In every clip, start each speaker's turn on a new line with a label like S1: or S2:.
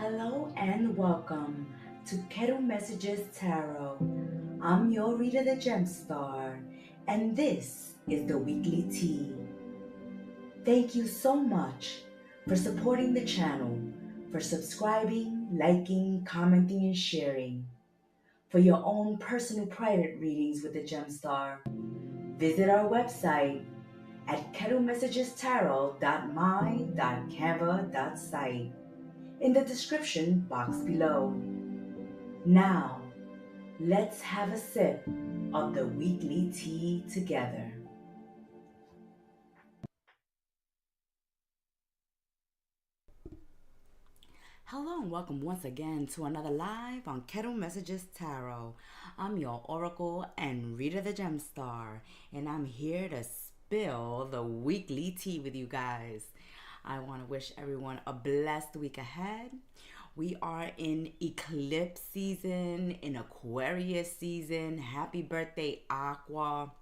S1: Hello and welcome to Kettle Messages Tarot. I'm your reader, the GEMSTAR, and this is the weekly tea. Thank you so much for supporting the channel, for subscribing, liking, commenting, and sharing. For your own personal private readings with the GEMSTAR, visit our website at kettlemessagestarot.my.canva.site in the description box below. Now, let's have a sip of the weekly tea together. Hello and welcome once again to another live on Kettle Messages Tarot. I'm your oracle and reader, the GEMSTAR, and I'm here to spill the weekly tea with you guys. I want to wish everyone a blessed week ahead. We are in eclipse season, in Aquarius season. Happy birthday, Aqua.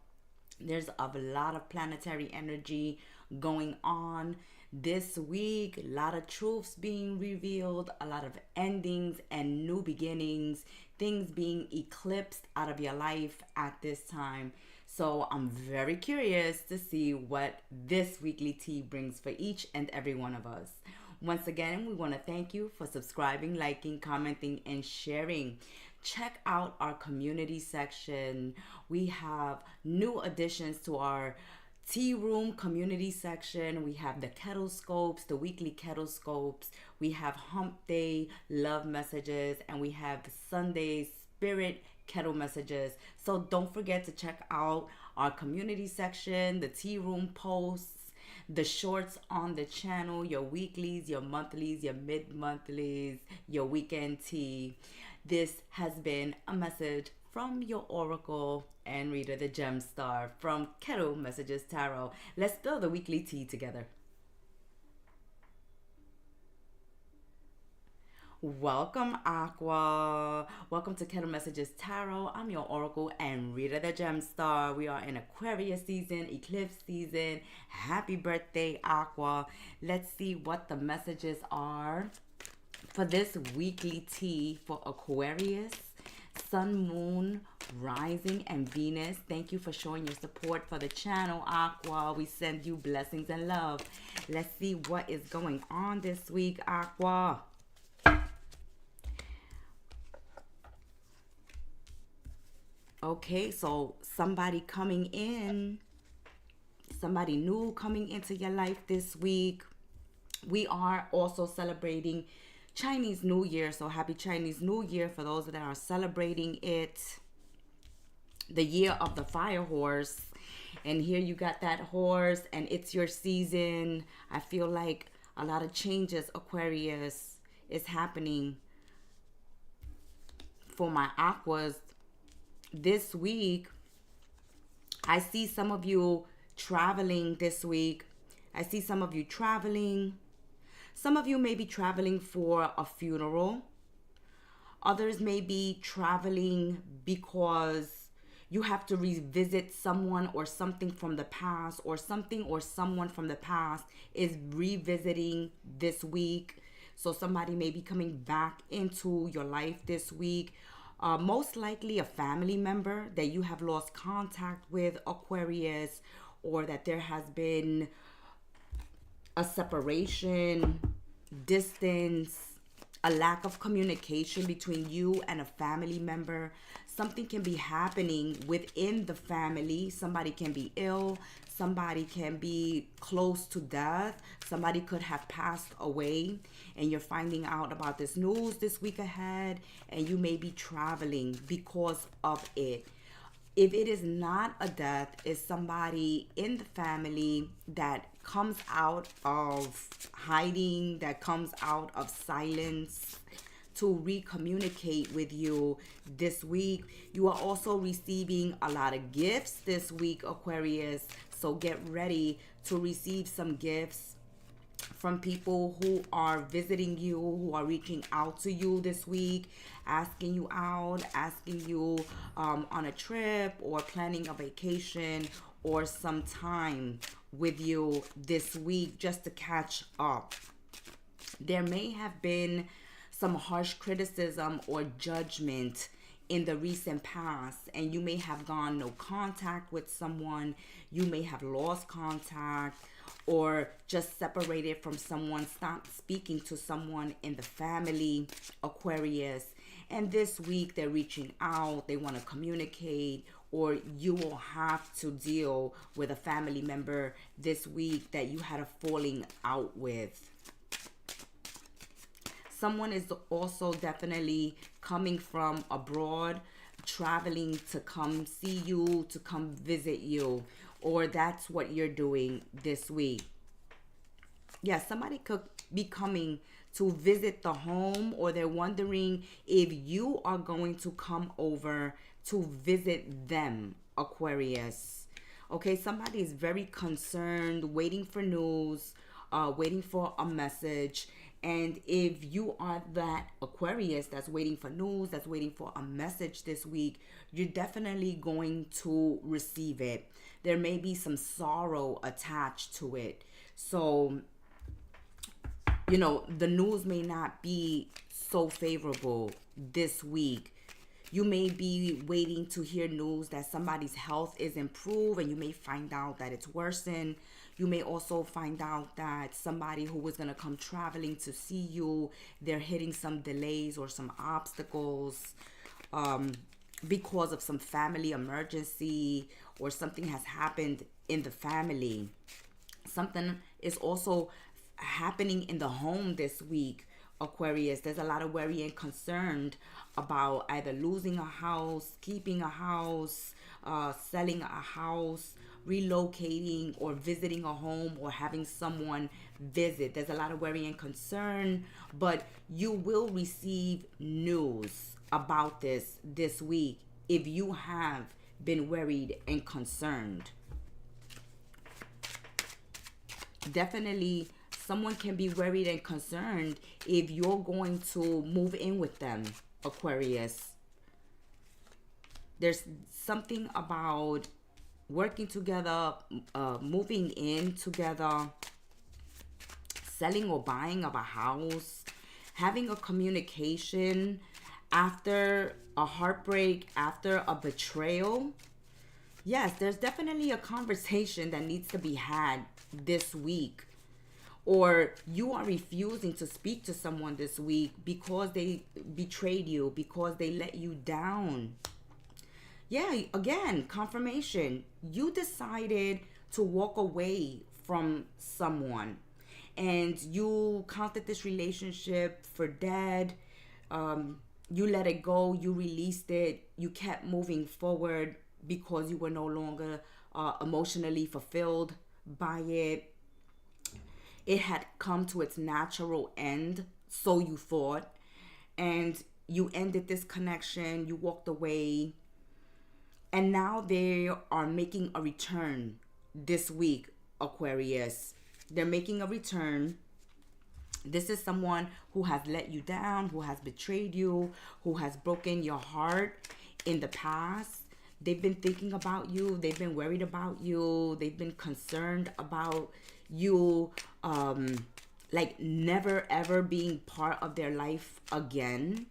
S1: There's a lot of planetary energy going on this week. A lot of truths being revealed, a lot of endings and new beginnings, things being eclipsed out of your life at this time. So I'm very curious to see what this weekly tea brings for each and every one of us. Once again, we want to thank you for subscribing, liking, commenting, and sharing. Check out our community section. We have new additions to our tea room community section. We have the kettle scopes, the weekly kettle scopes. We have hump day love messages, and we have Sunday spirit kettle messages. So don't forget to check out our community section, the tea room posts, the shorts on the channel, your weeklies, your monthlies, your mid-monthlies, your weekend tea. This has been a message from your oracle and reader, the GEMSTAR, from Kettle Messages Tarot. Let's spill the weekly tea together. Welcome, Aqua. Welcome to Kettle Messages Tarot. I'm your oracle and reader, the GEMSTAR. We are in Aquarius season, eclipse season. Happy birthday, Aqua. Let's see what the messages are for this weekly tea for Aquarius, Sun, Moon, Rising, and Venus. Thank you for showing your support for the channel, Aqua. We send you blessings and love. Let's see what is going on this week, Aqua. Okay, so somebody coming in, somebody new coming into your life this week. We are also celebrating Chinese New Year, so happy Chinese New Year for those that are celebrating it. The year of the fire horse, and here you got that horse, and it's your season. I feel like a lot of changes, Aquarius, is happening for my aquas this week. I see some of you traveling this week. I see some of you traveling. Some of you may be traveling for a funeral. Others may be traveling because you have to revisit someone or something from the past, or something or someone from the past is revisiting this week. So somebody may be coming back into your life this week. Most likely a family member that you have lost contact with, Aquarius, or that there has been a separation, distance, a lack of communication between you and a family member. Something can be happening within the family. Somebody can be ill. Somebody can be close to death. Somebody could have passed away, and you're finding out about this news this week ahead, and you may be traveling because of it. If it is not a death, it's somebody in the family that comes out of hiding, that comes out of silence to recommunicate with you this week. You are also receiving a lot of gifts this week, Aquarius. So get ready to receive some gifts from people who are visiting you, who are reaching out to you this week, asking you out, asking you on a trip, or planning a vacation or some time with you this week just to catch up. There may have been some harsh criticism or judgment in the recent past, and you may have gone no contact with someone, you may have lost contact, or just separated from someone, stopped speaking to someone in the family, Aquarius. And this week they're reaching out, they want to communicate, or you will have to deal with a family member this week that you had a falling out with. Someone is also definitely coming from abroad, traveling to come see you, to come visit you, or that's what you're doing this week. Yeah, somebody could be coming to visit the home, or they're wondering if you are going to come over to visit them, Aquarius. Okay, somebody is very concerned, waiting for news, waiting for a message. And if you are that Aquarius that's waiting for news, that's waiting for a message this week, you're definitely going to receive it. There may be some sorrow attached to it. So, you know, the news may not be so favorable this week. You may be waiting to hear news that somebody's health is improved, and you may find out that it's worsened. You may also find out that somebody who was going to come traveling to see you, they're hitting some delays or some obstacles because of some family emergency, or something has happened in the family. Something is also happening in the home this week, Aquarius. There's a lot of worry and concern about either losing a house, keeping a house, selling a house, relocating, or visiting a home, or having someone visit. There's a lot of worry and concern, but you will receive news about this week if you have been worried and concerned. Definitely someone can be worried and concerned if you're going to move in with them, Aquarius. There's something about working together, moving in together, selling or buying of a house, having a communication after a heartbreak, after a betrayal. Yes, there's definitely a conversation that needs to be had this week. Or you are refusing to speak to someone this week because they betrayed you, because they let you down. Yeah, again, confirmation. You decided to walk away from someone, and you counted this relationship for dead. You let it go, you released it, you kept moving forward because you were no longer emotionally fulfilled by it. It had come to its natural end, so you thought, and you ended this connection, you walked away, and now they are making a return this week, Aquarius. They're making a return. This is someone who has let you down, who has betrayed you, who has broken your heart in the past. They've been thinking about you. They've been worried about you. They've been concerned about you, like never ever being part of their life again.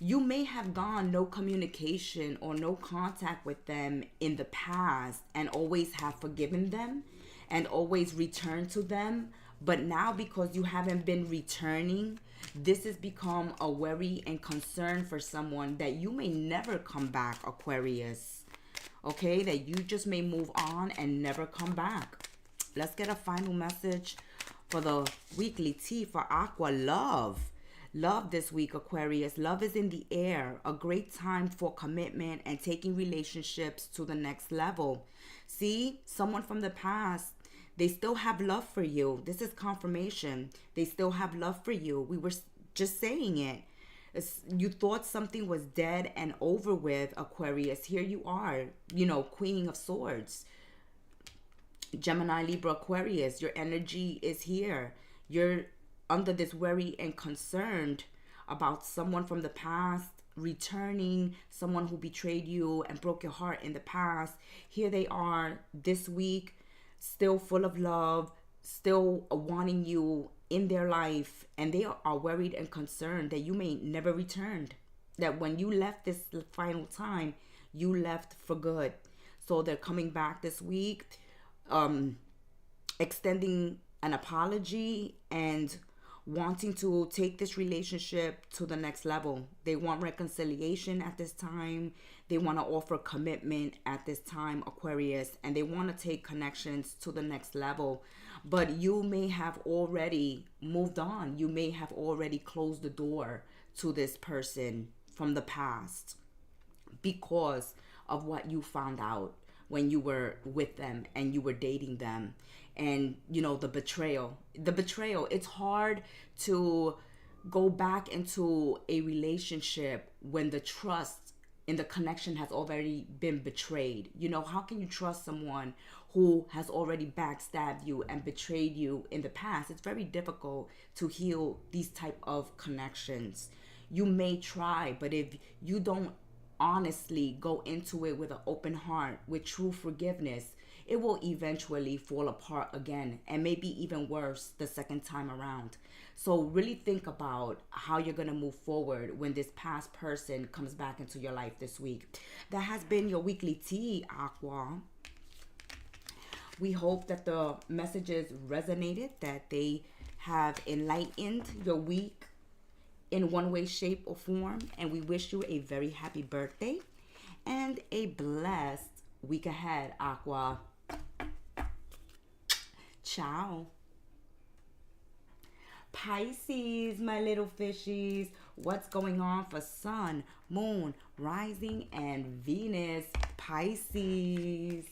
S1: You may have gone no communication or no contact with them in the past, and always have forgiven them and always returned to them. But now, because you haven't been returning, this has become a worry and concern for someone that you may never come back, Aquarius. Okay, that you just may move on and never come back. Let's get a final message for the weekly tea for Aqua love. Love this week, Aquarius. Love is in the air. A great time for commitment and taking relationships to the next level. See, someone from the past, they still have love for you. This is confirmation. They still have love for you. We were just saying it. You thought something was dead and over with, Aquarius. Here you are, Queen of Swords. Gemini, Libra, Aquarius, your energy is here. You're under this worry and concerned about someone from the past returning, someone who betrayed you and broke your heart in the past. Here they are this week, still full of love, still wanting you in their life, and they are worried and concerned that you may never return. That when you left this final time, you left for good. So they're coming back this week, extending an apology and wanting to take this relationship to the next level. They want reconciliation at this time. They want to offer commitment at this time, Aquarius, and they want to take connections to the next level. But you may have already moved on. You may have already closed the door to this person from the past because of what you found out when you were with them and you were dating them. And you know, the betrayal, it's hard to go back into a relationship when the trust in the connection has already been betrayed. You know, how can you trust someone who has already backstabbed you and betrayed you in the past? It's very difficult to heal these type of connections. You may try, but if you don't honestly go into it with an open heart, with true forgiveness, it will eventually fall apart again, and maybe even worse the second time around. So really think about how you're going to move forward when this past person comes back into your life this week. That has been your weekly tea, Aqua. We hope that the messages resonated, that they have enlightened your week in one way, shape, or form. And we wish you a very happy birthday and a blessed week ahead, Aqua. Ciao. Pisces, my little fishies. What's going on for Sun, Moon, Rising, and Venus? Pisces.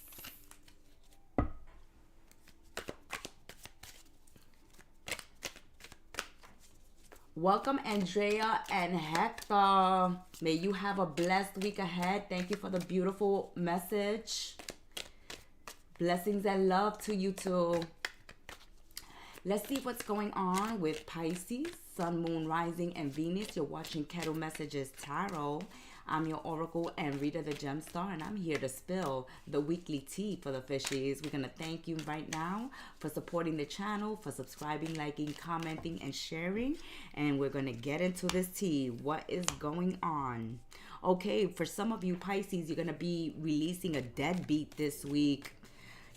S1: Welcome, Andrea and Hector. May you have a blessed week ahead. Thank you for the beautiful message. Blessings and love to you too. Let's see what's going on with Pisces, Sun, Moon, Rising, and Venus. You're watching Kettle Messages Tarot. I'm your Oracle and Reader, the GEMSTAR, and I'm here to spill the weekly tea for the fishies. We're going to thank you right now for supporting the channel, for subscribing, liking, commenting, and sharing. And we're going to get into this tea. What is going on? Okay, for some of you Pisces, you're going to be releasing a deadbeat this week.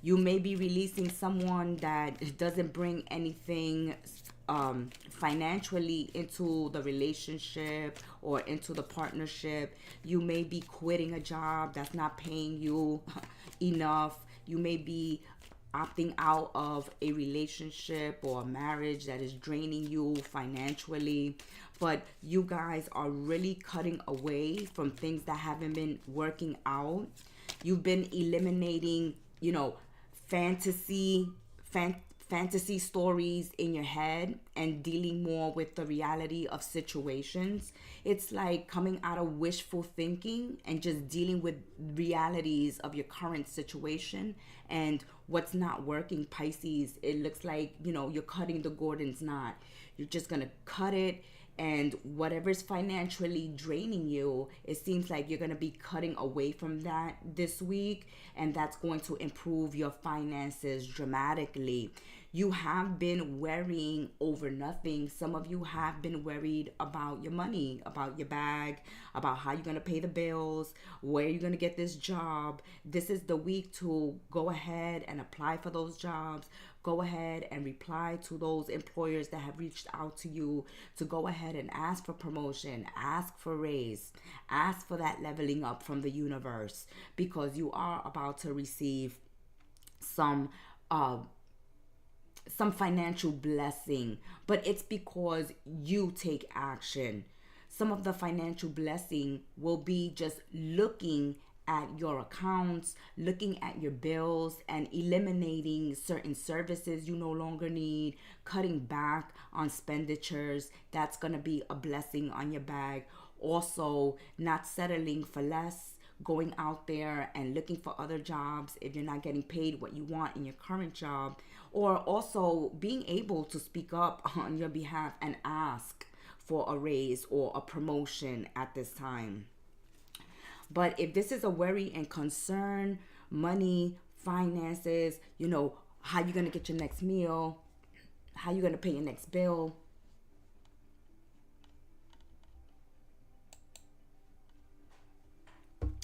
S1: You may be releasing someone that doesn't bring anything financially into the relationship or into the partnership. You may be quitting a job that's not paying you enough. You may be opting out of a relationship or a marriage that is draining you financially. But you guys are really cutting away from things that haven't been working out. You've been eliminating, you know, fantasy stories in your head and dealing more with the reality of situations. It's like coming out of wishful thinking and just dealing with realities of your current situation and what's not working, Pisces. It looks like, you know, you're cutting the Gordon's knot. You're just going to cut it. And whatever's financially draining you, it seems like you're going to be cutting away from that this week. And that's going to improve your finances dramatically. You have been worrying over nothing. Some of you have been worried about your money, about your bag, about how you're going to pay the bills, where you're going to get this job. This is the week to go ahead and apply for those jobs. Go ahead and reply to those employers that have reached out to you to go ahead and ask for promotion, ask for raise, ask for that leveling up from the universe, because you are about to receive some financial blessing, but it's because you take action. Some of the financial blessing will be just looking at your accounts, looking at your bills and eliminating certain services you no longer need, cutting back on expenditures. That's going to be a blessing on your bag. Also, not settling for less, going out there and looking for other jobs if you're not getting paid what you want in your current job, or also being able to speak up on your behalf and ask for a raise or a promotion at this time. But if this is a worry and concern, money, finances, you know, how you're going to get your next meal, how you're going to pay your next bill.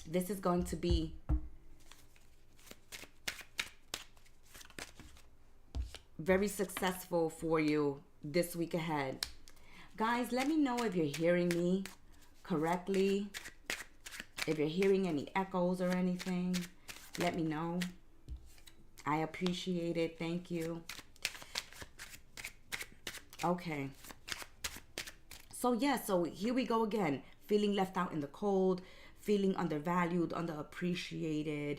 S1: This is going to be very successful for you this week ahead. Guys, let me know if you're hearing me correctly. If you're hearing any echoes or anything, let me know. I appreciate it. Thank you. Okay. So yeah, so here we go again. Feeling left out in the cold, feeling undervalued, underappreciated,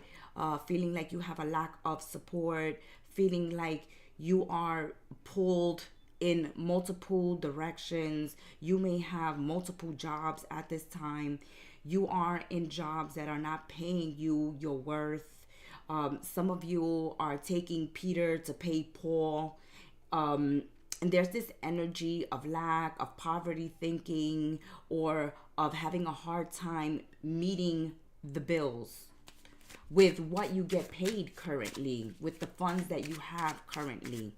S1: feeling like you have a lack of support, feeling like you are pulled in multiple directions. You may have multiple jobs at this time. You are in jobs that are not paying you your worth. Some of you are taking Peter to pay Paul. And there's this energy of lack, of poverty thinking, or of having a hard time meeting the bills with what you get paid currently, with the funds that you have currently.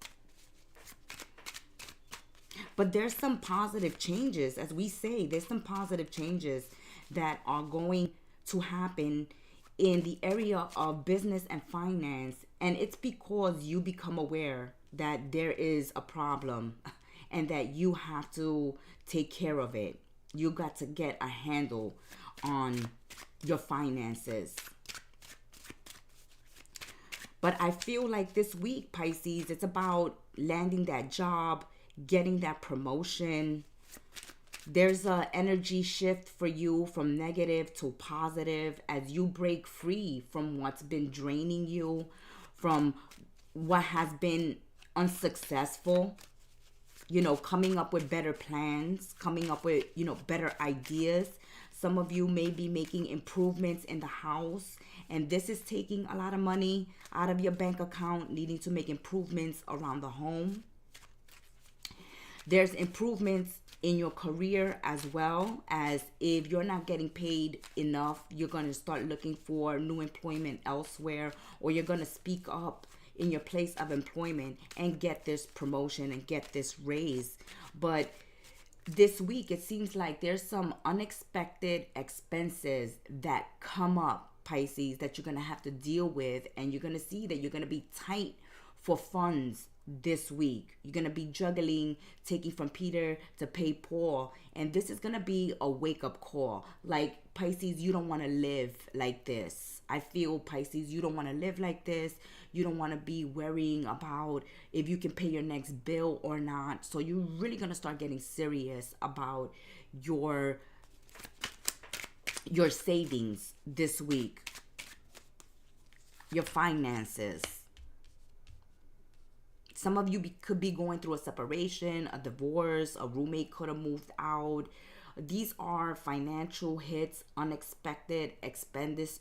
S1: But there's some positive changes. As we say, there's some positive changes that are going to happen in the area of business and finance. And it's because you become aware that there is a problem and that you have to take care of it. You got to get a handle on your finances. But I feel like this week, Pisces, it's about landing that job, getting that promotion. There's an energy shift for you from negative to positive as you break free from what's been draining you, from what has been unsuccessful. You know, coming up with better plans, coming up with, better ideas. Some of you may be making improvements in the house, and this is taking a lot of money out of your bank account, needing to make improvements around the home. There's improvements in your career as well, as if you're not getting paid enough, you're going to start looking for new employment elsewhere, or you're going to speak up in your place of employment and get this promotion and get this raise. But this week, it seems like there's some unexpected expenses that come up, Pisces, that you're going to have to deal with, and you're going to see that you're going to be tight for funds this week. You're going to be juggling, taking from Peter to pay Paul, and this is going to be a wake-up call. Like, Pisces, you don't want to live like this. I feel, Pisces, you don't want to live like this. You don't want to be worrying about if you can pay your next bill or not. So you're really going to start getting serious about your savings this week, your finances. Some of you could be going through a separation, a divorce, a roommate could have moved out. These are financial hits, unexpected expenses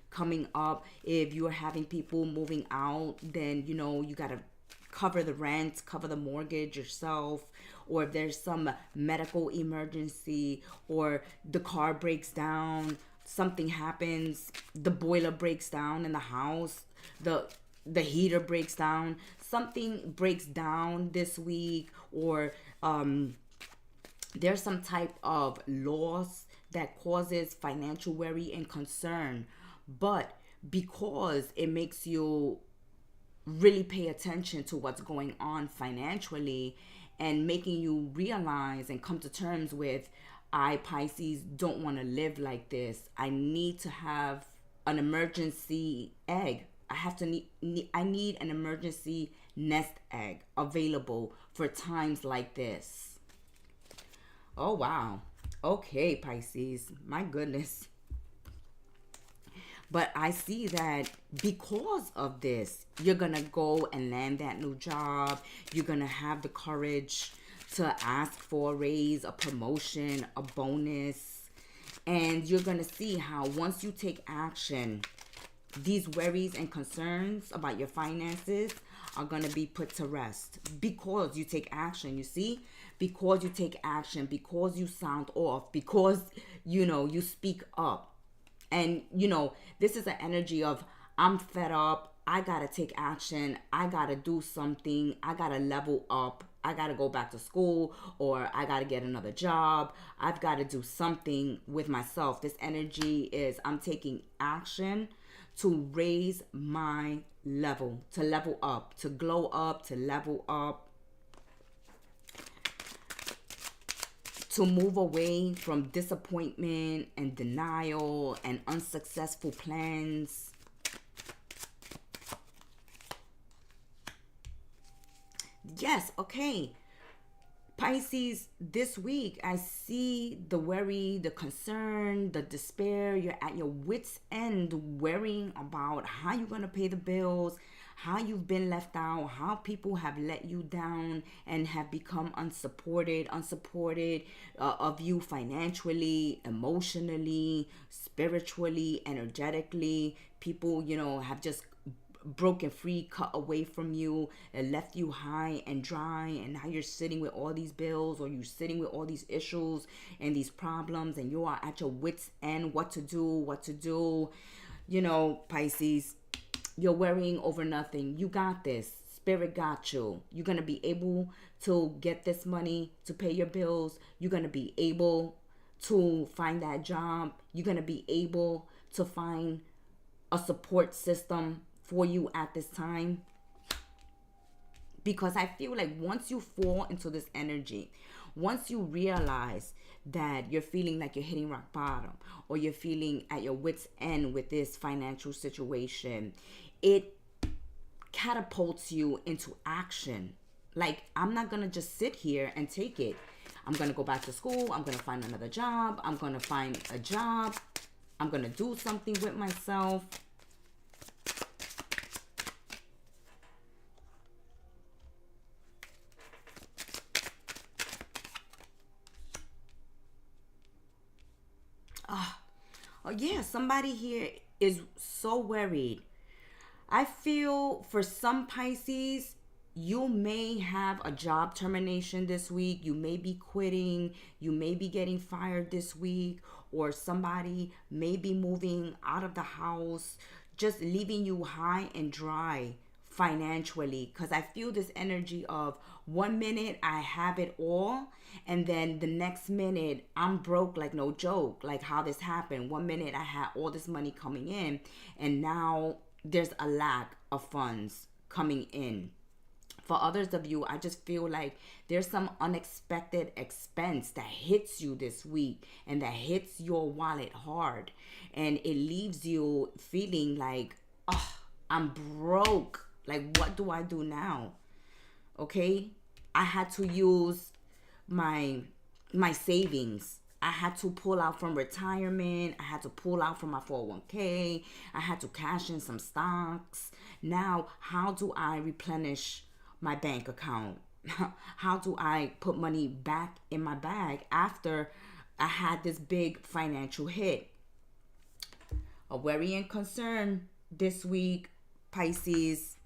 S1: coming up. If you're having people moving out, then, you got to cover the rent, cover the mortgage yourself. Or if there's some medical emergency, or the car breaks down, something happens, the boiler breaks down in the house, the heater breaks down, something breaks down this week, or there's some type of loss that causes financial worry and concern. But because it makes you really pay attention to what's going on financially, and making you realize and come to terms with, I, Pisces, don't want to live like this. I need to have an emergency egg. I need an emergency nest egg available for times like this. Oh, wow. Okay, Pisces. My goodness. But I see that because of this, you're going to go and land that new job. You're going to have the courage to ask for a raise, a promotion, a bonus. And you're going to see how once you take action, these worries and concerns about your finances are going to be put to rest because you take action. You see, because you take action, because you sound off, because, you speak up. And, this is an energy of, I'm fed up. I gotta take action. I gotta do something. I gotta level up. I gotta go back to school, or I gotta get another job. I've gotta do something with myself. This energy is I'm taking action to raise my level, to level up, to glow up, to level up, to move away from disappointment and denial and unsuccessful plans. Yes, okay. Pisces, this week, I see the worry, the concern, the despair. You're at your wit's end worrying about how you're going to pay the bills, how you've been left out, how people have let you down and have become unsupported of you financially, emotionally, spiritually, energetically. People, have just broken free, cut away from you, and left you high and dry, and now you're sitting with all these bills, or you're sitting with all these issues and these problems, and you are at your wit's end, what to do. Pisces, you're worrying over nothing. You got this. Spirit got you. You're gonna be able to get this money to pay your bills. You're gonna be able to find that job. You're gonna be able to find a support system for you at this time, because I feel like once you fall into this energy, once you realize that you're feeling like you're hitting rock bottom, or you're feeling at your wit's end with this financial situation, it catapults you into action. Like, I'm not gonna just sit here and take it. I'm gonna go back to school. I'm gonna find another job. I'm gonna find a job. I'm gonna do something with myself. Oh yeah, somebody here is so worried. I feel for some Pisces, you may have a job termination this week. You may be quitting. You may be getting fired this week, or somebody may be moving out of the house, just leaving you high and dry financially. Because I feel this energy of 1 minute I have it all, and then the next minute I'm broke like no joke. Like how this happened. 1 minute I had all this money coming in, and now there's a lack of funds coming in. For others of you, I just feel like there's some unexpected expense that hits you this week, and that hits your wallet hard, and it leaves you feeling like, oh, I'm broke. Like, what do I do now? Okay, I had to use my savings. I had to pull out from retirement. I had to pull out from my 401k. I had to cash in some stocks. Now, how do I replenish my bank account? How do I put money back in my bag after I had this big financial hit? A worry and concern this week, Pisces.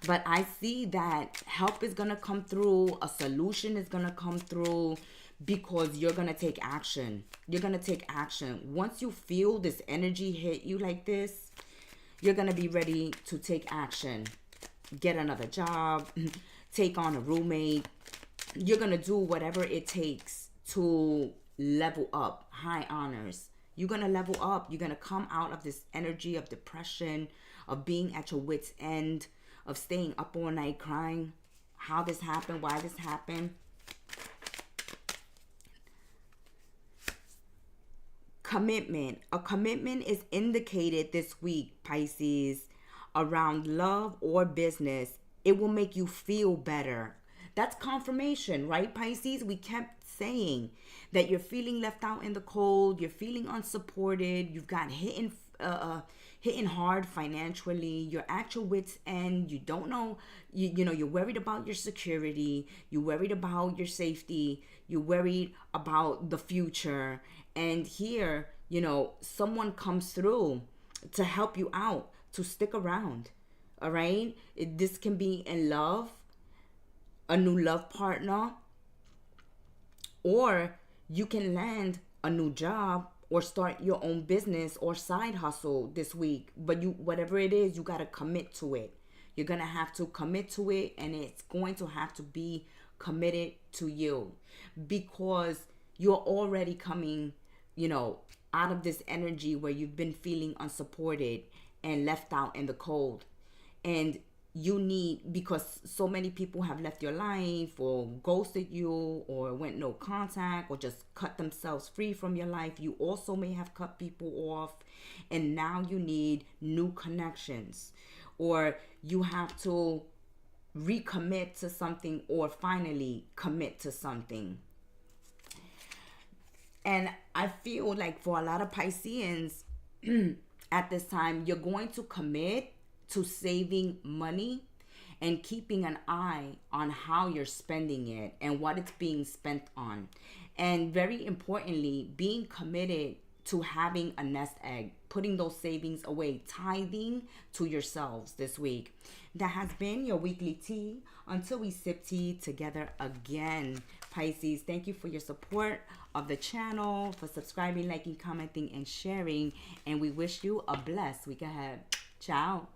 S1: But I see that help is going to come through. A solution is going to come through, because you're going to take action. You're going to take action. Once you feel this energy hit you like this, you're going to be ready to take action. Get another job, take on a roommate. You're going to do whatever it takes to level up. High honors. You're going to level up. You're going to come out of this energy of depression, of being at your wit's end, of staying up all night crying. How this happened, why this happened. Commitment. A commitment is indicated this week, Pisces, around love or business. It will make you feel better. That's confirmation, right, Pisces? We kept saying that you're feeling left out in the cold. You're feeling unsupported. You've got hitting hard financially. You're at your wit's end. You don't know, you're worried about your security. You're worried about your safety. You're worried about the future. And here, someone comes through to help you out, to stick around. All right? This can be in love, a new love partner, or you can land a new job, or start your own business or side hustle this week. But you, whatever it is, you got to commit to it. You're going to have to commit to it, and it's going to have to be committed to you, because you're already coming, out of this energy where you've been feeling unsupported and left out in the cold. And you need, because so many people have left your life or ghosted you or went no contact or just cut themselves free from your life. You also may have cut people off, and now you need new connections, or you have to recommit to something, or finally commit to something. And I feel like for a lot of Pisceans at this time, you're going to commit to saving money and keeping an eye on how you're spending it and what it's being spent on. And very importantly, being committed to having a nest egg, putting those savings away, tithing to yourselves this week. That has been your weekly tea until we sip tea together again. Pisces, thank you for your support of the channel, for subscribing, liking, commenting, and sharing. And we wish you a blessed week ahead. Ciao.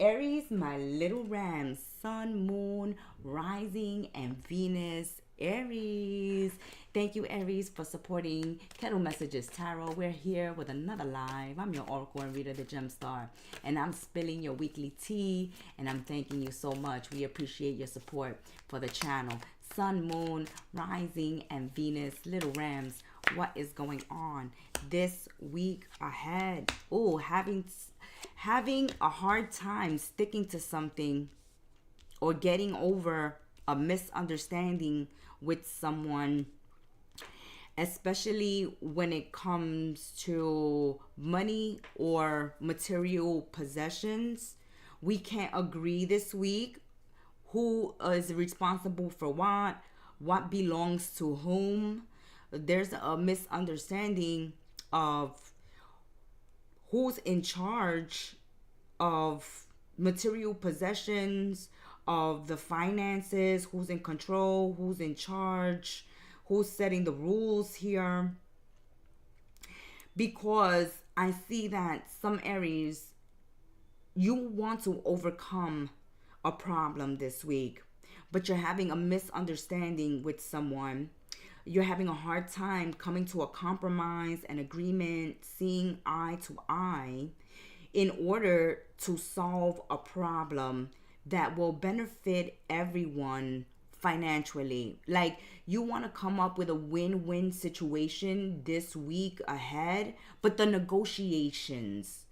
S1: Aries, my little ram, sun, moon, rising, and Venus. Aries. Thank you, Aries, for supporting Kettle Messages Tarot. We're here with another live. I'm your Oracle and Reader, the GEMSTAR, and I'm spilling your weekly tea, and I'm thanking you so much. We appreciate your support for the channel. Sun, moon, rising, and Venus, little rams. What is going on this week ahead? Oh, having a hard time sticking to something or getting over a misunderstanding with someone, especially when it comes to money or material possessions. We can't agree this week who is responsible for what belongs to whom. There's a misunderstanding of who's in charge of material possessions, of the finances, who's in control, who's in charge, who's setting the rules here. Because I see that some Aries, you want to overcome a problem this week, but you're having a misunderstanding with someone. You're having a hard time coming to a compromise, an agreement, seeing eye to eye in order to solve a problem that will benefit everyone financially. Like, you want to come up with a win-win situation this week ahead, but the negotiations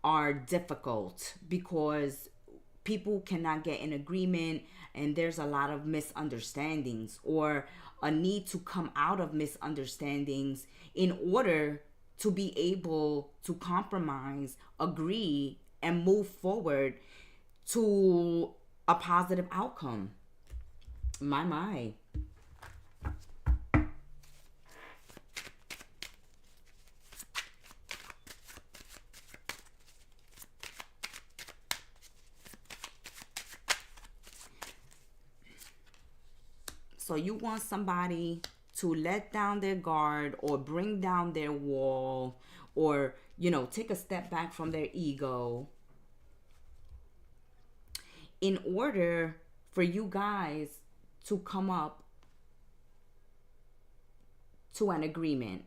S1: are difficult because people cannot get an agreement, and there's a lot of misunderstandings or a need to come out of misunderstandings in order to be able to compromise, agree, and move forward to a positive outcome. My. So you want somebody to let down their guard or bring down their wall, or, take a step back from their ego in order for you guys to come up to an agreement.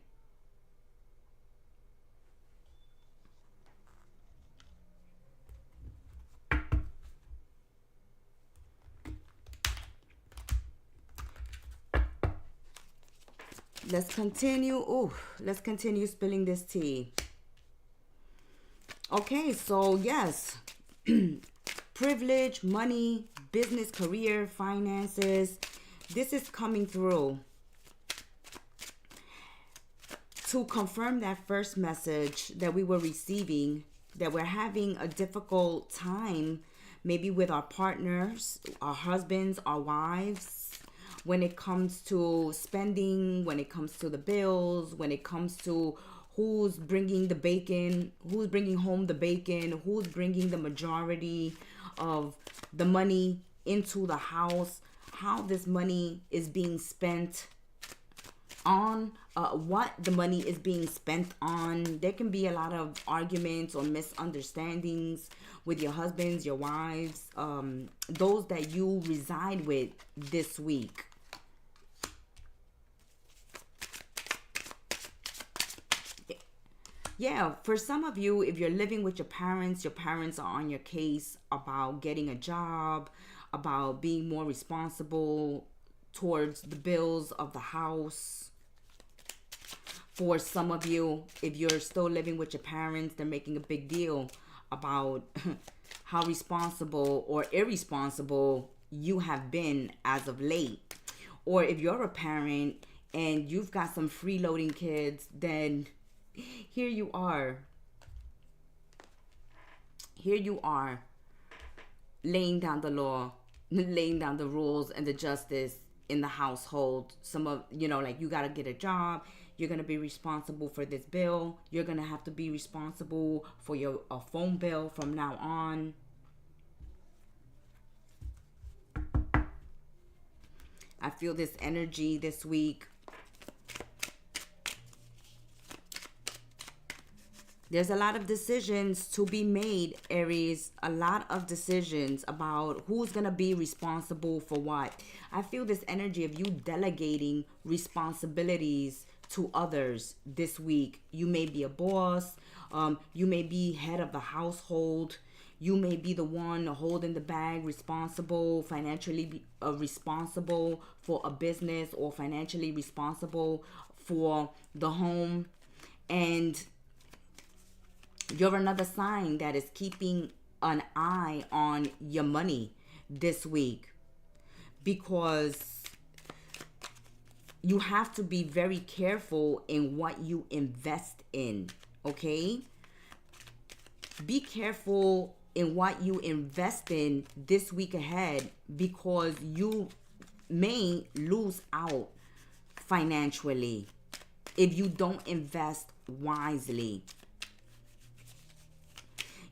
S1: Let's continue spilling this tea. Okay, so yes, privilege, money, business, career, finances. This is coming through to confirm that first message that we were receiving, that we're having a difficult time, maybe with our partners, our husbands, our wives, when it comes to spending, when it comes to the bills, when it comes to who's bringing the bacon, who's bringing home the bacon, who's bringing the majority of the money into the house, how this money is being spent. on what the money is being spent on. There can be a lot of arguments or misunderstandings with your husbands, your wives, those that you reside with this week. Yeah, for some of you, if you're living with your parents are on your case about getting a job, about being more responsible towards the bills of the house. For some of you, if you're still living with your parents, they're making a big deal about how responsible or irresponsible you have been as of late. Or if you're a parent and you've got some freeloading kids, then here you are. Here you are, laying down the law, laying down the rules and the justice in the household. Some of, like, you got to get a job. You're going to be responsible for this bill. You're going to have to be responsible for your phone bill from now on. I feel this energy this week. There's a lot of decisions to be made, Aries. A lot of decisions about who's going to be responsible for what. I feel this energy of you delegating responsibilities to others this week. You may be a boss. You may be head of the household. You may be the one holding the bag, responsible, financially responsible for a business, or financially responsible for the home. And you're another sign that is keeping an eye on your money this week, because you have to be very careful in what you invest in, okay? Be careful in what you invest in this week ahead, because you may lose out financially if you don't invest wisely.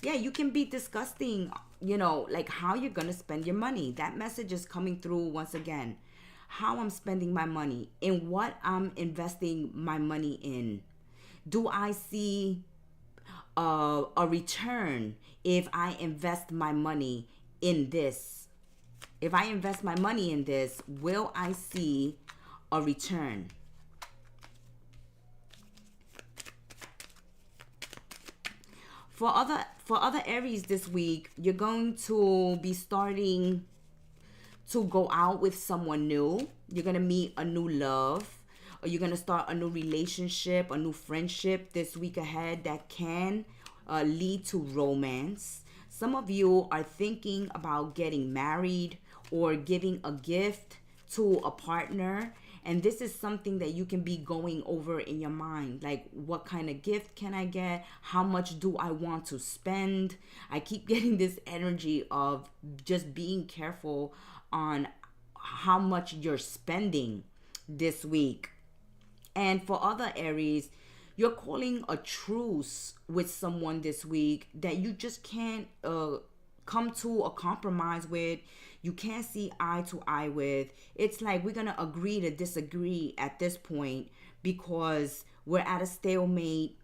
S1: Yeah, you can be discussing, like how you're going to spend your money. That message is coming through once again. How I'm spending my money, in what I'm investing my money in. Do I see a return if I invest my money in this? If I invest my money in this, will I see a return? For other Aries this week, you're going to be starting to go out with someone new. You're going to meet a new love, or you're going to start a new relationship, a new friendship this week ahead that can lead to romance. Some of you are thinking about getting married or giving a gift to a partner. And this is something that you can be going over in your mind. Like, what kind of gift can I get? How much do I want to spend? I keep getting this energy of just being careful on how much you're spending this week. And for other Aries, you're calling a truce with someone this week that you just can't come to a compromise with. You can't see eye to eye with. It's like we're going to agree to disagree at this point, because we're at a stalemate.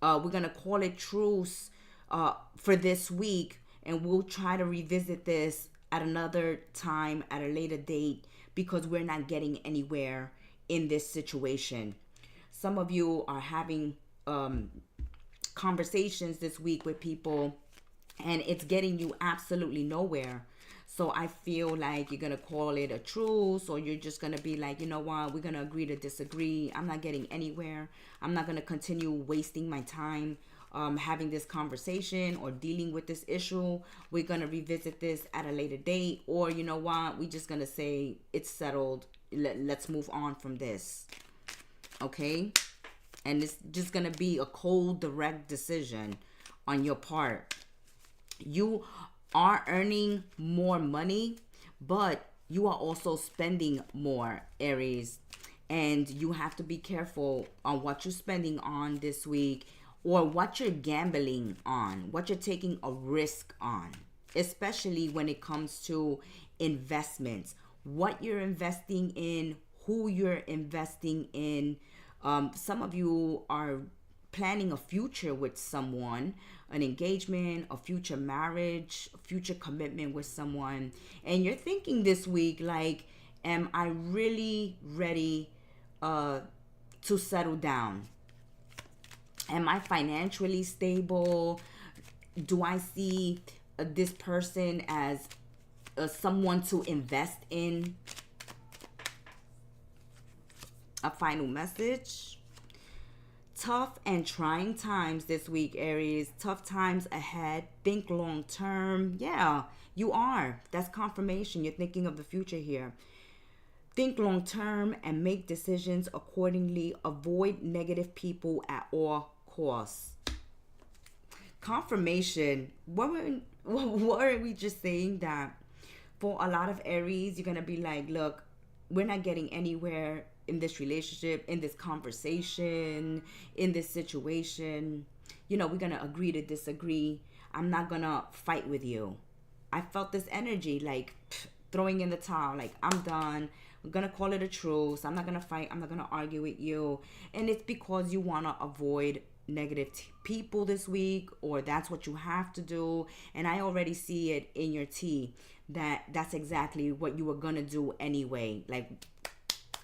S1: We're going to call it truce for this week, and we'll try to revisit this at another time, at a later date, because we're not getting anywhere in this situation. Some of you are having conversations this week with people, and it's getting you absolutely nowhere. So I feel like you're going to call it a truce, or you're just going to be like, you know what, we're going to agree to disagree. I'm not getting anywhere. I'm not going to continue wasting my time having this conversation or dealing with this issue. We're going to revisit this at a later date. Or, you know what, we're just going to say it's settled. Let's move on from this. Okay? And it's just going to be a cold, direct decision on your part. You are earning more money, but you are also spending more, Aries. And you have to be careful on what you're spending on this week, or what you're gambling on, what you're taking a risk on, especially when it comes to investments. What you're investing in, who you're investing in. Some of you are planning a future with someone, an engagement, a future marriage, a future commitment with someone. And you're thinking this week, like, am I really ready to settle down? Am I financially stable? Do I see this person as someone to invest in? A final message. Tough and trying times this week, Aries. Tough times ahead. Think long term. Yeah, you are. That's confirmation. You're thinking of the future here. Think long term and make decisions accordingly. Avoid negative people at all costs. Confirmation. What are we just saying? That for a lot of Aries, you're going to be like, look, we're not getting anywhere in this relationship, in this conversation, in this situation. You know, we're going to agree to disagree. I'm not going to fight with you. I felt this energy, like throwing in the towel, like I'm done. I'm going to call it a truce. I'm not going to fight. I'm not going to argue with you. And it's because you want to avoid negative people this week, or that's what you have to do. And I already see it in your tea that that's exactly what you were going to do anyway. Like,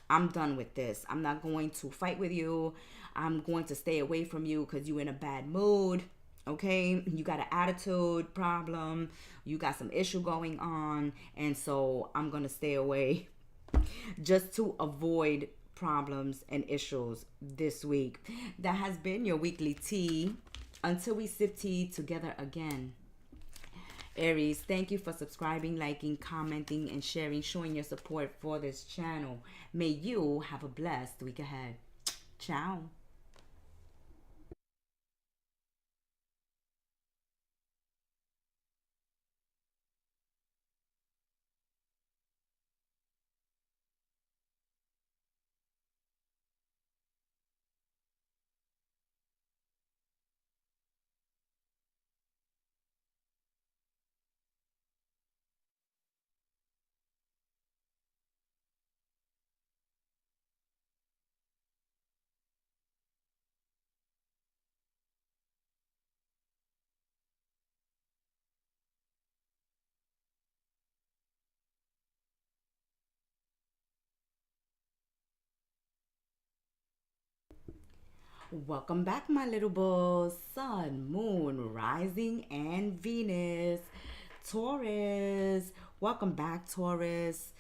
S1: I'm done with this. I'm not going to fight with you. I'm going to stay away from you because you're in a bad mood. Okay, you got an attitude problem. You got some issue going on. And so I'm going to stay away just to avoid problems and issues this week. That has been your weekly tea. Until we sip tea together again. Aries, thank you for subscribing, liking, commenting, and sharing, showing your support for this channel. May you have a blessed week ahead. Ciao. Welcome back, my little bulls. Sun, moon, rising, and Venus. Taurus. Welcome back, Taurus,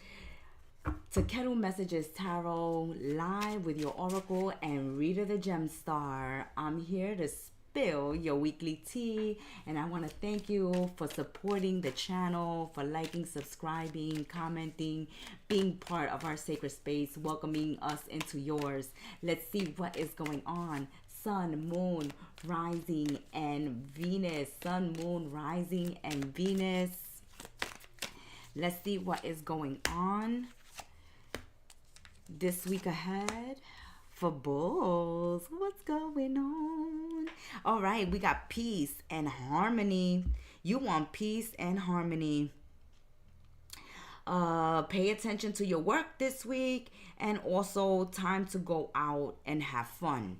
S1: to Kettle Messages Tarot, live with your oracle and reader, the GEMSTAR. I'm here to spill your weekly tea, and I want to thank you for supporting the channel, for liking, subscribing, commenting, being part of our sacred space, welcoming us into yours. Let's see what is going on. Sun, moon, rising, and Venus. Sun, moon, rising, and Venus. Let's see what is going on this week ahead for bulls. What's going on? All right, we got peace and harmony. You want peace and harmony. Pay attention to your work this week, and also time to go out and have fun.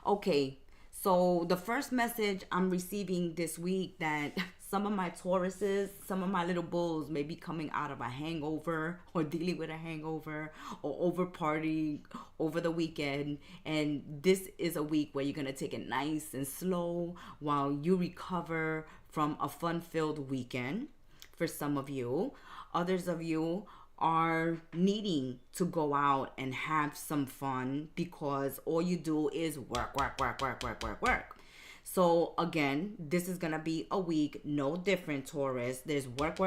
S1: Okay, so the first message I'm receiving this week, that some of my Tauruses, some of my little bulls may be coming out of a hangover or dealing with a hangover or over partying over the weekend. And this is a week where you're going to take it nice and slow while you recover from a fun-filled weekend for some of you. Others of you are needing to go out and have some fun because all you do is work. So again, this is gonna be a week no different, Taurus. There's work.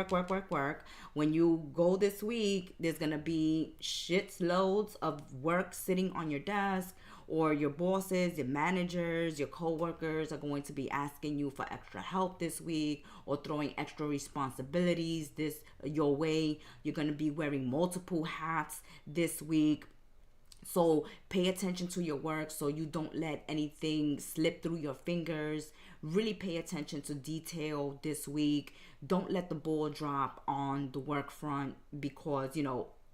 S1: When you go this week, there's gonna be shitloads of work sitting on your desk, or your bosses, your managers, your co-workers are going to be asking you for extra help this week, or throwing extra responsibilities your way. You're gonna be wearing multiple hats this week. So pay attention to your work so you don't let anything slip through your fingers. Really pay attention to detail this week. Don't let the ball drop on the work front, because,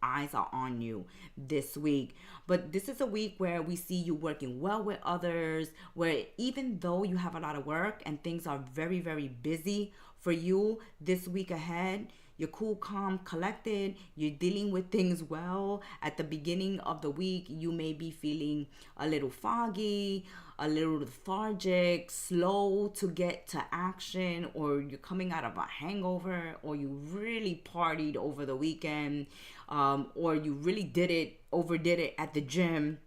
S1: eyes are on you this week. But this is a week where we see you working well with others, where even though you have a lot of work and things are very, very busy for you this week ahead, you're cool, calm, collected. You're dealing with things well. At the beginning of the week, you may be feeling a little foggy, a little lethargic, slow to get to action, or you're coming out of a hangover, or you really partied over the weekend, or you really overdid it at the gym,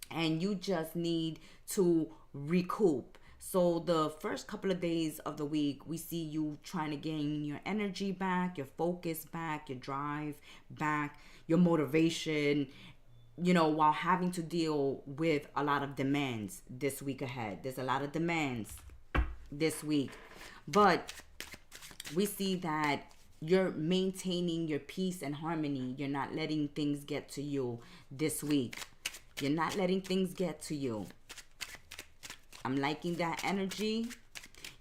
S1: and you just need to recoup. So the first couple of days of the week, we see you trying to gain your energy back, your focus back, your drive back, your motivation, while having to deal with a lot of demands this week ahead. There's a lot of demands this week. But we see that you're maintaining your peace and harmony. You're not letting things get to you this week. You're not letting things get to you. I'm liking that energy,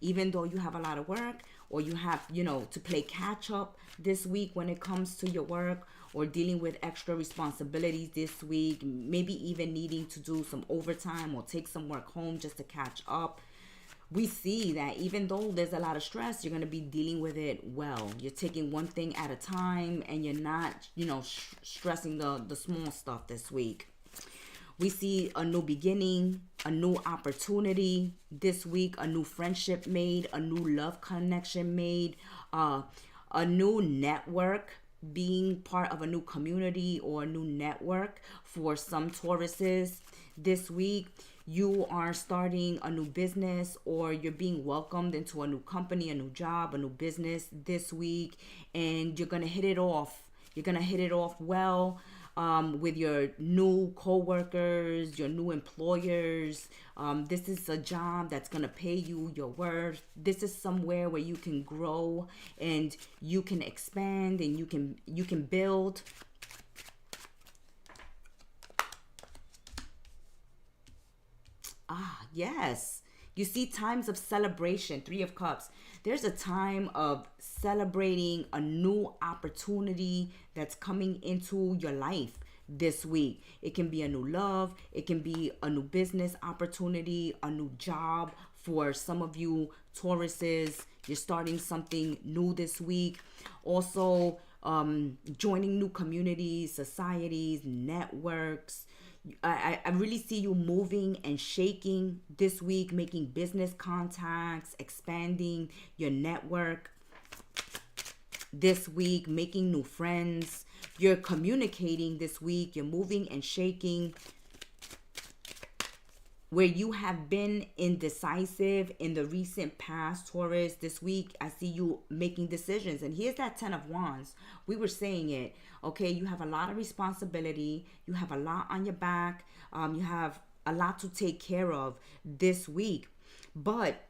S1: even though you have a lot of work, or you have, to play catch up this week when it comes to your work, or dealing with extra responsibilities this week, maybe even needing to do some overtime or take some work home just to catch up. We see that even though there's a lot of stress, you're going to be dealing with it well. You're taking one thing at a time, and you're not, stressing the small stuff this week. We see a new beginning, a new opportunity this week, a new friendship made, a new love connection made, a new network, being part of a new community or a new network for some Tauruses this week. You are starting a new business, or you're being welcomed into a new company, a new job, a new business this week, and you're going to hit it off. You're going to hit it off well. With your new co-workers, your new employers. This is a job that's going to pay you your worth. This is somewhere where you can grow and you can expand and you can build. Yes. You see times of celebration, 3 of Cups. There's a time of celebrating a new opportunity that's coming into your life this week. It can be a new love. It can be a new business opportunity, a new job. For some of you Tauruses, you're starting something new this week. Also, joining new communities, societies, networks. I really see you moving and shaking this week, making business contacts, expanding your network this week, making new friends. You're communicating this week. You're moving and shaking. Where you have been indecisive in the recent past, Taurus, this week, I see you making decisions. And here's that 10 of Wands. We were saying it, okay? You have a lot of responsibility. You have a lot on your back. You have a lot to take care of this week. But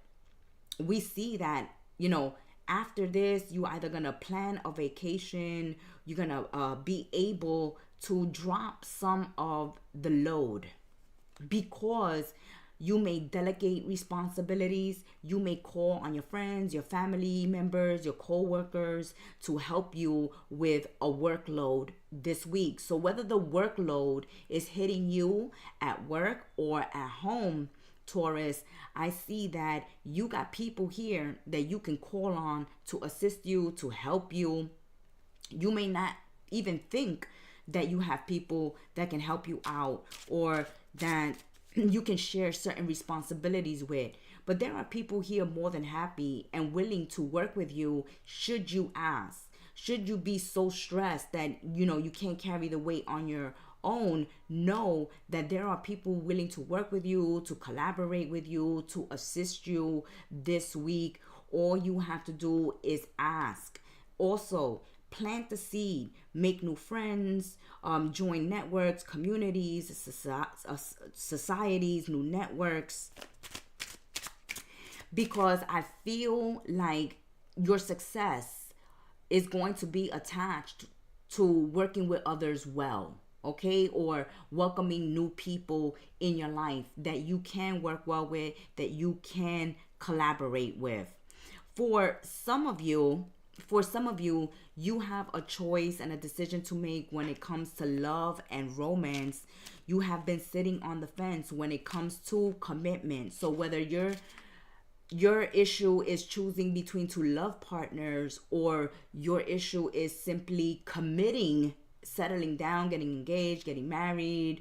S1: we see that, after this, you either going to plan a vacation. You're going to be able to drop some of the load, because you may delegate responsibilities. You may call on your friends, your family members, your co-workers to help you with a workload this week. So whether the workload is hitting you at work or at home, Taurus, I see that you got people here that you can call on to assist you, to help you. You may not even think that you have people that can help you out, or that you can share certain responsibilities with. But there are people here more than happy and willing to work with you should you ask. Should you be so stressed that, you can't carry the weight on your own, know that there are people willing to work with you, to collaborate with you, to assist you this week. All you have to do is ask. Also, plant the seed, make new friends, join networks, communities, societies, new networks. Because I feel like your success is going to be attached to working with others well, okay? Or welcoming new people in your life that you can work well with, that you can collaborate with. For some of you, for some of you, you have a choice and a decision to make when it comes to love and romance. You have been sitting on the fence when it comes to commitment. So whether your issue is choosing between two love partners, or your issue is simply committing, settling down, getting engaged, getting married,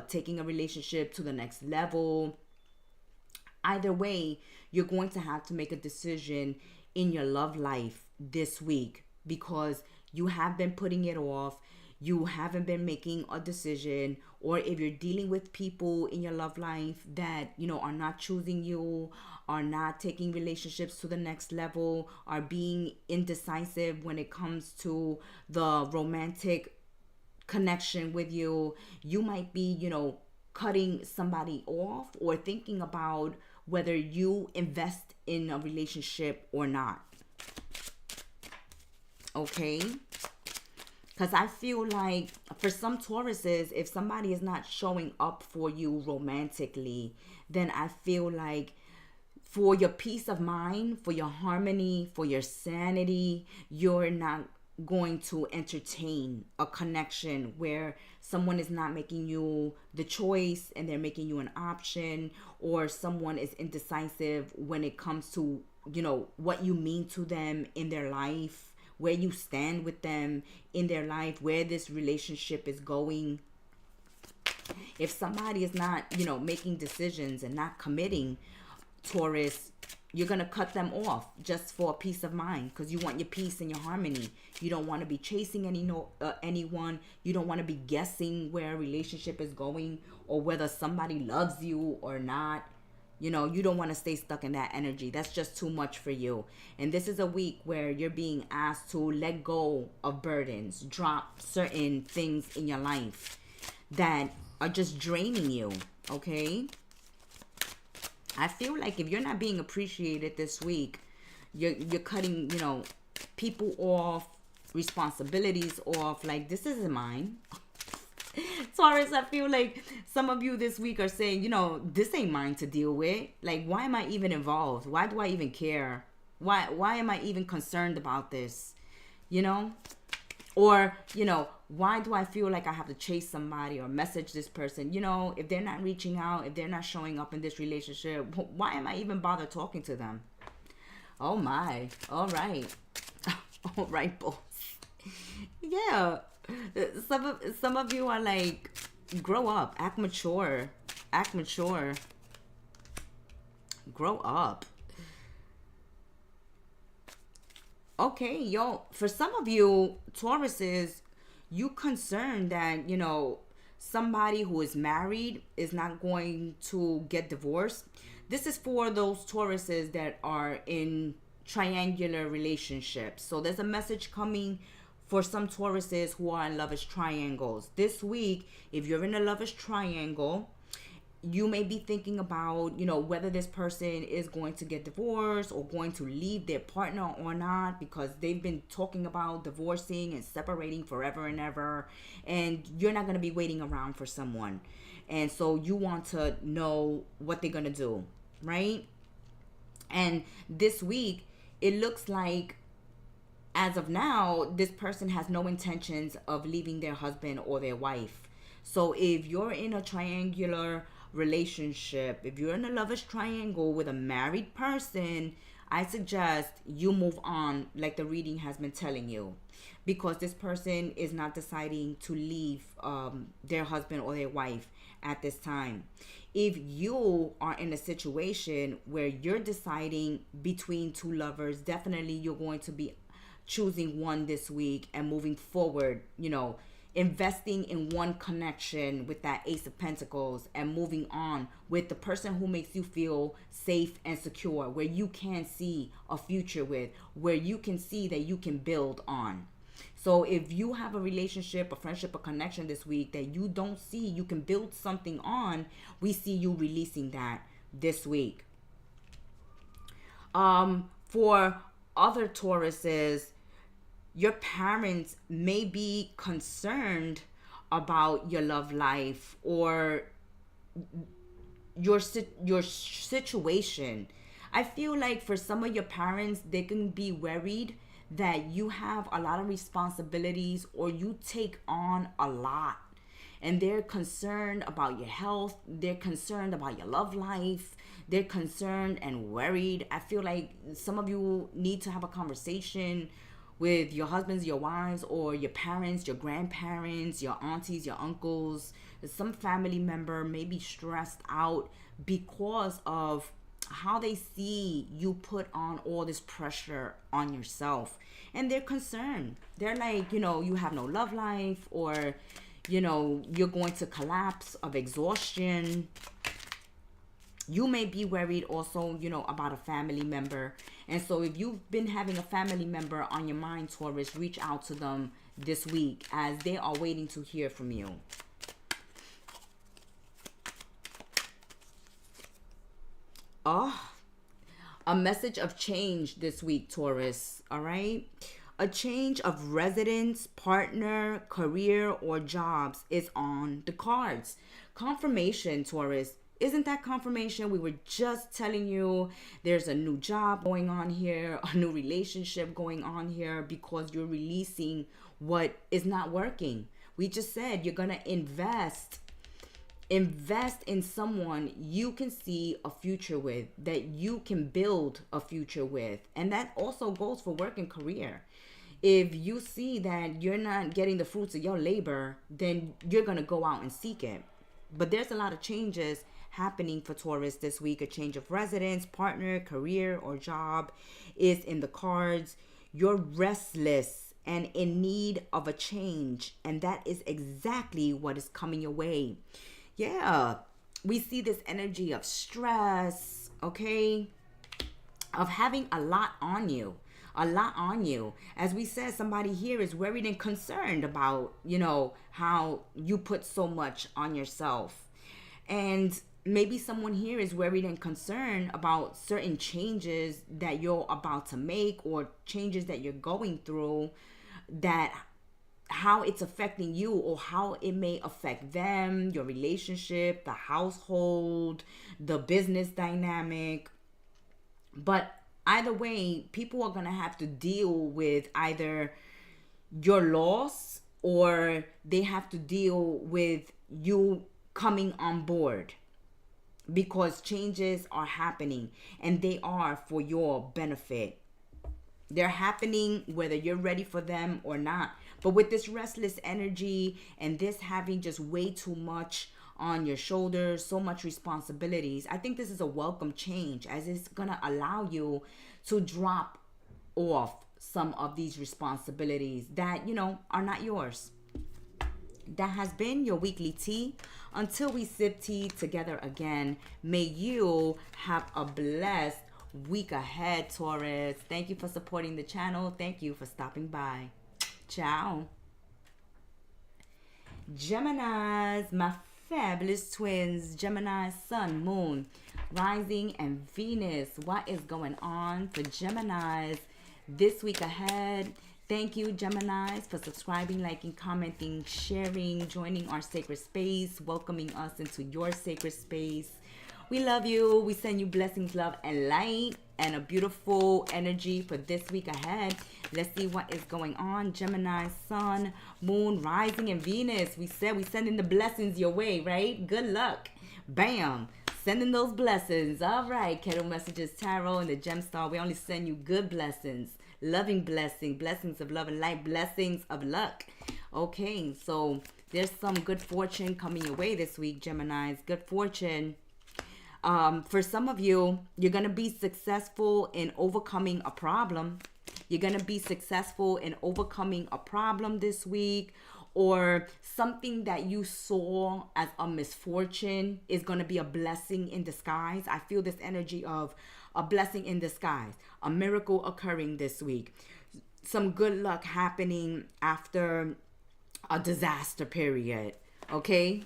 S1: taking a relationship to the next level. Either way, you're going to have to make a decision in your love life this week, because you have been putting it off. You haven't been making a decision, or if you're dealing with people in your love life that, are not choosing you, are not taking relationships to the next level, are being indecisive when it comes to the romantic connection with you, you might be, cutting somebody off or thinking about whether you invest in a relationship or not. Okay? Because I feel like for some Tauruses, if somebody is not showing up for you romantically, then I feel like for your peace of mind, for your harmony, for your sanity, you're not going to entertain a connection where someone is not making you the choice and they're making you an option, or someone is indecisive when it comes to, what you mean to them in their life, where you stand with them in their life, where this relationship is going. If somebody is not, making decisions and not committing, Taurus, you're going to cut them off just for peace of mind, because you want your peace and your harmony. You don't want to be chasing anyone. You don't want to be guessing where a relationship is going, or whether somebody loves you or not. You don't want to stay stuck in that energy. That's just too much for you. And this is a week where you're being asked to let go of burdens, drop certain things in your life that are just draining you, okay? I feel like if you're not being appreciated this week, you're cutting, people off, responsibilities off. Like, this isn't mine. Taurus, I feel like some of you this week are saying, this ain't mine to deal with. Like, why am I even involved? Why do I even care? Why am I even concerned about this? Or, why do I feel like I have to chase somebody or message this person? If they're not reaching out, if they're not showing up in this relationship, why am I even bother talking to them? Oh my. All right. All right, boss. Yeah. Some of you are like, grow up, act mature, grow up. Okay, for some of you Tauruses, you concerned that, somebody who is married is not going to get divorced. This is for those Tauruses that are in triangular relationships. So there's a message coming for some Tauruses who are in lovers triangles. This week, if you're in a lovers triangle, you may be thinking about, whether this person is going to get divorced or going to leave their partner or not, because they've been talking about divorcing and separating forever and ever, and you're not going to be waiting around for someone. And so you want to know what they're going to do, right? And this week, it looks like, as of now, this person has no intentions of leaving their husband or their wife. So if you're in a triangular relationship, if you're in a lover's triangle with a married person, I suggest you move on, like the reading has been telling you, because this person is not deciding to leave their husband or their wife at this time. If you are in a situation where you're deciding between two lovers, definitely you're going to be choosing one this week and moving forward, investing in one connection with that Ace of Pentacles, and moving on with the person who makes you feel safe and secure, where you can see a future with, where you can see that you can build on. So if you have a relationship, a friendship, a connection this week that you don't see you can build something on, we see you releasing that this week. For other Tauruses, your parents may be concerned about your love life or your situation. I feel like for some of your parents, they can be worried that you have a lot of responsibilities, or you take on a lot, and they're concerned about your health, they're concerned about your love life, they're concerned and worried. I feel like some of you need to have a conversation with your husbands, your wives, or your parents, your grandparents, your aunties, your uncles. Some family member may be stressed out because of how they see you put on all this pressure on yourself, and they're concerned. They're like, you have no love life, or you're going to collapse of exhaustion. You may be worried also, about a family member. And so if you've been having a family member on your mind, Taurus, reach out to them this week, as they are waiting to hear from you. Oh, a message of change this week, Taurus. All right. A change of residence, partner, career, or jobs is on the cards. Confirmation, Taurus. Isn't that confirmation? We were just telling you there's a new job going on here, a new relationship going on here, because you're releasing what is not working. We just said you're going to invest in someone you can see a future with, that you can build a future with. And that also goes for work and career. If you see that you're not getting the fruits of your labor, then you're going to go out and seek it. But there's a lot of changes happening for Taurus this week. A change of residence, partner, career, or job is in the cards. You're restless and in need of a change, and that is exactly what is coming your way. Yeah, we see this energy of stress, okay, of having a lot on you. As we said, somebody here is worried and concerned about, how you put so much on yourself. And maybe someone here is worried and concerned about certain changes that you're about to make, or changes that you're going through, that how it's affecting you, or how it may affect them, your relationship, the household, the business dynamic. But either way, people are going to have to deal with either your loss, or they have to deal with you coming on board, because changes are happening, and they are for your benefit. They're happening whether you're ready for them or not. But with this restless energy and this having just way too much on your shoulders, so much responsibilities, I think this is a welcome change, as it's going to allow you to drop off some of these responsibilities that, are not yours. That has been your weekly tea. Until we sip tea together again, may you have a blessed week ahead, Taurus. Thank you for supporting the channel. Thank you for stopping by. Ciao. Geminis, my fabulous twins. Gemini, Sun, Moon, Rising, and Venus. What is going on for Geminis this week ahead? Thank you, Geminis, for subscribing, liking, commenting, sharing, joining our sacred space, welcoming us into your sacred space. We love you. We send you blessings, love, and light, and a beautiful energy for this week ahead. Let's see what is going on. Gemini, Sun, Moon, Rising, and Venus. We said we sending the blessings your way, right? Good luck. Bam. Sending those blessings. All right, Kettle Messages Tarot and the GEMSTAR. We only send you good blessings. Loving blessings. Blessings of love and light. Blessings of luck. Okay, so there's some good fortune coming your way this week, Geminis. Good fortune. For some of you, you're going to be successful in overcoming a problem. You're going to be successful in overcoming a problem this week, or something that you saw as a misfortune is going to be a blessing in disguise. I feel this energy of a blessing in disguise, a miracle occurring this week. Some good luck happening after a disaster period, okay?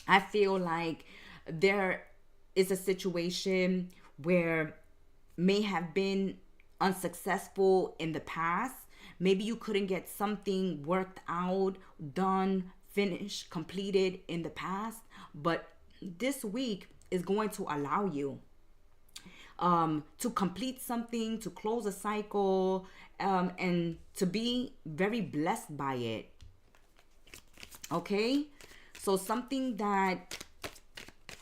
S1: I feel like there is a situation where may have been unsuccessful in the past. Maybe you couldn't get something worked out, done, finished, completed in the past, but this week is going to allow you to complete something, to close a cycle, and to be very blessed by it. Okay? So something that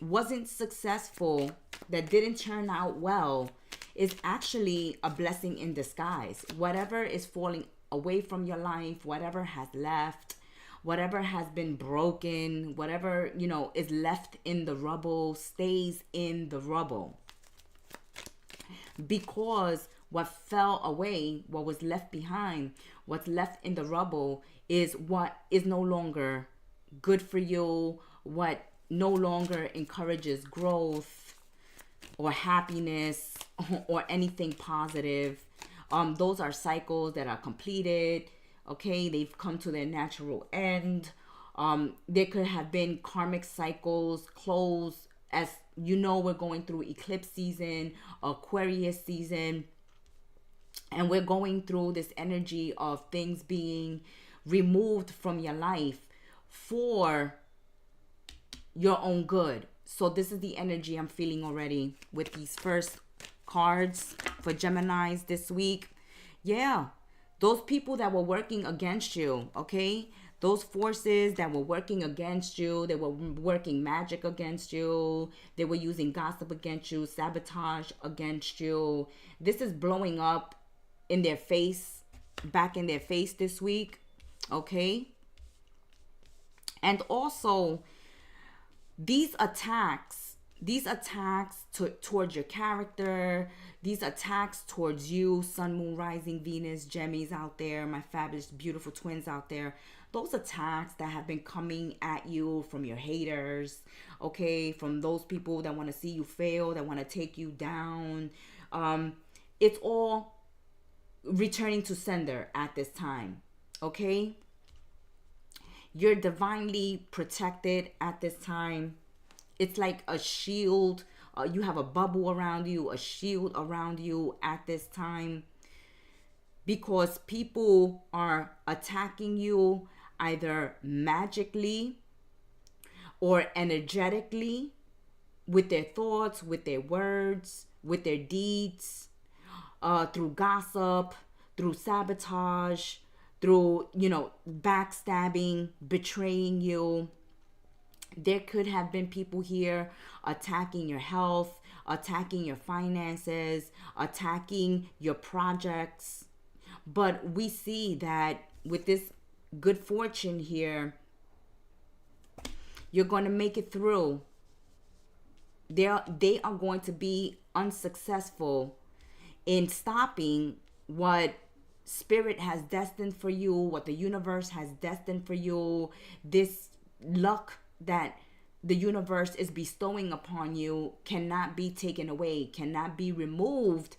S1: wasn't successful, that didn't turn out well, is actually a blessing in disguise. Whatever is falling away from your life, whatever has left, whatever has been broken, whatever, you know, is left in the rubble, stays in the rubble. Because what fell away, what was left behind, what's left in the rubble is what is no longer good for you, what no longer encourages growth or happiness or anything positive. Those are cycles that are completed. Okay, they've come to their natural end. There could have been karmic cycles closed. As you know, we're going through eclipse season, Aquarius season, and we're going through this energy of things being removed from your life for your own good. So this is the energy I'm feeling already with these first cards for Geminis this week. Yeah, those people that were working against you, okay? Those forces that were working against you, they were working magic against you, they were using gossip against you, sabotage against you. This is blowing up in their face, back in their face this week, okay? And also, these attacks towards your character, these attacks towards you, sun, moon, rising, Venus, Gemmies out there, my fabulous, beautiful twins out there, those attacks that have been coming at you from your haters, okay, from those people that want to see you fail, that want to take you down, it's all returning to sender at this time, okay? You're divinely protected at this time. It's like a shield. You have a bubble around you, a shield around you at this time. Because people are attacking you either magically or energetically with their thoughts, with their words, with their deeds, through gossip, through sabotage, through, you know, backstabbing, betraying you. There could have been people here attacking your health, attacking your finances, attacking your projects. But we see that with this good fortune here, you're going to make it through. They are going to be unsuccessful in stopping what Spirit has destined for you, what the universe has destined for you. This luck that the universe is bestowing upon you cannot be taken away, cannot be removed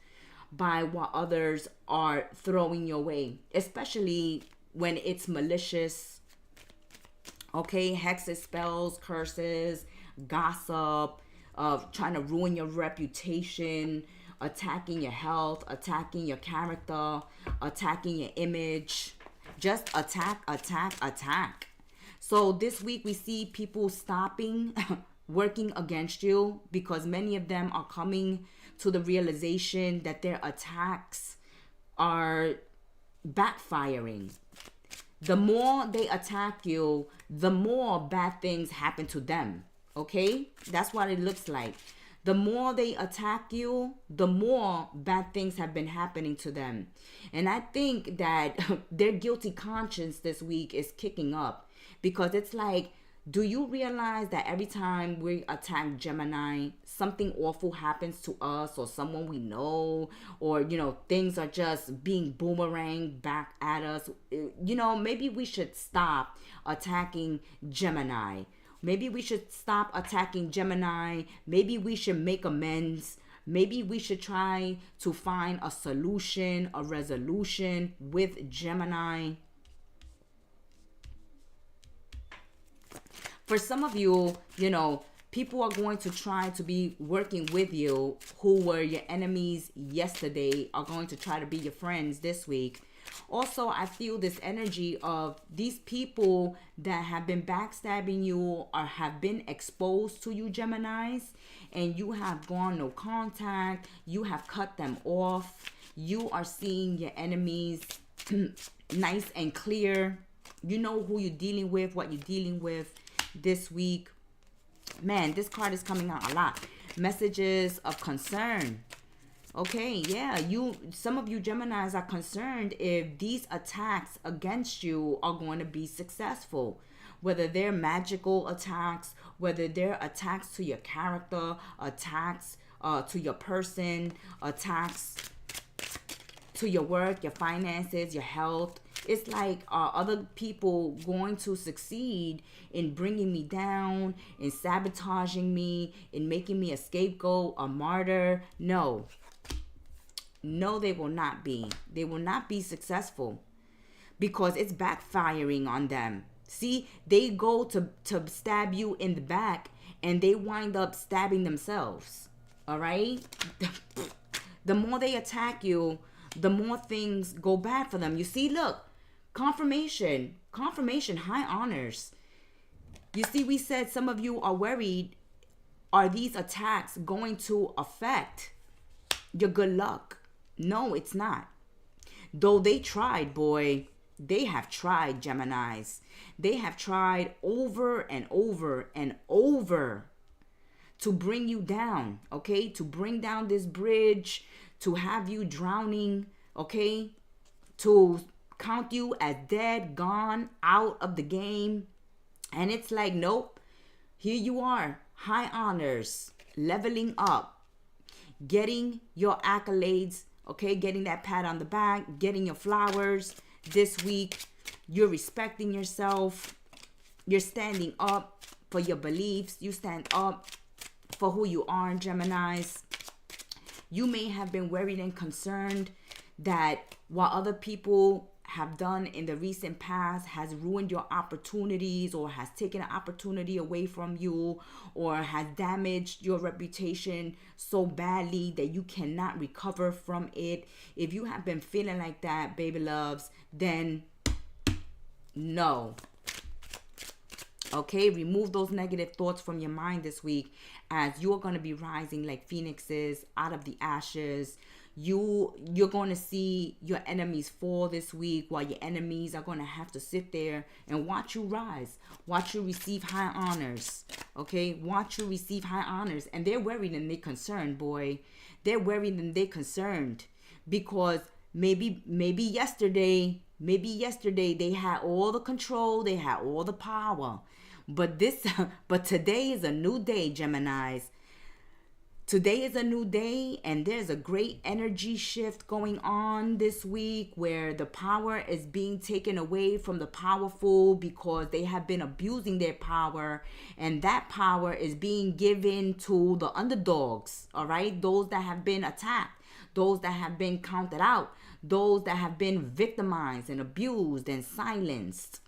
S1: by what others are throwing your way, especially when it's malicious, okay? Hexes, spells, curses, gossip, trying to ruin your reputation, attacking your health, attacking your character, attacking your image. Just attack, attack, attack. So this week we see people stopping working against you because many of them are coming to the realization that their attacks are backfiring. The more they attack you, the more bad things happen to them. Okay? That's what it looks like. The more they attack you, the more bad things have been happening to them. And I think that their guilty conscience this week is kicking up. Because it's like, do you realize that every time we attack Gemini, something awful happens to us or someone we know, or, you know, things are just being boomeranged back at us? You know, maybe we should stop attacking Gemini. Maybe we should stop attacking Gemini. Maybe we should make amends. Maybe we should try to find a solution, a resolution with Gemini. For some of you, you know, people are going to try to be working with you who were your enemies yesterday, are going to try to be your friends this week. Also, I feel this energy of these people that have been backstabbing you or have been exposed to you, Geminis, and you have gone no contact. You have cut them off. You are seeing your enemies nice and clear. You know who you're dealing with, what you're dealing with this week. Man, this card is coming out a lot. Messages of concern. Okay, yeah, some of you Geminis are concerned if these attacks against you are going to be successful. Whether they're magical attacks, whether they're attacks to your character, attacks to your person, attacks to your work, your finances, your health. It's like, are other people going to succeed in bringing me down, in sabotaging me, in making me a scapegoat, a martyr? No. No, they will not be. They will not be successful because it's backfiring on them. See, they go to stab you in the back and they wind up stabbing themselves. All right? The more they attack you, the more things go bad for them. You see, look, confirmation, high honors. You see, we said some of you are worried, are these attacks going to affect your good luck? No, it's not. Though they tried, boy, they have tried, Geminis. They have tried over and over and over to bring you down, okay? To bring down this bridge, to have you drowning, okay? To count you as dead, gone, out of the game. And it's like, nope, here you are, high honors, leveling up, getting your accolades, okay? Getting that pat on the back, getting your flowers this week. You're respecting yourself. You're standing up for your beliefs. You stand up for who you are, Geminis. You may have been worried and concerned that what other people have done in the recent past has ruined your opportunities or has taken an opportunity away from you or has damaged your reputation so badly that you cannot recover from it. If you have been feeling like that, baby loves, then no. Okay, remove those negative thoughts from your mind this week as you're going to be rising like phoenixes out of the ashes. You're going to see your enemies fall this week, while your enemies are going to have to sit there and watch you rise. Watch you receive high honors. Okay? Watch you receive high honors. And they're worried and they're concerned, boy. They're worried and they're concerned because maybe yesterday they had all the control, they had all the power. But today is a new day, Geminis. Today is a new day, and there's a great energy shift going on this week where the power is being taken away from the powerful because they have been abusing their power, and that power is being given to the underdogs, all right? Those that have been attacked, those that have been counted out, those that have been victimized and abused and silenced.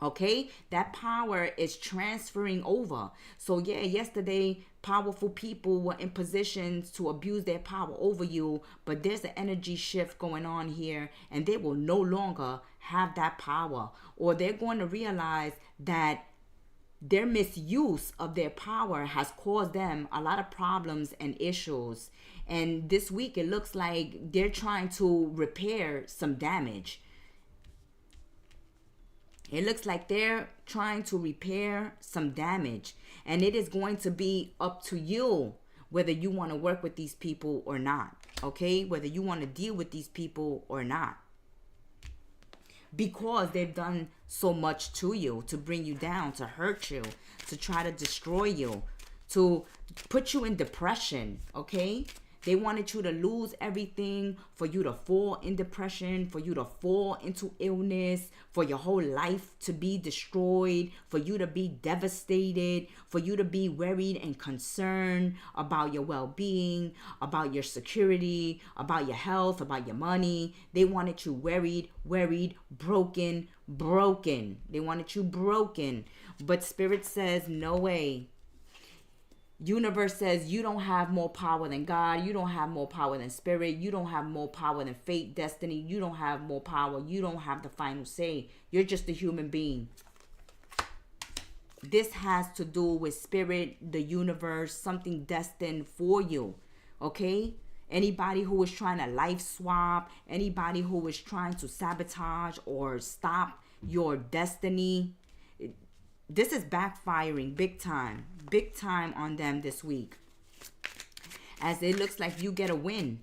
S1: Okay, that power is transferring over. So yeah, yesterday powerful people were in positions to abuse their power over you, but there's an energy shift going on here, and they will no longer have that power, or they're going to realize that their misuse of their power has caused them a lot of problems and issues. And this week it looks like they're trying to repair some damage. It looks like they're trying to repair some damage. And it is going to be up to you whether you want to work with these people or not. Okay? Whether you want to deal with these people or not. Because they've done so much to you, to bring you down, to hurt you, to try to destroy you, to put you in depression. Okay? They wanted you to lose everything, for you to fall in depression, for you to fall into illness, for your whole life to be destroyed, for you to be devastated, for you to be worried and concerned about your well-being, about your security, about your health, about your money. They wanted you worried, broken. They wanted you broken. But Spirit says, no way. Universe says you don't have more power than God. You don't have more power than spirit. You don't have more power than fate, destiny. You don't have more power. You don't have the final say. You're just a human being. This has to do with spirit, the universe, something destined for you. Okay? Anybody who is trying to life swap, anybody who is trying to sabotage or stop your destiny, this is backfiring big time on them this week. As it looks like you get a win.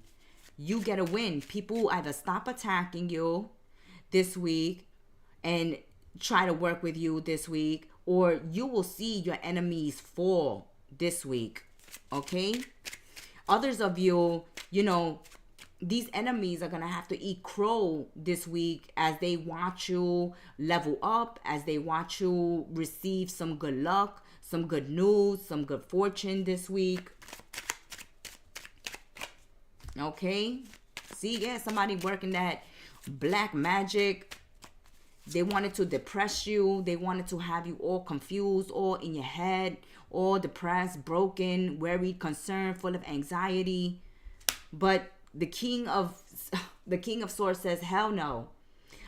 S1: You get a win. People either stop attacking you this week and try to work with you this week, or you will see your enemies fall this week. Okay? Others of you, you know, these enemies are going to have to eat crow this week as they watch you level up, as they watch you receive some good luck, some good news, some good fortune this week. Okay? See, yeah, somebody working that black magic. They wanted to depress you. They wanted to have you all confused, all in your head, all depressed, broken, worried, concerned, full of anxiety. But the king of swords says, hell no.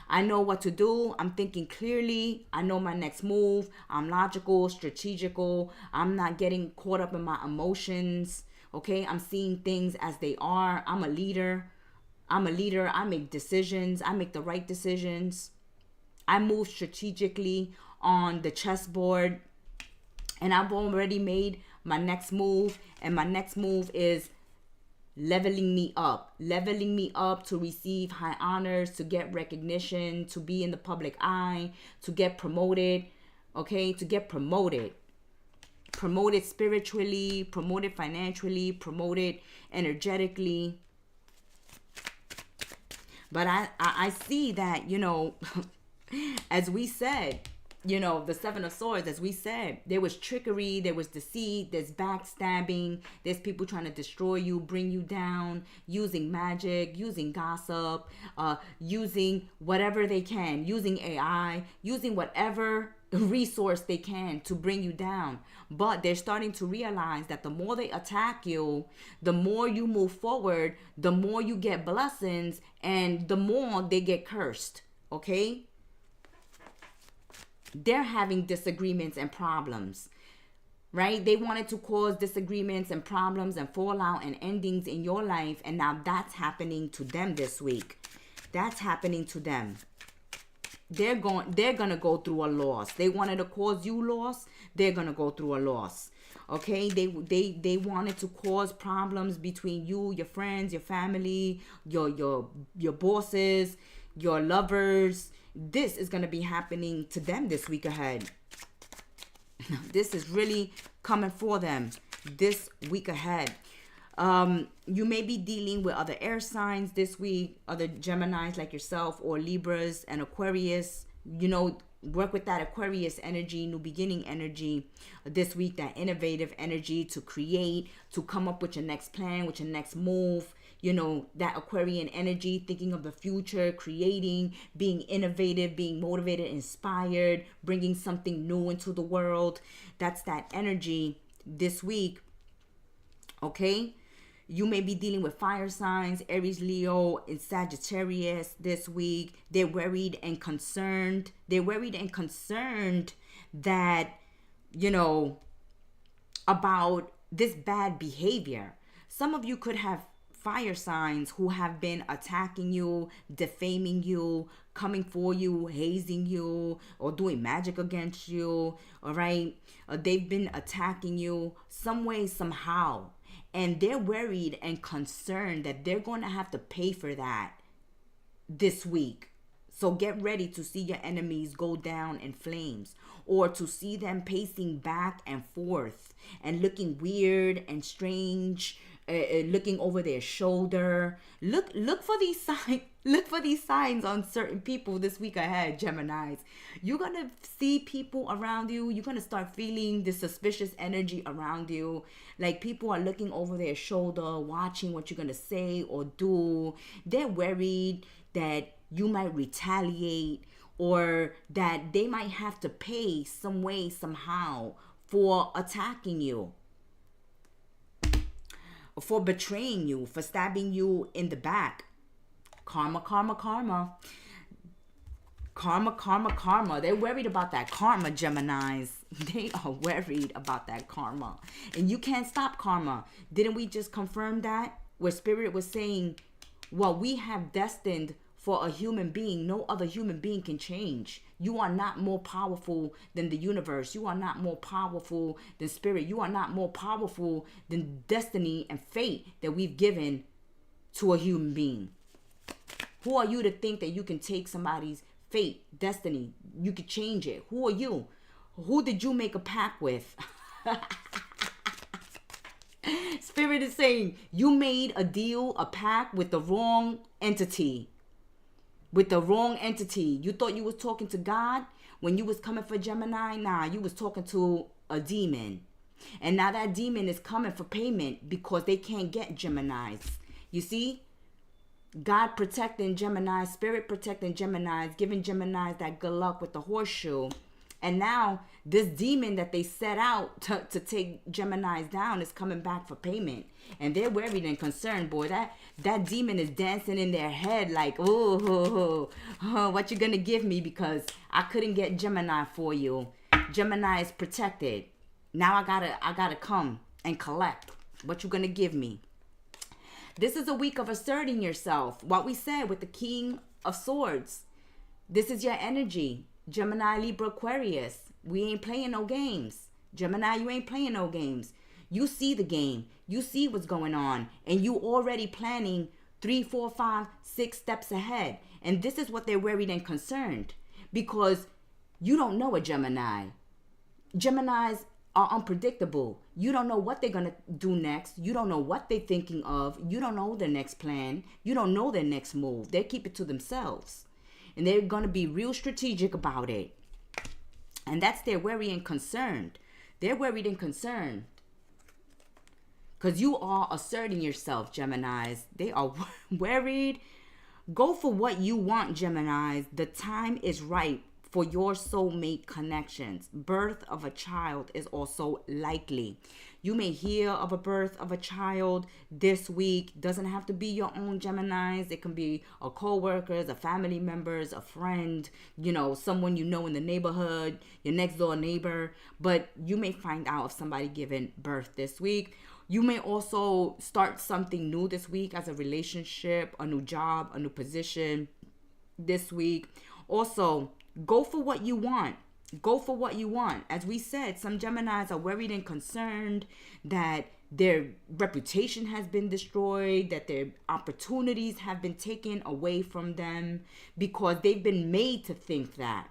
S1: I know what to do. I'm thinking clearly. I know my next move. I'm logical, strategical. I'm not getting caught up in my emotions. Okay, I'm seeing things as they are. I'm a leader. I make decisions. I make the right decisions. I move strategically on the chessboard. And I've already made my next move. And my next move is leveling me up to receive high honors, to get recognition, to be in the public eye, to get promoted. Okay, to get promoted spiritually, promoted financially, promoted energetically. But I see that, you know, as we said, you know, the Seven of Swords, as we said, there was trickery, there was deceit, there's backstabbing, there's people trying to destroy you, bring you down, using magic, using gossip, using whatever they can, using AI, using whatever resource they can to bring you down. But they're starting to realize that the more they attack you, the more you move forward, the more you get blessings, and the more they get cursed. Okay? They're having disagreements and problems, right? They wanted to cause disagreements and problems and fallout and endings in your life. And now that's happening to them this week. That's happening to them. They're going to go through a loss. They wanted to cause you loss. They're going to go through a loss. Okay? They wanted to cause problems between you, your friends, your family, your bosses, your lovers. This is going to be happening to them this week ahead. This is really coming for them this week ahead. You may be dealing with other air signs this week, other Geminis like yourself, or Libras and Aquarius. You know, work with that Aquarius energy, new beginning energy this week, that innovative energy to create, to come up with your next plan, with your next move. You know, that Aquarian energy, thinking of the future, creating, being innovative, being motivated, inspired, bringing something new into the world. That's that energy this week. Okay? You may be dealing with fire signs, Aries, Leo, and Sagittarius this week. They're worried and concerned. They're worried and concerned that, you know, about this bad behavior. Some of you could have fire signs who have been attacking you, defaming you, coming for you, hazing you, or doing magic against you. All right? They've been attacking you some way, somehow. And they're worried and concerned that they're going to have to pay for that this week. So get ready to see your enemies go down in flames, or to see them pacing back and forth and looking weird and strange, looking over their shoulder. Look for these signs. Look for these signs on certain people this week ahead, Geminis. You're going to see people around you. You're going to start feeling the suspicious energy around you. Like people are looking over their shoulder, watching what you're going to say or do. They're worried that you might retaliate, or that they might have to pay some way, somehow, for attacking you. for betraying you, for stabbing you in the back. Karma, karma, karma. Karma, karma, karma. They're worried about that karma, Geminis. They are worried about that karma. And you can't stop karma. Didn't we just confirm that? Where Spirit was saying, what we have destined for a human being, no other human being can change. You are not more powerful than the universe. You are not more powerful than Spirit. You are not more powerful than destiny and fate that we've given to a human being. Who are you to think that you can take somebody's fate, destiny? You could change it. Who are you? Who did you make a pact with? Spirit is saying you made a deal, a pact with the wrong entity. With the wrong entity. You thought you was talking to God when you was coming for Gemini. Nah, you was talking to a demon. And now that demon is coming for payment because they can't get Geminis. You see? God protecting Gemini, Spirit protecting Geminis, giving Geminis that good luck with the horseshoe. And now this demon that they set out to take Geminis down is coming back for payment. And they're worried and concerned, boy. That demon is dancing in their head like, oh, what you gonna give me because I couldn't get Gemini for you. Gemini is protected. Now I gotta come and collect. What you gonna give me? This is a week of asserting yourself. What we said with the King of Swords. This is your energy. Gemini, Libra, Aquarius. We ain't playing no games. Gemini, you ain't playing no games. You see the game. You see what's going on. And you already planning 3, 4, 5, 6 steps ahead. And this is what they're worried and concerned. Because you don't know a Gemini. Geminis are unpredictable. You don't know what they're going to do next. You don't know what they're thinking of. You don't know their next plan. You don't know their next move. They keep it to themselves. And they're going to be real strategic about it. And that's their worry and concerned. They're worried and concerned. Because you are asserting yourself, Geminis. They are worried. Go for what you want, Geminis. The time is right for your soulmate connections. Birth of a child is also likely. You may hear of a birth of a child this week. Doesn't have to be your own, Geminis. It can be a co-workers, a family members, a friend, someone you know in the neighborhood, your next door neighbor. But you may find out of somebody giving birth this week. You may also start something new this week as a relationship, a new job, a new position this week. Also, go for what you want. Go for what you want. As we said, some Geminis are worried and concerned that their reputation has been destroyed, that their opportunities have been taken away from them because they've been made to think that.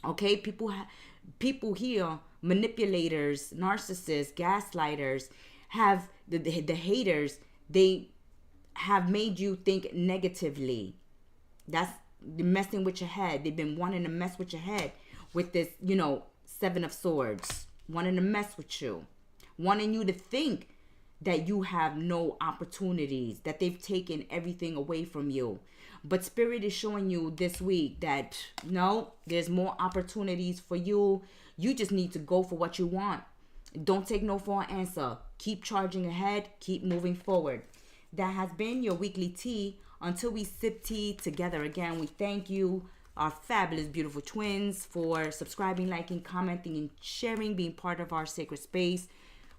S1: Okay, people here, manipulators, narcissists, gaslighters, have the haters, they have made you think negatively. That's messing with your head. They've been wanting to mess with your head with this, 7 of Swords, wanting to mess with you, wanting you to think that you have no opportunities, that they've taken everything away from you. But Spirit is showing you this week that no, there's more opportunities for you. You just need to go for what you want. Don't take no for an answer. Keep charging ahead. Keep moving forward. That has been your weekly tea. Until we sip tea together again, we thank you, our fabulous, beautiful twins, for subscribing, liking, commenting, and sharing, being part of our sacred space,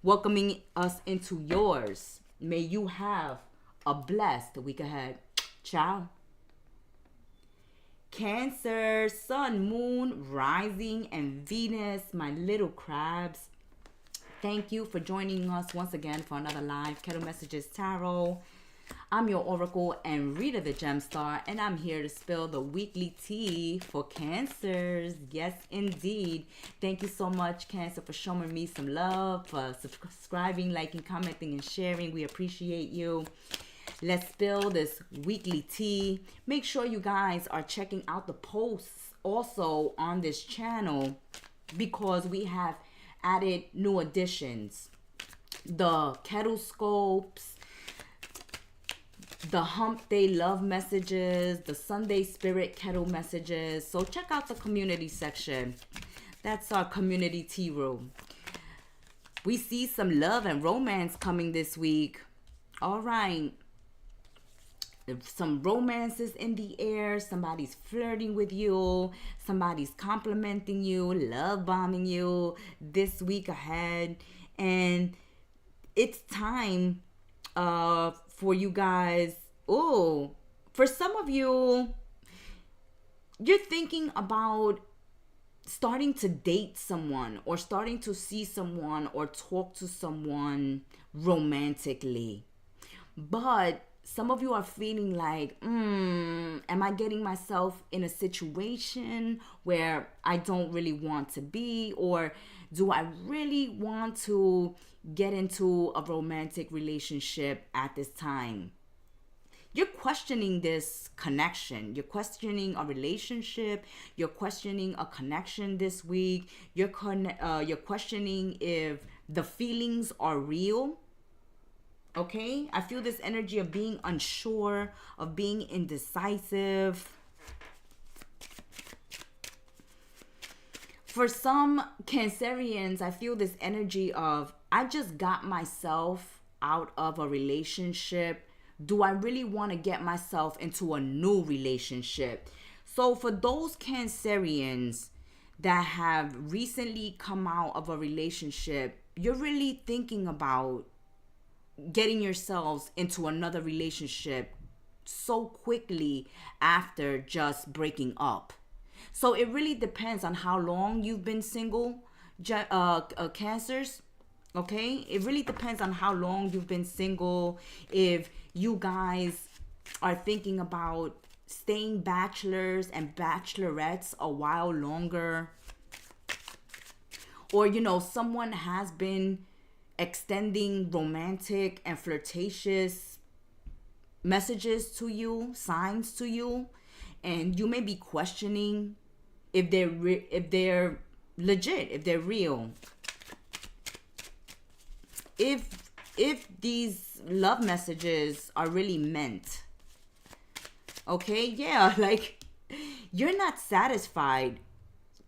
S1: welcoming us into yours. May you have a blessed week ahead. Ciao. Cancer, Sun, Moon, Rising, and Venus, my little crabs. Thank you for joining us once again for another live Kettle Messages Tarot. I'm your Oracle and Reader, the GEMSTAR, and I'm here to spill the weekly tea for Cancers. Yes, indeed. Thank you so much, Cancer, for showing me some love, for subscribing, liking, commenting, and sharing. We appreciate you. Let's spill this weekly tea. Make sure you guys are checking out the posts also on this channel because we have added new additions. The Kettle Scopes, the Hump Day Love Messages, the Sunday Spirit Kettle Messages. So check out the community section. That's our community tea room. We see some love and romance coming this week. All right. Some romances in the air. Somebody's flirting with you. Somebody's complimenting you, love bombing you this week ahead. And it's time for you guys. Oh, for some of you, you're thinking about starting to date someone or starting to see someone or talk to someone romantically. But some of you are feeling like, am I getting myself in a situation where I don't really want to be? Or do I really want to get into a romantic relationship at this time? You're questioning this connection. You're questioning a relationship. You're questioning a connection this week. You're questioning if the feelings are real. Okay? I feel this energy of being unsure, of being indecisive. For some Cancerians, I feel this energy of, I just got myself out of a relationship. Do I really want to get myself into a new relationship? So for those Cancerians that have recently come out of a relationship, you're really thinking about getting yourselves into another relationship so quickly after just breaking up. So it really depends on how long you've been single, Cancers. Okay, it really depends on how long you've been single. If you guys are thinking about staying bachelors and bachelorettes a while longer, or someone has been extending romantic and flirtatious messages to you, signs to you, and you may be questioning if they're legit, if they're real. If these love messages are really meant. Okay, yeah, like you're not satisfied,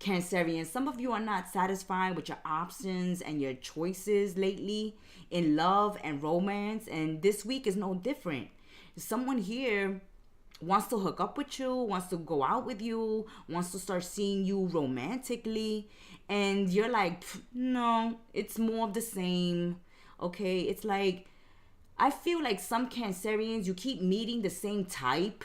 S1: Cancerian. Some of you are not satisfied with your options and your choices lately in love and romance, and this week is no different. Someone here wants to hook up with you, wants to go out with you, wants to start seeing you romantically, and you're like, no, it's more of the same. Okay, it's like, I feel like some Cancerians, you keep meeting the same type,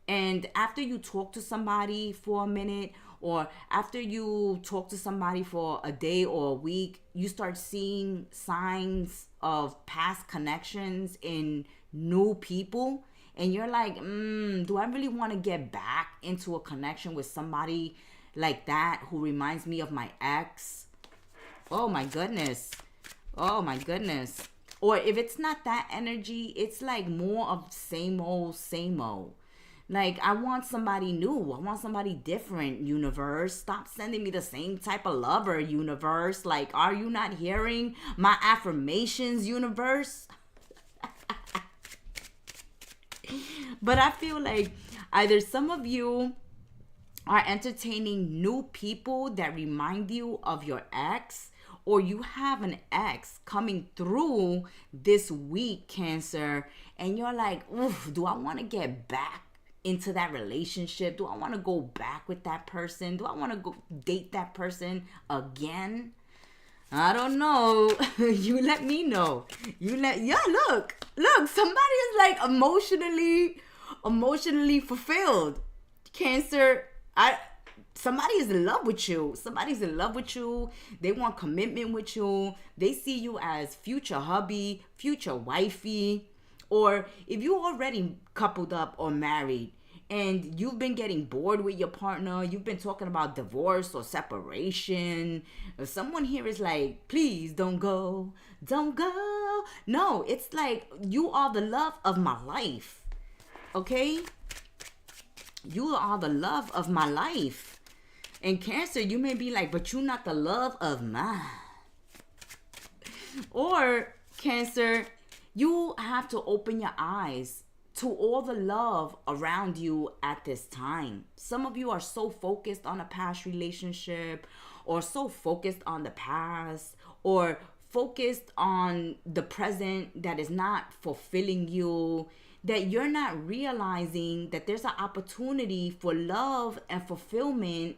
S1: and after you talk to somebody for a minute, or after you talk to somebody for a day or a week, you start seeing signs of past connections in new people, and you're like, do I really want to get back into a connection with somebody like that who reminds me of my ex? Oh my goodness. Oh my goodness. Or if it's not that energy, it's like more of same old, same old. Like, I want somebody new. I want somebody different, universe. Stop sending me the same type of lover, universe. Like, are you not hearing my affirmations, universe? But I feel like either some of you are entertaining new people that remind you of your ex, or you have an ex coming through this week, Cancer, and you're like, oof, do I want to get back into that relationship? Do I want to go back with that person? Do I want to go date that person again? I don't know. You let me know. Look, somebody is like emotionally fulfilled. Cancer, somebody is in love with you. Somebody's in love with you. They want commitment with you. They see you as future hubby, future wifey. Or if you already coupled up or married and you've been getting bored with your partner, you've been talking about divorce or separation, or someone here is like, please don't go. Don't go. No, it's like, you are the love of my life. Okay? You are the love of my life. And Cancer, you may be like, but you're not the love of mine. Or Cancer, you have to open your eyes to all the love around you at this time. Some of you are so focused on a past relationship, or so focused on the past, or focused on the present that is not fulfilling you, that you're not realizing that there's an opportunity for love and fulfillment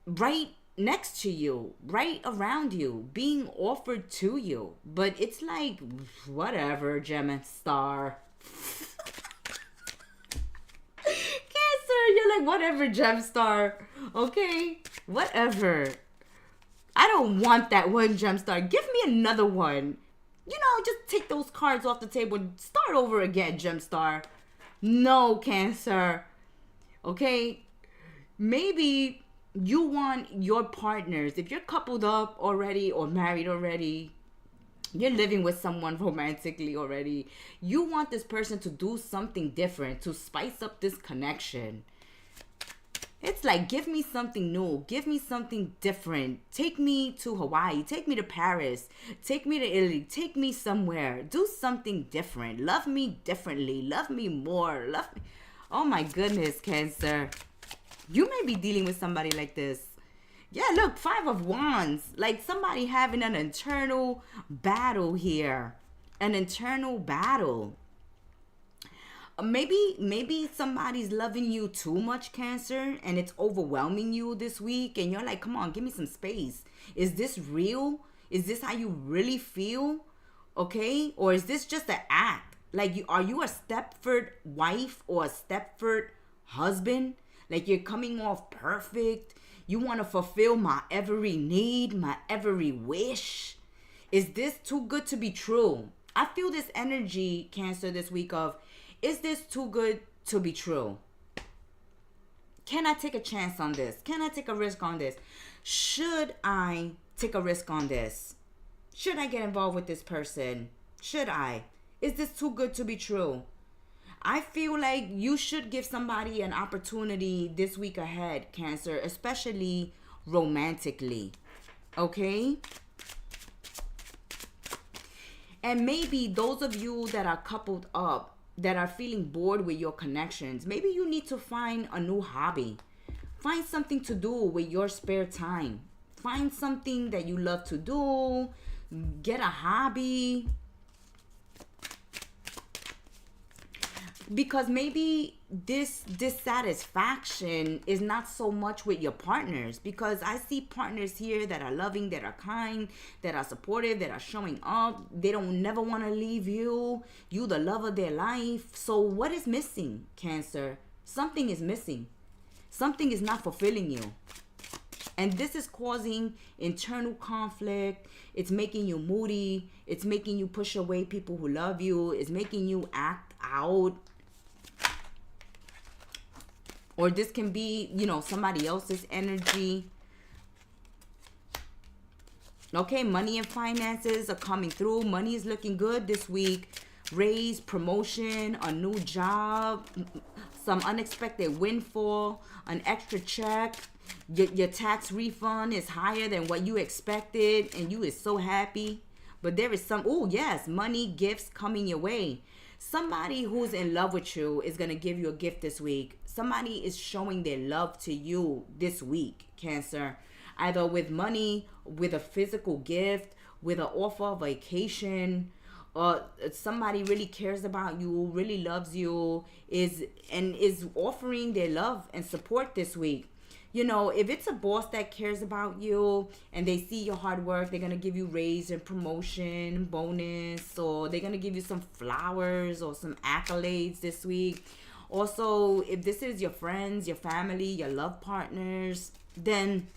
S1: right next to you, right around you, being offered to you. But it's like, whatever, GEMSTAR. Cancer, you're like, whatever, GEMSTAR. Okay, whatever. I don't want that one, GEMSTAR. Give me another one. You know, just take those cards off the table and start over again, GEMSTAR. No, Cancer. Okay? Maybe you want your partners, if you're coupled up already or married already, you're living with someone romantically already, you want this person to do something different, to spice up this connection. It's like, give me something new. Give me something different. Take me to Hawaii. Take me to Paris. Take me to Italy. Take me somewhere. Do something different. Love me differently. Love me more. Love me. Oh my goodness, Cancer. You may be dealing with somebody like this. Yeah, look, 5 of Wands. Like somebody having an internal battle here. An internal battle. Maybe somebody's loving you too much, Cancer, and it's overwhelming you this week, and you're like, come on, give me some space. Is this real? Is this how you really feel? Okay? Or is this just an act? Like, are you a Stepford wife or a Stepford husband? Like, you're coming off perfect. You want to fulfill my every need, my every wish. Is this too good to be true? I feel this energy, Cancer, this week of, is this too good to be true? Can I take a chance on this? Can I take a risk on this? Should I take a risk on this? Should I get involved with this person? Should I? Is this too good to be true? I feel like you should give somebody an opportunity this week ahead, Cancer, especially romantically. Okay? And maybe those of you that are coupled up, that are feeling bored with your connections, maybe you need to find a new hobby. Find something to do with your spare time. Find something that you love to do. Get a hobby. Because maybe this dissatisfaction is not so much with your partners, because I see partners here that are loving, that are kind, that are supportive, that are showing up. They don't never want to leave you. You the love of their life. So what is missing, Cancer? Something is missing. Something is not fulfilling you. And this is causing internal conflict. It's making you moody. It's making you push away people who love you. It's making you act out. Or this can be, you know, somebody else's energy. Okay, money and finances are coming through. Money is looking good this week. Raise, promotion, a new job, some unexpected windfall, an extra check. Your tax refund is higher than what you expected, and you is so happy. But there is some, oh yes, money, gifts coming your way. Somebody who's in love with you is going to give you a gift this week. Somebody is showing their love to you this week, Cancer. Either with money, with a physical gift, with an offer of vacation, or somebody really cares about you, really loves you, is offering their love and support this week. You know, if it's a boss that cares about you and they see your hard work, they're going to give you raise and promotion, bonus, or they're going to give you some flowers or some accolades this week. Also, if this is your friends, your family, your love partners, then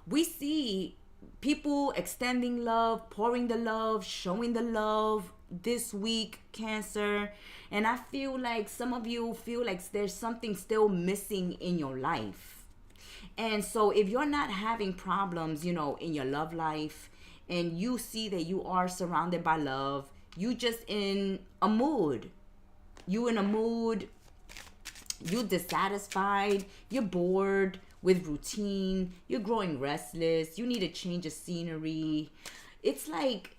S1: we see people extending love, pouring the love, showing the love this week, Cancer. And I feel like some of you feel like there's something still missing in your life. And so if you're not having problems, you know, in your love life, and you see that you are surrounded by love, you just in a mood. You in a mood, you dissatisfied, you're bored with routine, you're growing restless, you need a change of scenery. It's like,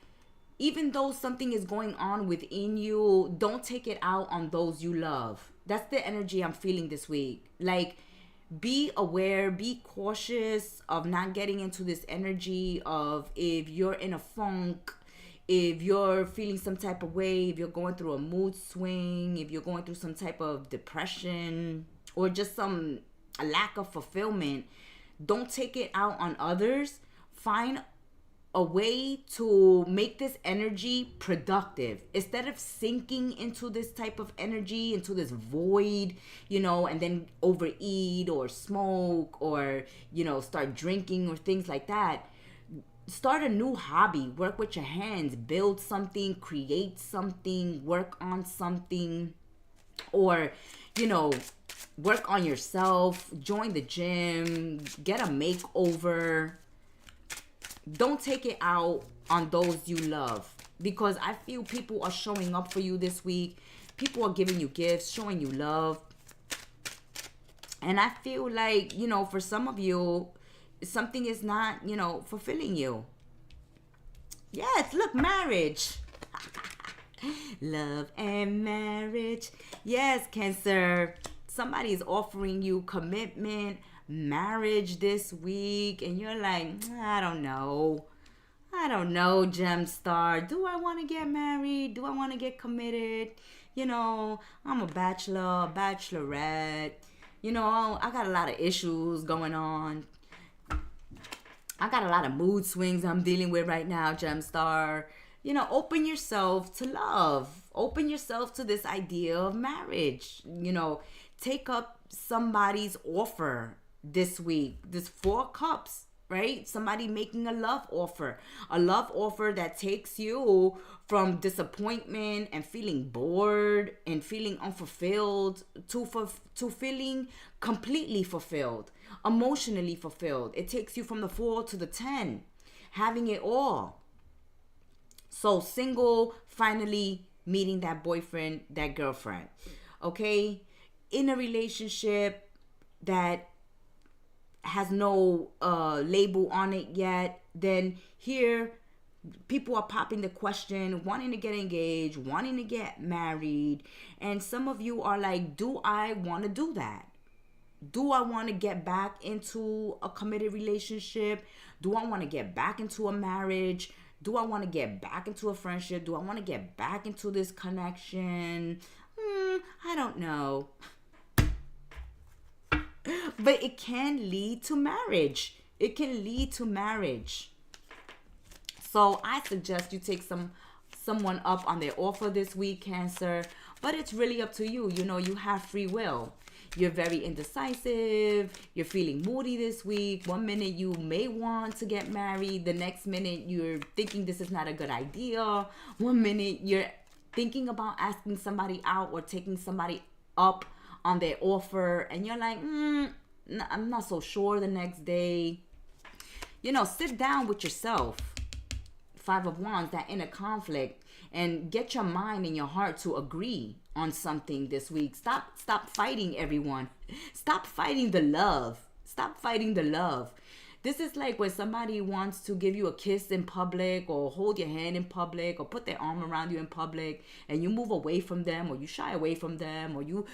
S1: even though something is going on within you, don't take it out on those you love. That's the energy I'm feeling this week. Like, be aware, be cautious of not getting into this energy of, if you're in a funk, if you're feeling some type of way, if you're going through a mood swing, if you're going through some type of depression or just a lack of fulfillment, don't take it out on others. Find a way to make this energy productive instead of sinking into this type of energy, into this void, and then overeat or smoke or, start drinking or things like that. Start a new hobby, work with your hands, build something, create something, work on something, or, work on yourself, join the gym, get a makeover. Don't take it out on those you love, because I feel people are showing up for you this week. People are giving you gifts, showing you love. And I feel like, for some of you, something is not, fulfilling you. Yes, look, marriage. Love and marriage. Yes, Cancer. Somebody is offering you commitment, marriage this week, and you're like, I don't know, GEMSTAR. Do I want to get married? Do I want to get committed? I'm a bachelor, bachelorette. I got a lot of issues going on. I got a lot of mood swings I'm dealing with right now, GEMSTAR. Open yourself to love. Open yourself to this idea of marriage. Take up somebody's offer this week. This 4 cups, right? Somebody making a love offer that takes you from disappointment and feeling bored and feeling unfulfilled to feeling completely fulfilled, emotionally fulfilled. It takes you from the 4 to the 10, having it all. So single, finally meeting that boyfriend, that girlfriend, okay? In a relationship that has no label on it yet, then here people are popping the question, wanting to get engaged, wanting to get married. And some of you are like, do I want to do that? Do I want to get back into a committed relationship? Do I want to get back into a marriage? Do I want to get back into a friendship? Do I want to get back into this connection? I don't know. But it can lead to marriage. It can lead to marriage. So I suggest you take someone up on their offer this week, Cancer. But it's really up to you. You have free will. You're very indecisive. You're feeling moody this week. One minute you may want to get married. The next minute you're thinking this is not a good idea. One minute you're thinking about asking somebody out or taking somebody up on their offer. And you're like, I'm not so sure the next day. Sit down with yourself. 5 of Wands, that inner conflict. And get your mind and your heart to agree on something this week. Stop fighting everyone. Stop fighting the love. Stop fighting the love. This is like when somebody wants to give you a kiss in public or hold your hand in public or put their arm around you in public, and you move away from them or you shy away from them or you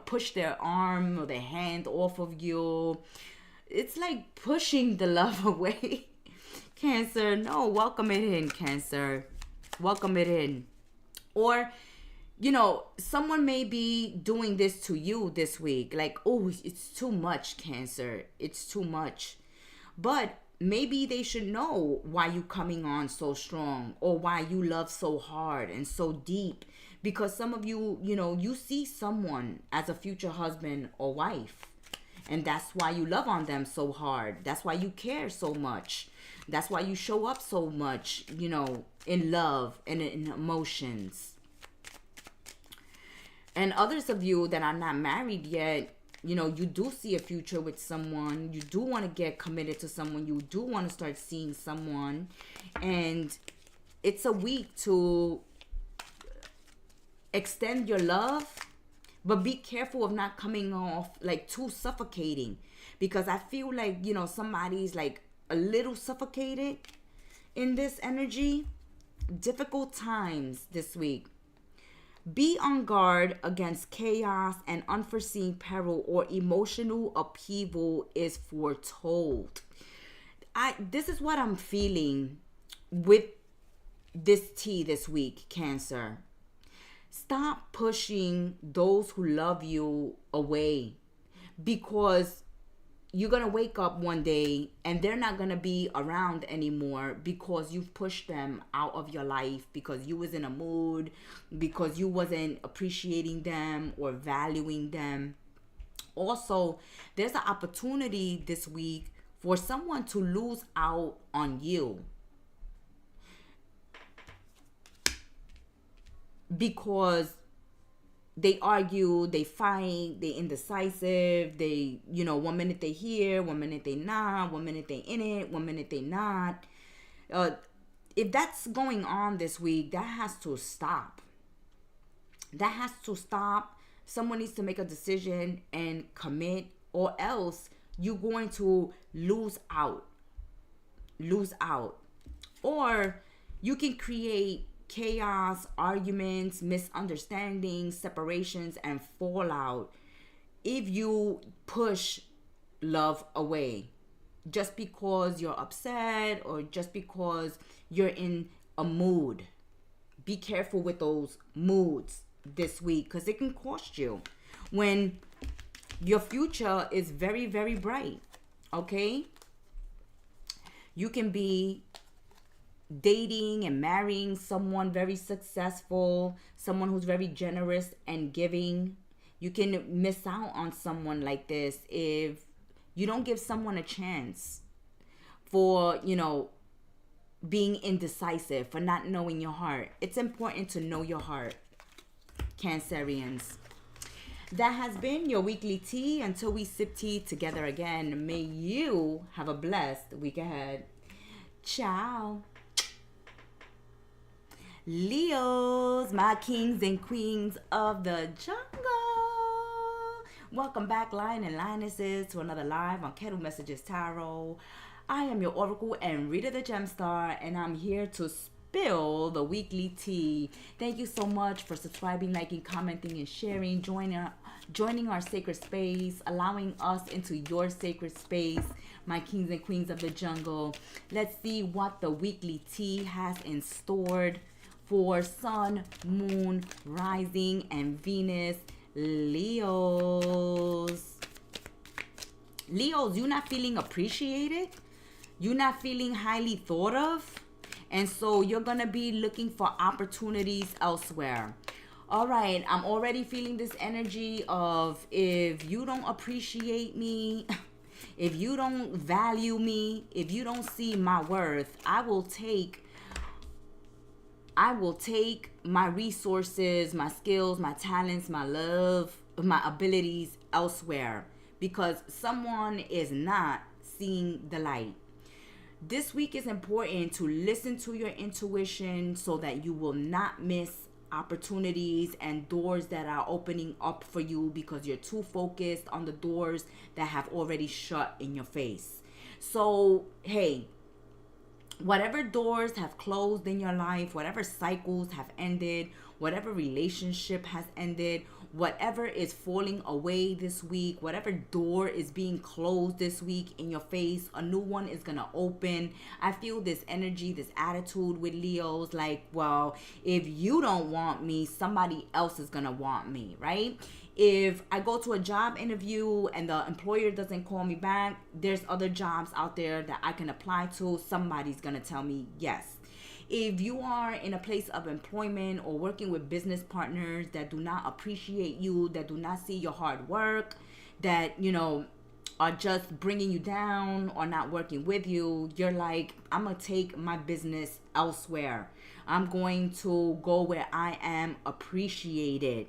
S1: push their arm or their hand off of you. It's like pushing the love away. Cancer, no, welcome it in, Cancer. Welcome it in. Or, someone may be doing this to you this week. Like, oh, it's too much, Cancer. It's too much. But maybe they should know why you coming on so strong or why you love so hard and so deep. Because some of you, you see someone as a future husband or wife. And that's why you love on them so hard. That's why you care so much. That's why you show up so much, in love and in emotions. And others of you that are not married yet, you do see a future with someone. You do want to get committed to someone. You do want to start seeing someone. And it's a week to extend your love, but be careful of not coming off like too suffocating. Because I feel like, somebody's like a little suffocated in this energy. Difficult times this week. Be on guard against chaos and unforeseen peril or emotional upheaval is foretold. This is what I'm feeling with this tea this week, Cancer. Stop pushing those who love you away, because you're going to wake up one day and they're not going to be around anymore because you've pushed them out of your life, because you was in a mood, because you wasn't appreciating them or valuing them. Also, there's an opportunity this week for someone to lose out on you, because they argue, they fight, they indecisive, they, 1 minute they here, 1 minute they not, 1 minute they in it, 1 minute they not. If that's going on this week, that has to stop. That has to stop. Someone needs to make a decision and commit, or else you're going to lose out. Or you can create chaos, arguments, misunderstandings, separations, and fallout if you push love away just because you're upset or just because you're in a mood. Be careful with those moods this week, because it can cost you when your future is very, very bright. Okay? You can be dating and marrying someone very successful, someone who's very generous and giving. You can miss out on someone like this if you don't give someone a chance for, being indecisive, for not knowing your heart. It's important to know your heart, Cancerians. That has been your weekly tea. Until we sip tea together again, may you have a blessed week ahead. Ciao. Leos, my kings and queens of the jungle. Welcome back, Lion and Lionesses, to another live on Kettle Messages Tarot. I am your Oracle and Reader the GEMSTAR, and I'm here to spill the weekly tea. Thank you so much for subscribing, liking, commenting, and sharing, joining our sacred space, allowing us into your sacred space, my kings and queens of the jungle. Let's see what the weekly tea has in store for Sun, Moon, Rising, and Venus Leos. Leos, you're not feeling appreciated. You're not feeling highly thought of. And so you're going to be looking for opportunities elsewhere. All right, I'm already feeling this energy of, if you don't appreciate me, if you don't value me, if you don't see my worth, I will take my resources, my skills, my talents, my love, my abilities elsewhere, because someone is not seeing the light. This week is important to listen to your intuition so that you will not miss opportunities and doors that are opening up for you, because you're too focused on the doors that have already shut in your face. So, hey, whatever doors have closed in your life, whatever cycles have ended, whatever relationship has ended, whatever is falling away this week, whatever door is being closed this week in your face, a new one is gonna open. I feel this energy, this attitude with Leos, like, well, if you don't want me, somebody else is gonna want me, right? If I go to a job interview and the employer doesn't call me back, there's other jobs out there that I can apply to. Somebody's gonna tell me yes. If you are in a place of employment or working with business partners that do not appreciate you, that do not see your hard work, that, are just bringing you down or not working with you, you're like, I'm going to take my business elsewhere. I'm going to go where I am appreciated.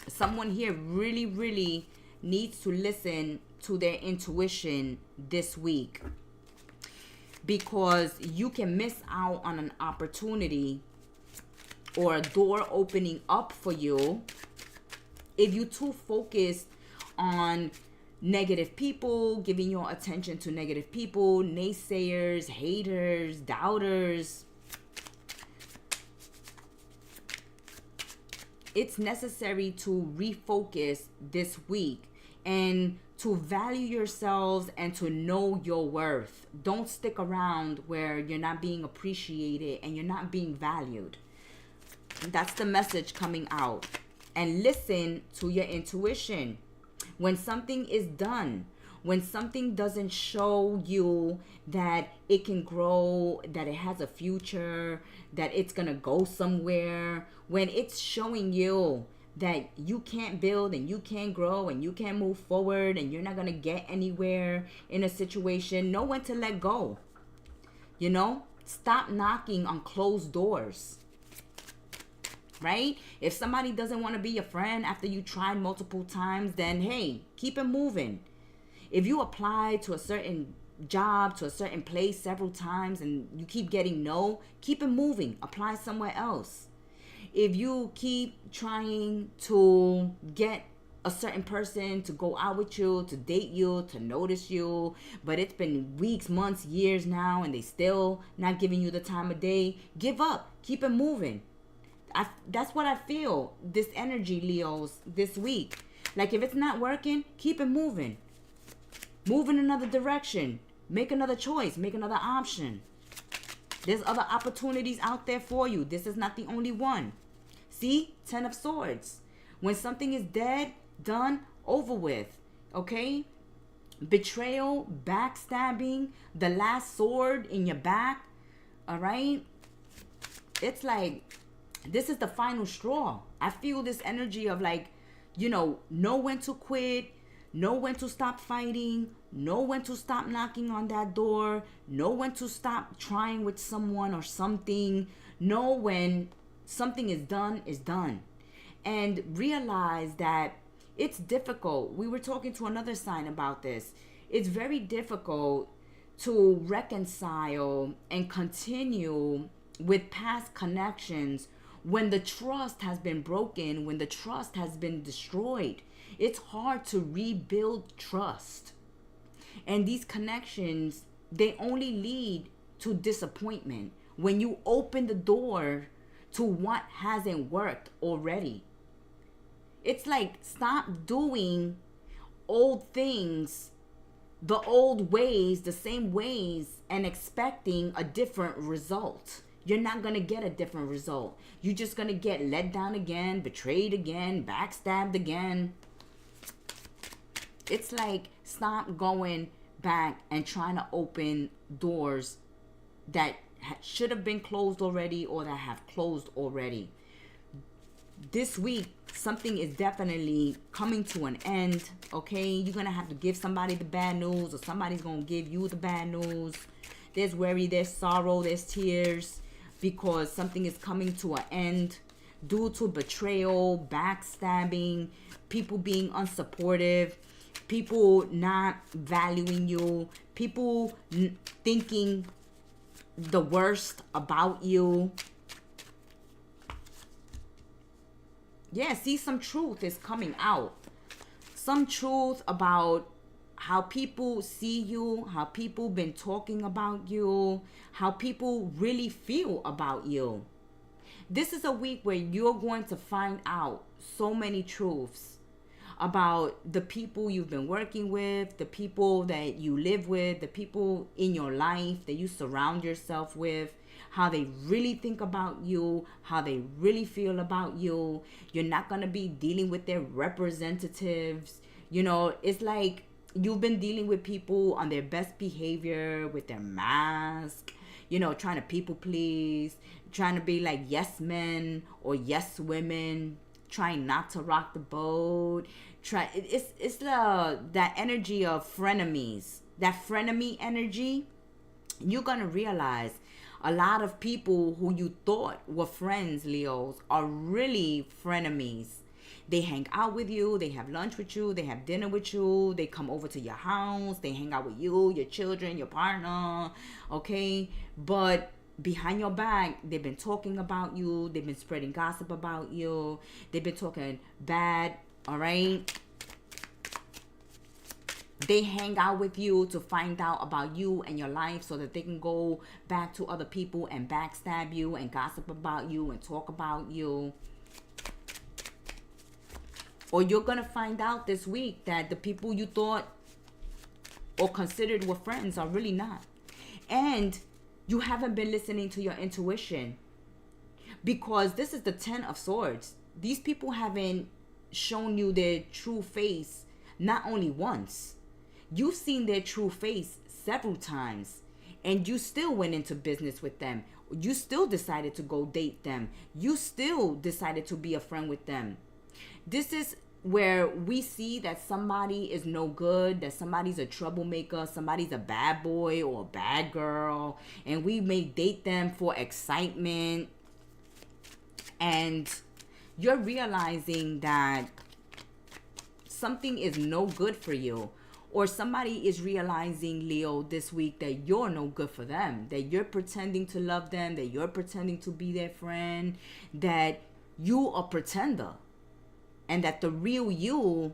S1: Someone here really, really needs to listen to their intuition this week, because you can miss out on an opportunity or a door opening up for you if you're too focused on negative people, giving your attention to negative people, naysayers, haters, doubters. it's necessary to refocus this week and to value yourselves and to know your worth. Don't stick around where you're not being appreciated and you're not being valued. That's the message coming out. And listen to your intuition. When something is done, when something doesn't show you that it can grow, that it has a future, that it's gonna go somewhere, when it's showing you that you can't build and you can't grow and you can't move forward and you're not gonna get anywhere in a situation, know when to let go. You know, stop knocking on closed doors. Right? If somebody doesn't want to be your friend after you tried multiple times, then hey, keep it moving. If you apply to a certain job, to a certain place several times and you keep getting no, keep it moving. Apply somewhere else. If you keep trying to get a certain person to go out with you, to date you, to notice you, but it's been weeks, months, years now and they still not giving you the time of day, give up. Keep it moving. That's what I feel, this energy, Leos, this week. Like, if it's not working, keep it moving. Move in another direction. Make another choice. Make another option. There's other opportunities out there for you. This is not the only one. See? 10 of Swords. When something is dead, done, over with. Okay? Betrayal, backstabbing, the last sword in your back. All right? It's like, this is the final straw. I feel this energy of like, you know when to quit, know when to stop fighting, know when to stop knocking on that door, know when to stop trying with someone or something, know when something is done, and realize that it's difficult. We were talking to another sign about this. It's very difficult to reconcile and continue with past connections when the trust has been broken, when the trust has been destroyed. It's hard to rebuild trust. And these connections, they only lead to disappointment when you open the door to what hasn't worked already. It's like, stop doing old things, the old ways, the same ways, and expecting a different result. You're not going to get a different result. You're just going to get let down again, betrayed again, backstabbed again. It's like, stop going back and trying to open doors that should have been closed already or that have closed already. This week, something is definitely coming to an end, okay? You're going to have to give somebody the bad news, or somebody's going to give you the bad news. There's worry, there's sorrow, there's tears, because something is coming to an end due to betrayal, backstabbing, people being unsupportive, people not valuing you, people thinking the worst about you. Yeah, see, some truth is coming out. Some truth about how people see you, how people been talking about you, how people really feel about you. This is a week where you're going to find out so many truths about the people you've been working with, the people that you live with, the people in your life that you surround yourself with, how they really think about you, how they really feel about you. You're not going to be dealing with their representatives. You know, it's like you've been dealing with people on their best behavior, with their mask, you know, trying to people please, trying to be like yes men or yes women, trying not to rock the boat. It's that energy of frenemies, that frenemy energy. You're gonna realize a lot of people who you thought were friends, Leos, are really frenemies. They hang out with you, they have lunch with you, they have dinner with you, they come over to your house, they hang out with you, your children, your partner, okay? But behind your back, they've been talking about you, they've been spreading gossip about you, they've been talking bad, all right? They hang out with you to find out about you and your life so that they can go back to other people and backstab you and gossip about you and talk about you. Or you're going to find out this week that the people you thought or considered were friends are really not. And you haven't been listening to your intuition, because this is the 10 of Swords. These people haven't shown you their true face not only once. You've seen their true face several times, and you still went into business with them. You still decided to go date them. You still decided to be a friend with them. This is where we see that somebody is no good, that somebody's a troublemaker, somebody's a bad boy or a bad girl, and we may date them for excitement. And you're realizing that something is no good for you. Or somebody is realizing, Leo, this week that you're no good for them. That you're pretending to love them. That you're pretending to be their friend. That you are a pretender. And that the real you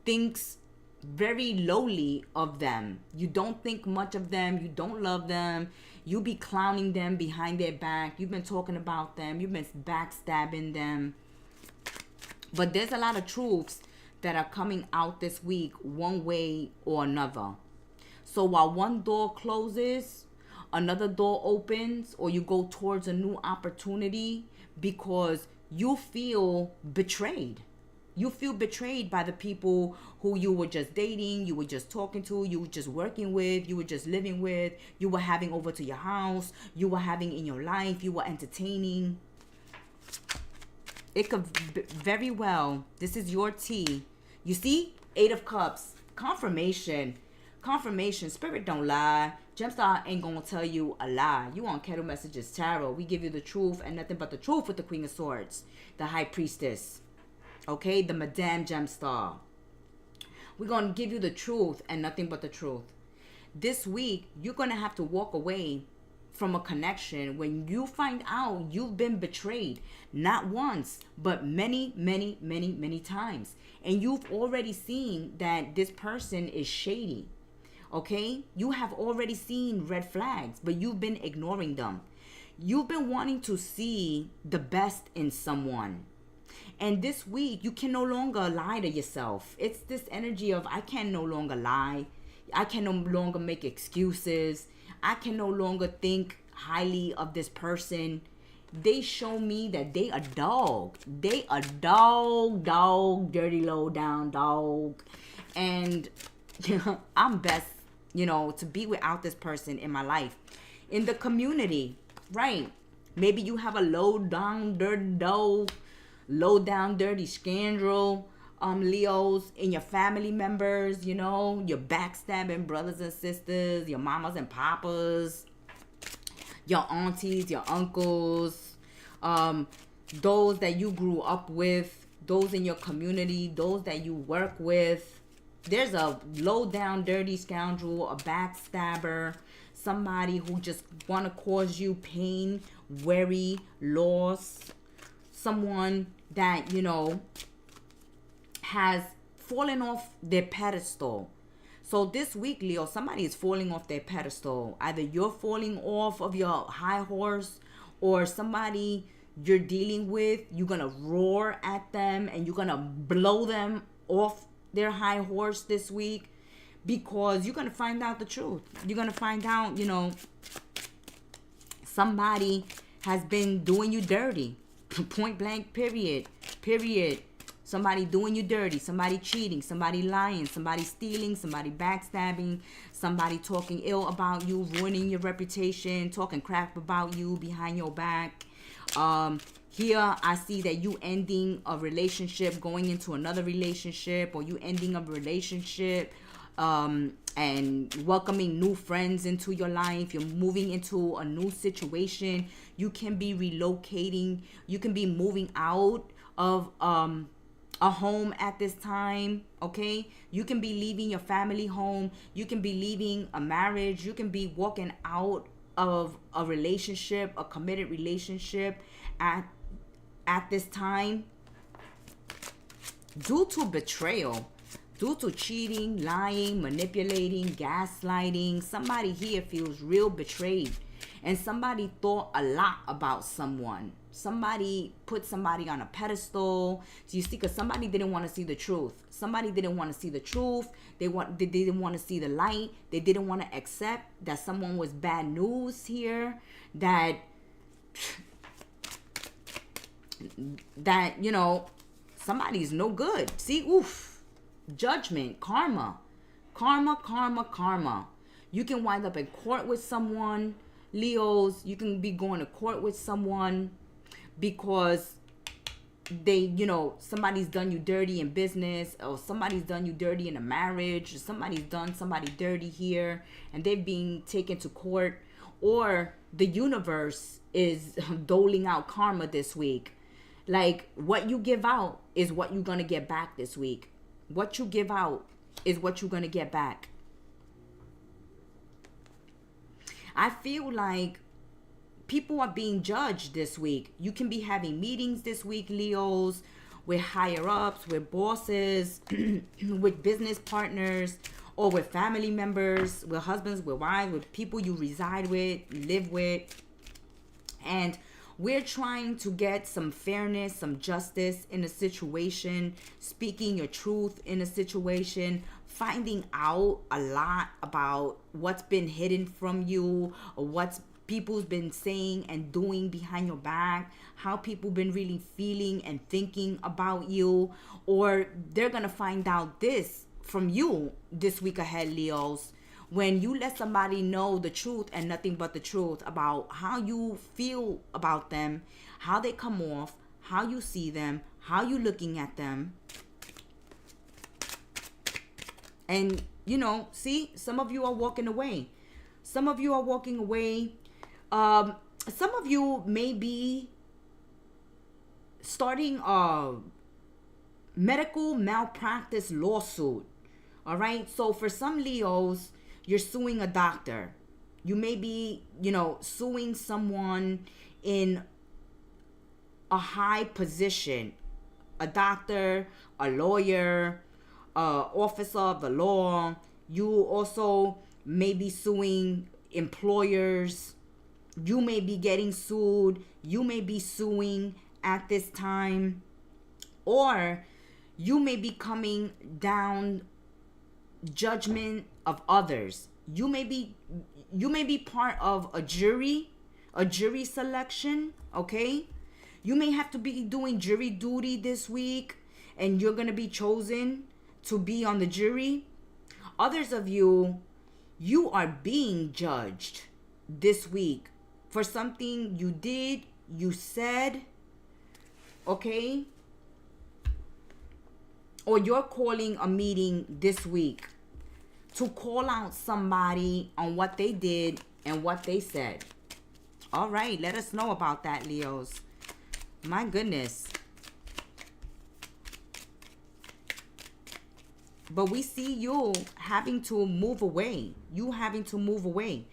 S1: thinks very lowly of them. You don't think much of them. You don't love them. You be clowning them behind their back. You've been talking about them. You've been backstabbing them. But there's a lot of truths that are coming out this week one way or another. So while one door closes, another door opens, or you go towards a new opportunity because you feel betrayed. You feel betrayed by the people who you were just dating, you were just talking to, you were just working with, you were just living with, you were having over to your house, you were having in your life, you were entertaining. It could very well, this is your tea. You see, 8 of Cups, confirmation. Confirmation, spirit don't lie. GEMSTAR ain't gonna tell you a lie. You on Kettle Messages Tarot. We give you the truth and nothing but the truth with the Queen of Swords, the High Priestess. Okay, the Madame GEMSTAR. We're gonna give you the truth and nothing but the truth. This week, you're gonna have to walk away from a connection when you find out you've been betrayed. Not once, but many, many, many, many times. And you've already seen that this person is shady. Okay? You have already seen red flags, but you've been ignoring them. You've been wanting to see the best in someone. And this week, you can no longer lie to yourself. It's this energy of, I can no longer lie. I can no longer make excuses. I can no longer think highly of this person. They show me that they a dog. They a dog, dirty, low down dog. And I'm best, to be without this person in my life. In the community, right? Maybe you have a low down, dirty dog, low down, dirty scoundrel, Leos, in your family members, your backstabbing brothers and sisters, your mamas and papas, your aunties, your uncles, those that you grew up with, those in your community, those that you work with. There's a low down, dirty scoundrel, a backstabber, somebody who just want to cause you pain, worry, loss, someone that, has fallen off their pedestal. So this week, Leo, somebody is falling off their pedestal. Either you're falling off of your high horse, or somebody you're dealing with, you're going to roar at them and you're going to blow them off their high horse this week, because you're going to find out the truth. You're going to find out, somebody has been doing you dirty. Point blank, period. Somebody doing you dirty, somebody cheating, somebody lying, somebody stealing, somebody backstabbing, somebody talking ill about you, ruining your reputation, talking crap about you behind your back. Here I see that you ending a relationship, going into another relationship, or you ending a relationship and welcoming new friends into your life. You're moving into a new situation. You can be relocating. You can be moving out of a home at this time. Okay, you can be leaving your family home. You can be leaving a marriage. You can be walking out of a relationship, a committed relationship at this time, due to betrayal, due to cheating, lying, manipulating, gaslighting. Somebody here feels real betrayed, and somebody thought a lot about someone. Somebody put somebody on a pedestal. So you see, because somebody didn't want to see the truth. Somebody didn't want to see the truth. They didn't want to see the light. They didn't want to accept that someone was bad news here. That you know, somebody's no good. See, oof, judgment, karma. You can wind up in court with someone, Leos. You can be going to court with someone because they, you know, somebody's done you dirty in business, or somebody's done you dirty in a marriage, or somebody's done somebody dirty here and they're being taken to court, or the universe is doling out karma this week. Like, what you give out is what you're going to get back this week. What you give out is what you're going to get back. I feel like people are being judged this week. You can be having meetings this week, Leos, with higher ups, with bosses, with business partners, or with family members, with husbands, with wives, with people you reside with, live with. And we're trying to get some fairness, some justice in a situation, speaking your truth in a situation, finding out a lot about what's been hidden from you, or what's people's been saying and doing behind your back, how people been really feeling and thinking about you. Or they're gonna find out this from you this week ahead, Leos, when you let somebody know the truth and nothing but the truth about how you feel about them, how they come off, how you see them, how you looking at them. And, you know, see, some of you are walking away. Some of you are walking away. Some of you may be starting a medical malpractice lawsuit. All right. So for some Leos, you're suing a doctor. You may be, you know, suing someone in a high position, a doctor, a lawyer, officer of the law. You also may be suing employers. You may be getting sued. You may be suing at this time. Or you may be coming down judgment of others. You may be part of a jury selection, okay? You may have to be doing jury duty this week, and you're going to be chosen to be on the jury. Others of you are being judged this week for something you did, you said, okay? Or you're calling a meeting this week to call out somebody on what they did and what they said. All right, let us know about that, Leos. My goodness. But we see you having to move away. You having to move away.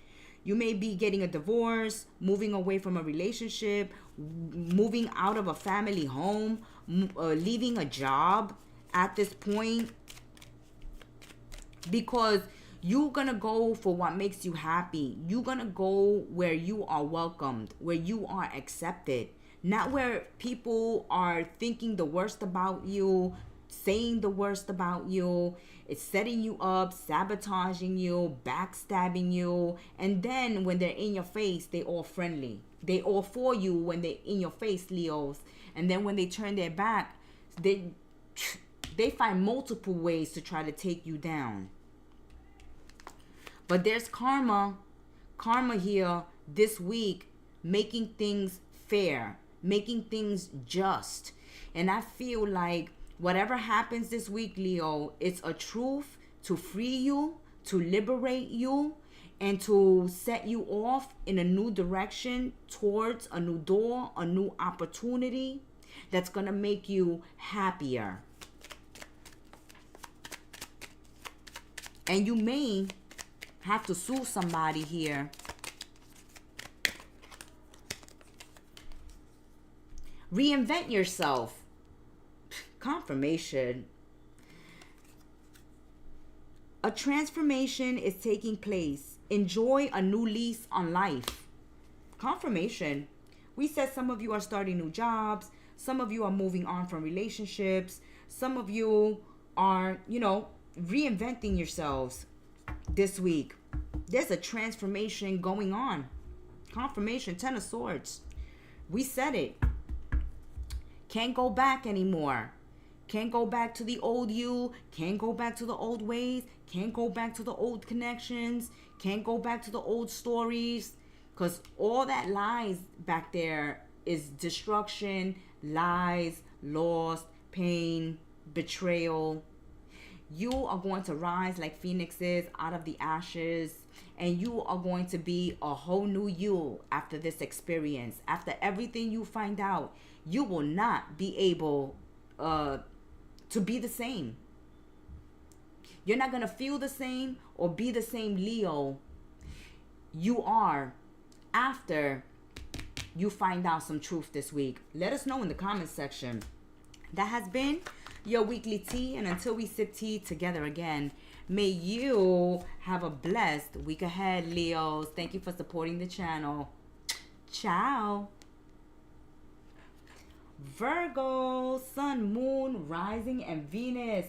S1: You may be getting a divorce, moving away from a relationship, moving out of a family home, leaving a job at this point. Because you're going to go for what makes you happy. You're going to go where you are welcomed, where you are accepted. Not where people are thinking the worst about you, saying the worst about you. It's setting you up, sabotaging you, backstabbing you. And then when they're in your face, they all friendly. They all for you when they're in your face, Leos. And then when they turn their back, they find multiple ways to try to take you down. But there's karma here this week, making things fair, making things just. And I feel like whatever happens this week, Leo, it's a truth to free you, to liberate you, and to set you off in a new direction towards a new door, a new opportunity that's going to make you happier. And you may have to sue somebody here. Reinvent yourself. Confirmation. A transformation is taking place. Enjoy a new lease on life. Confirmation. We said some of you are starting new jobs. Some of you are moving on from relationships. Some of you are, reinventing yourselves this week. There's a transformation going on. Confirmation, 10 of Swords. We said it. Can't go back anymore. Can't go back to the old you. Can't go back to the old ways. Can't go back to the old connections. Can't go back to the old stories. Because all that lies back there is destruction, lies, loss, pain, betrayal. You are going to rise like phoenixes out of the ashes. And you are going to be a whole new you after this experience. After everything you find out, you will not be able to be the same. You're not going to feel the same or be the same Leo you are after you find out some truth this week. Let us know in the comments section. That has been your weekly tea, and until we sip tea together again, may you have a blessed week ahead, Leos. Thank you for supporting the channel. Ciao. Virgo, Sun, Moon, Rising, and Venus.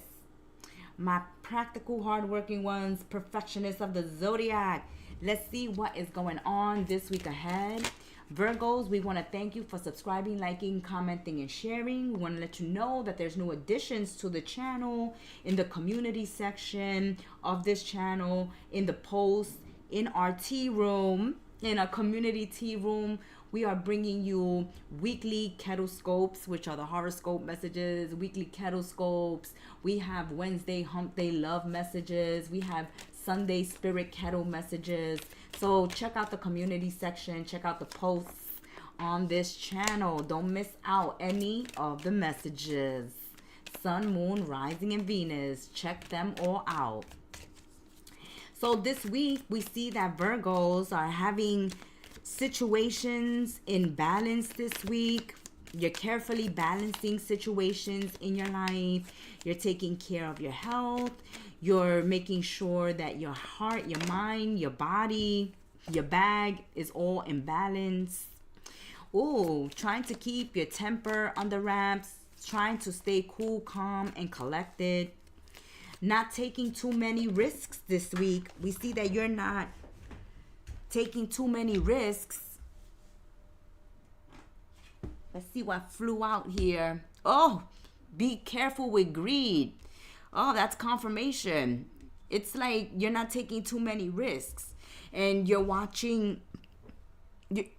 S1: My practical, hardworking ones, perfectionists of the Zodiac. Let's see what is going on this week ahead. Virgos, we want to thank you for subscribing, liking, commenting, and sharing. We want to let you know that there's new additions to the channel in the community section of this channel, in the post, in our tea room, in our community tea room. We are bringing you weekly Kettle scopes, which are the horoscope messages, weekly Kettle scopes. We have Wednesday Hump Day Love messages. We have Sunday Spirit Kettle messages. So check out the community section. Check out the posts on this channel. Don't miss out any of the messages. Sun, Moon, Rising, and Venus. Check them all out. So this week, we see that Virgos are having situations in balance this week. You're carefully balancing situations in your life. You're taking care of your health. You're making sure that your heart, your mind, your body, your bag is all in balance. Ooh, trying to keep your temper under wraps. Trying to stay cool, calm, and collected. Not taking too many risks this week. We see that you're not taking too many risks. Let's see what flew out here. Oh, be careful with greed. Oh, that's confirmation. It's like you're not taking too many risks. And you're watching.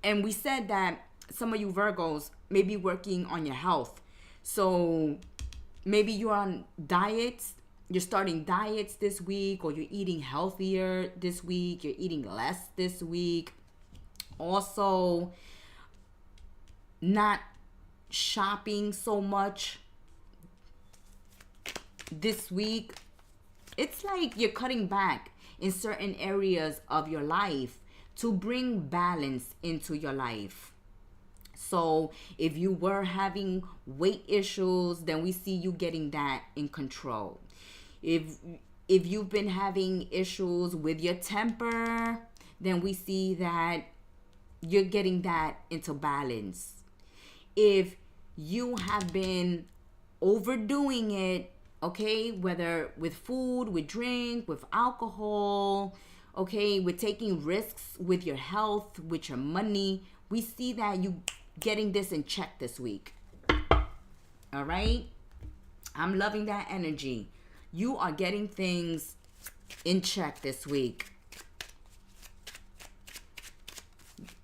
S1: And we said that some of you Virgos may be working on your health. So maybe you're on diets. You're starting diets this week, or you're eating healthier this week. You're eating less this week. Also, not shopping so much this week. It's like you're cutting back in certain areas of your life to bring balance into your life. So if you were having weight issues, then we see you getting that in control. If you've been having issues with your temper, then we see that you're getting that into balance. If you have been overdoing it, okay, whether with food, with drink, with alcohol, okay, with taking risks with your health, with your money, we see that you getting this in check this week. All right? I'm loving that energy. You are getting things in check this week.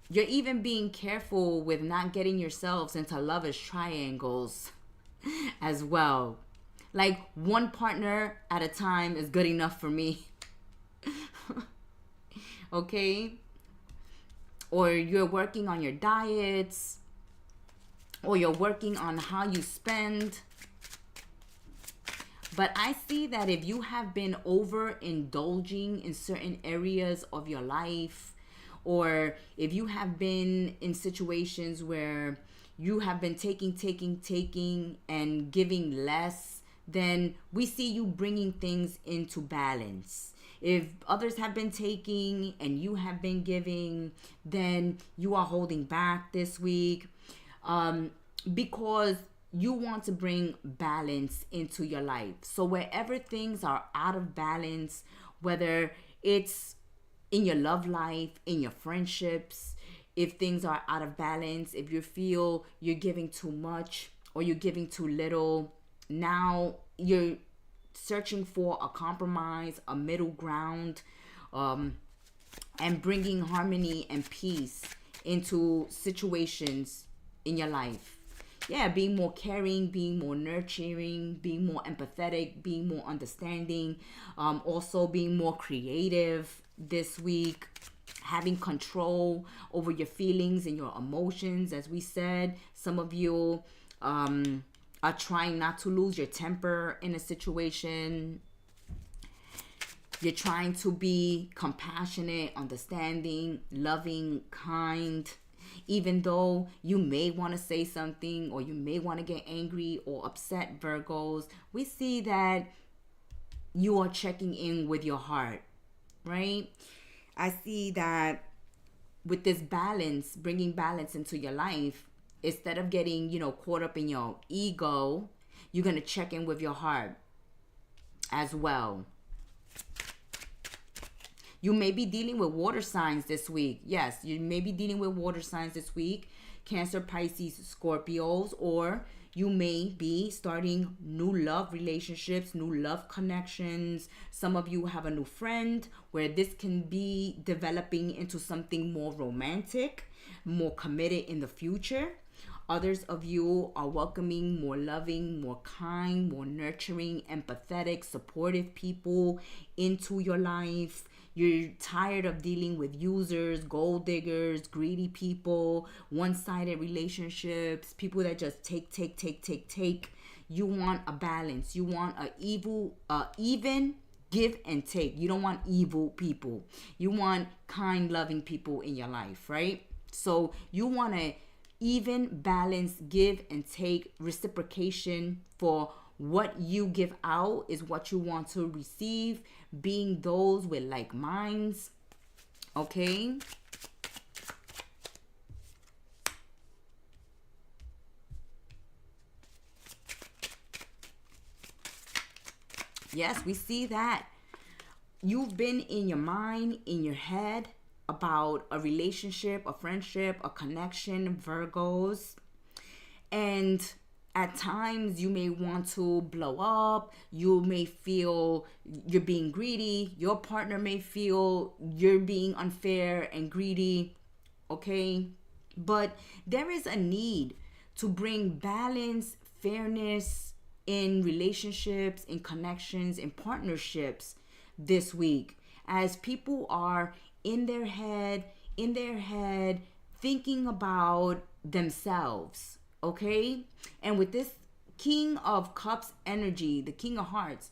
S1: You're even being careful with not getting yourselves into lovers triangles as well. Like one partner at a time is good enough for me. Okay? Or you're working on your diets. Or you're working on how you spend. But I see that if you have been overindulging in certain areas of your life, or if you have been in situations where you have been taking and giving less, then we see you bringing things into balance. If others have been taking and you have been giving, then you are holding back this week, because you want to bring balance into your life. So wherever things are out of balance, whether it's in your love life, in your friendships, if things are out of balance, if you feel you're giving too much or you're giving too little, now you're searching for a compromise, a middle ground, and bringing harmony and peace into situations in your life. Yeah, being more caring, being more nurturing, being more empathetic, being more understanding, also being more creative this week, having control over your feelings and your emotions. As we said, some of you are trying not to lose your temper in a situation. You're trying to be compassionate, understanding, loving, kind. Even though you may want to say something or you may want to get angry or upset, Virgos, we see that you are checking in with your heart, right? I see that with this balance, bringing balance into your life, instead of getting, caught up in your ego, you're going to check in with your heart as well. You may be dealing with water signs this week. Yes, you may be dealing with water signs this week. Cancer, Pisces, Scorpios, or you may be starting new love relationships, new love connections. Some of you have a new friend where this can be developing into something more romantic, more committed in the future. Others of you are welcoming more loving, more kind, more nurturing, empathetic, supportive people into your life. You're tired of dealing with users, gold diggers, greedy people, one-sided relationships, people that just take. You want a balance. You want even give and take. You don't want evil people. You want kind, loving people in your life, right? So you want to even balance, give and take, reciprocation for what you give out is what you want to receive, being those with like minds. Okay. Yes, we see that you've been in your mind, in your head about a relationship, a friendship, a connection, Virgos. And at times you may want to blow up. You may feel you're being greedy. Your partner may feel you're being unfair and greedy. Okay? But there is a need to bring balance, fairness in relationships, in connections, in partnerships this week, as people are in their head, thinking about themselves. Okay? And with this King of Cups energy, the King of Hearts,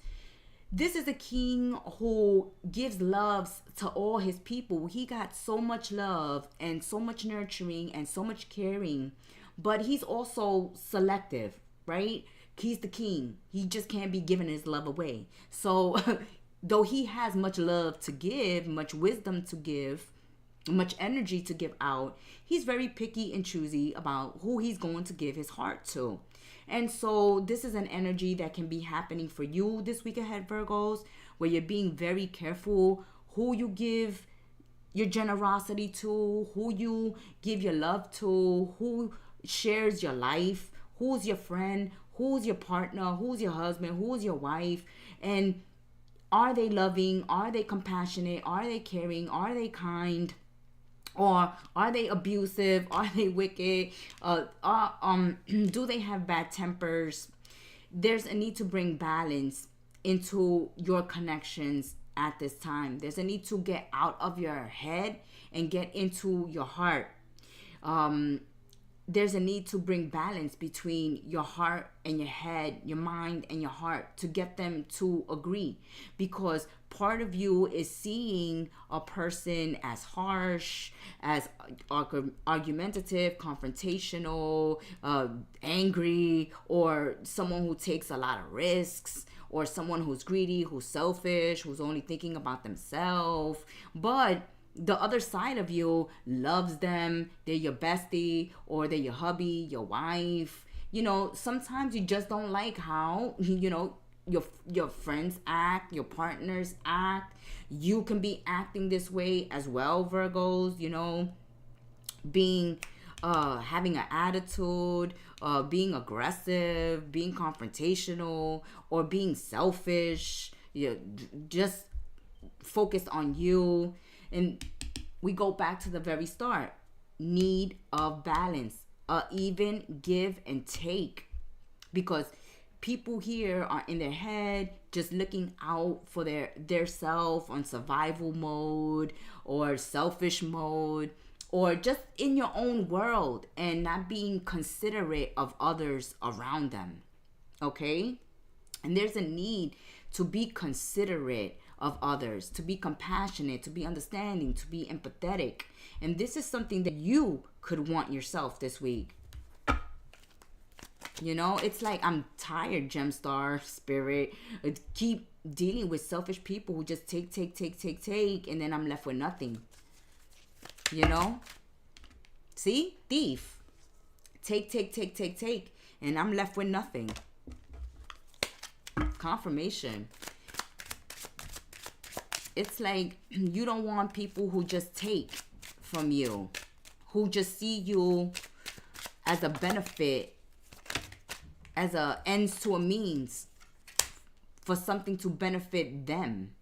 S1: this is a king who gives love to all his people. He got so much love and so much nurturing and so much caring, but he's also selective, right? He's the king. He just can't be giving his love away. So though he has much love to give, much wisdom to give, much energy to give out, he's very picky and choosy about who he's going to give his heart to. And so this is an energy that can be happening for you this week ahead, Virgos, where you're being very careful who you give your generosity to, who you give your love to, who shares your life, who's your friend, who's your partner, who's your husband, who's your wife, and are they loving? Are they compassionate? Are they caring? Are they kind? Or are they abusive? Are they wicked? Do they have bad tempers? There's a need to bring balance into your connections at this time. There's a need to get out of your head and get into your heart. There's a need to bring balance between your heart and your head, your mind and your heart, to get them to agree. Because part of you is seeing a person as harsh, as argumentative, confrontational, angry, or someone who takes a lot of risks, or someone who's greedy, who's selfish, who's only thinking about themselves. But the other side of you loves them. They're your bestie, or they're your hubby, your wife. You know, sometimes you just don't like how, you know, your friends act, your partners act. You can be acting this way as well, Virgos, you know, being having an attitude, being aggressive, being confrontational, or being selfish, just focused on you. And we go back to the very start. Need of balance, even give and take, because people here are in their head just looking out for their self on survival mode or selfish mode, or just in your own world and not being considerate of others around them. Okay? And there's a need to be considerate of others, to be compassionate, to be understanding, to be empathetic. And this is something that you could want yourself this week. You know, it's like, I'm tired, GEMSTAR spirit. I keep dealing with selfish people who just take, and then I'm left with nothing. You know? See? Thief. Take, and I'm left with nothing. Confirmation. It's like you don't want people who just take from you, who just see you as a benefit, as a ends to a means for something to benefit them.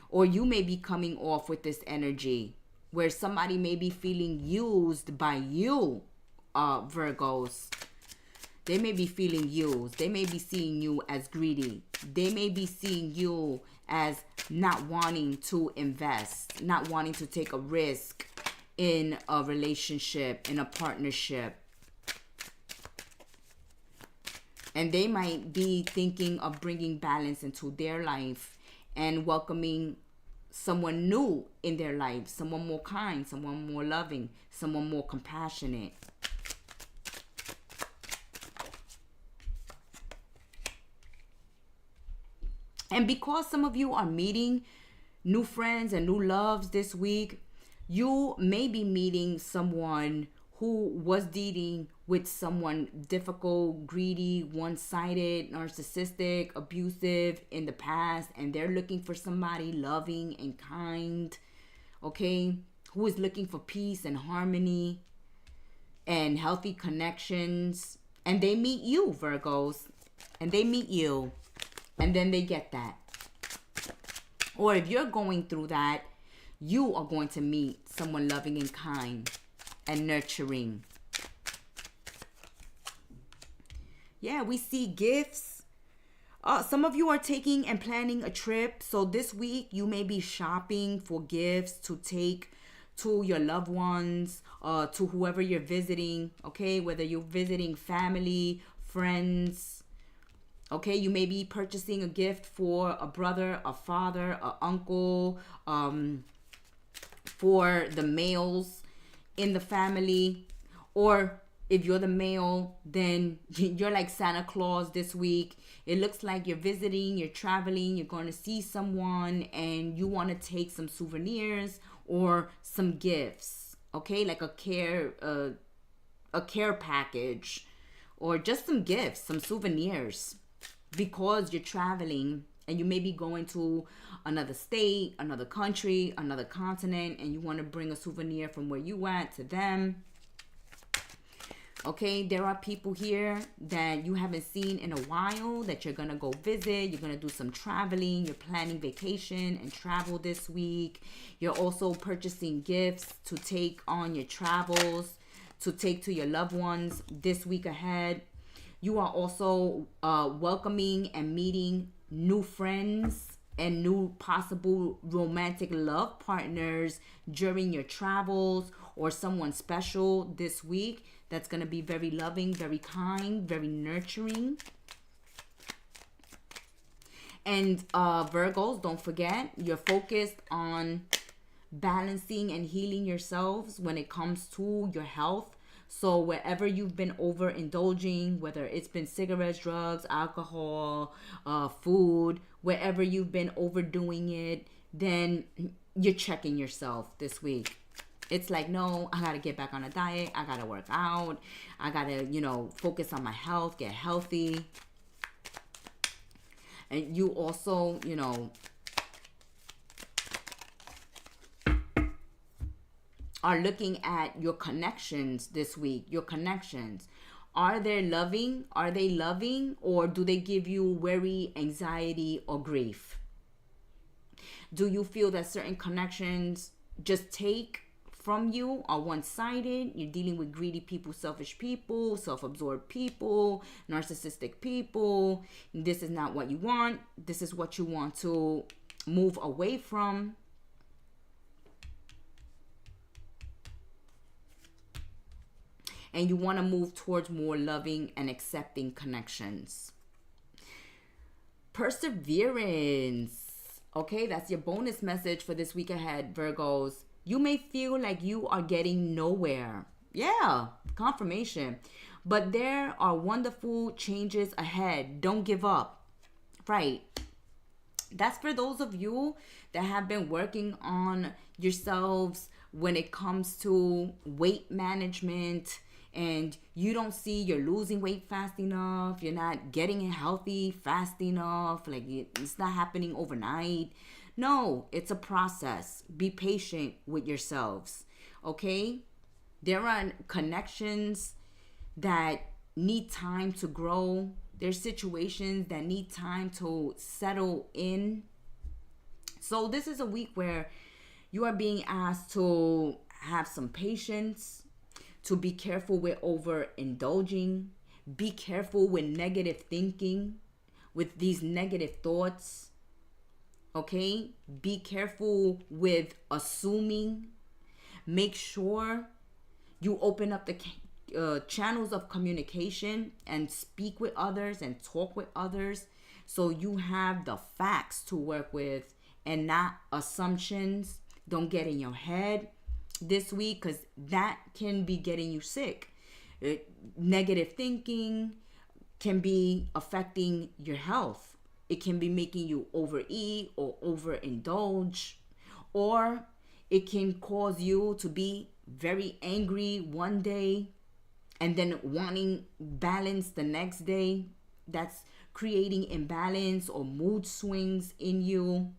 S1: Or you may be coming off with this energy where somebody may be feeling used by you, Virgos. They may be feeling used. They may be seeing you as greedy. They may be seeing you as not wanting to invest, not wanting to take a risk in a relationship, in a partnership. And they might be thinking of bringing balance into their life and welcoming someone new in their life, someone more kind, someone more loving, someone more compassionate. And because some of you are meeting new friends and new loves this week, you may be meeting someone who was dealing with someone difficult, greedy, one-sided, narcissistic, abusive in the past, and they're looking for somebody loving and kind, okay, who is looking for peace and harmony and healthy connections. And they meet you, Virgos, and they meet you, and then they get that. Or if you're going through that, you are going to meet someone loving and kind and nurturing. Yeah, we see gifts. Some of you are taking and planning a trip. So this week you may be shopping for gifts to take to your loved ones, to whoever you're visiting. Okay, whether you're visiting family, friends. Okay, you may be purchasing a gift for a brother, a father, an uncle, for the males in the family. Or if you're the male, then you're like Santa Claus this week. It looks like you're visiting, you're traveling, you're going to see someone, and you want to take some souvenirs or some gifts. Okay, like a care package, or just some gifts, some souvenirs, because you're traveling and you may be going to another state, another country, another continent, and you want to bring a souvenir from where you went to them. Okay, there are people here that you haven't seen in a while that you're going to go visit. You're going to do some traveling. You're planning vacation and travel this week. You're also purchasing gifts to take on your travels, to take to your loved ones this week ahead. You are also welcoming and meeting new friends and new possible romantic love partners during your travels, or someone special this week that's going to be very loving, very kind, very nurturing. And Virgos, don't forget, you're focused on balancing and healing yourselves when it comes to your health. So wherever you've been overindulging, whether it's been cigarettes, drugs, alcohol, food, wherever you've been overdoing it, then you're checking yourself this week. It's like, no, I got to get back on a diet. I got to work out. I got to, focus on my health, get healthy. And you also, are looking at your connections this week. Your connections. Are they loving? Are they loving? Or do they give you worry, anxiety, or grief? Do you feel that certain connections just take from you, are one-sided? You're dealing with greedy people, selfish people, self-absorbed people, narcissistic people. This is not what you want. This is what you want to move away from. And you want to move towards more loving and accepting connections. Perseverance. Okay, that's your bonus message for this week ahead, Virgos. You may feel like you are getting nowhere. Yeah, confirmation. But there are wonderful changes ahead. Don't give up. Right. That's for those of you that have been working on yourselves when it comes to weight management, and you don't see you're losing weight fast enough, you're not getting it healthy fast enough, like it's not happening overnight. No, it's a process. Be patient with yourselves, okay? There are connections that need time to grow. There's situations that need time to settle in. So this is a week where you are being asked to have some patience, to be careful with overindulging, be careful with negative thinking, with these negative thoughts, okay? Be careful with assuming. Make sure you open up the channels of communication and speak with others and talk with others, so you have the facts to work with and not assumptions. Don't get in your head this week, because that can be getting you sick. Negative thinking can be affecting your health. It can be making you overeat or overindulge, or it can cause you to be very angry one day and then wanting balance the next day. That's creating imbalance or mood swings in you.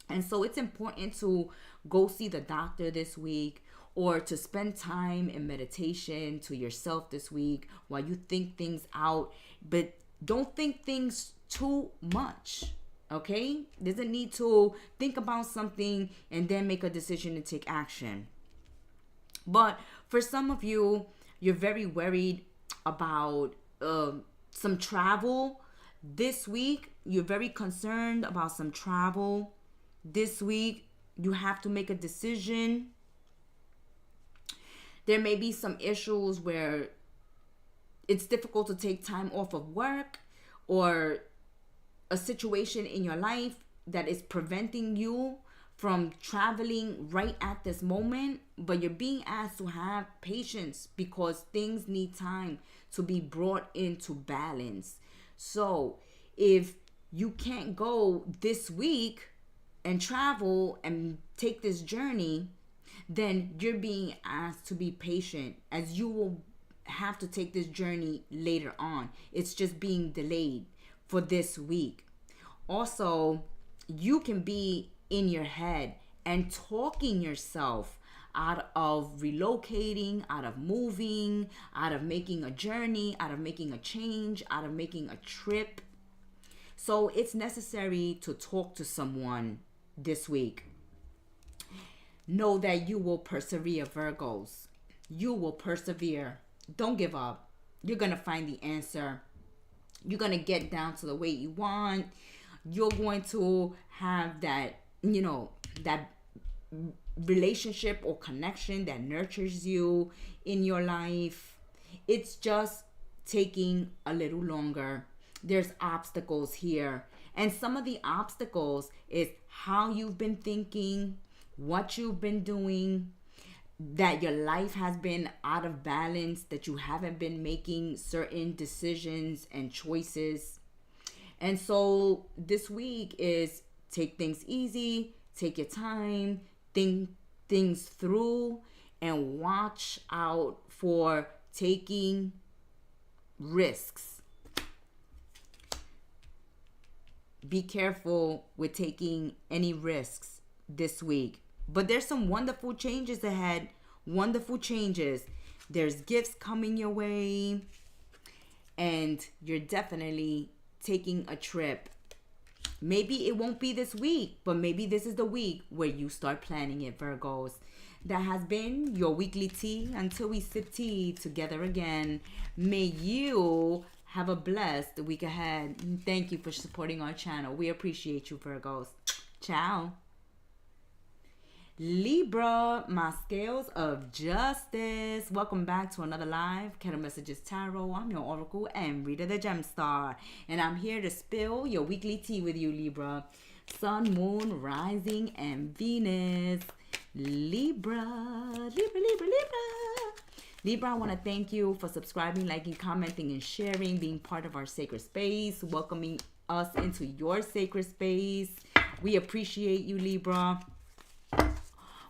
S1: And so it's important to go see the doctor this week, or to spend time in meditation to yourself this week while you think things out. But don't think things too much, okay? Doesn't need to think about something and then make a decision to take action. But for some of you, you're very worried about some travel this week. You're very concerned about some travel this week. You have to make a decision. There may be some issues where it's difficult to take time off of work, or a situation in your life that is preventing you from traveling right at this moment. But you're being asked to have patience because things need time to be brought into balance. So if you can't go this week and travel and take this journey, then you're being asked to be patient, as you will have to take this journey later on. It's just being delayed for this week. Also, you can be in your head and talking yourself out of relocating, out of moving, out of making a journey, out of making a change, out of making a trip. So it's necessary to talk to someone this week. Know that you will persevere, Virgos. You will persevere. Don't give up. You're going to find the answer. You're going to get down to the way you want. You're going to have that, that relationship or connection that nurtures you in your life. It's just taking a little longer. There's obstacles here. And some of the obstacles is how you've been thinking, what you've been doing. that your life has been out of balance, that you haven't been making certain decisions and choices. And so this week is take things easy, take your time, think things through, and watch out for taking risks. Be careful with taking any risks this week. But there's some wonderful changes ahead. Wonderful changes. There's gifts coming your way. And you're definitely taking a trip. Maybe it won't be this week, but maybe this is the week where you start planning it, Virgos. That has been your weekly tea until we sip tea together again. May you have a blessed week ahead. Thank you for supporting our channel. We appreciate you, Virgos. Ciao. Libra, my scales of justice. Welcome back to another live Kettle Messages Tarot. I'm your oracle and reader, the GEMSTAR. And I'm here to spill your weekly tea with you, Libra. Sun, Moon, Rising, and Venus. Libra, Libra, Libra, Libra. Libra, I want to thank you for subscribing, liking, commenting, and sharing, being part of our sacred space, welcoming us into your sacred space. We appreciate you, Libra.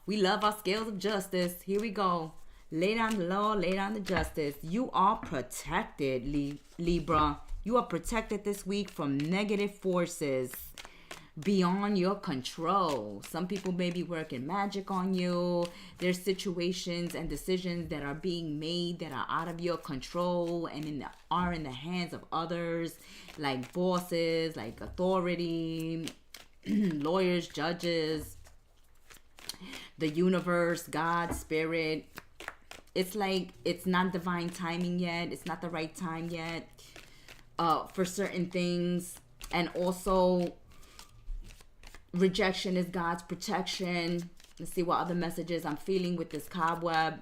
S1: We love our scales of justice. Here we go. Lay down the law, lay down the justice. You are protected, Libra. You are protected this week from negative forces beyond your control. Some people may be working magic on you. There's situations and decisions that are being made that are out of your control and are in the hands of others, like bosses, like authority, lawyers, judges, the universe, God, spirit. It's like it's not divine timing yet. It's not the right time yet for certain things. And also, rejection is God's protection. Let's see what other messages I'm feeling with this cobweb.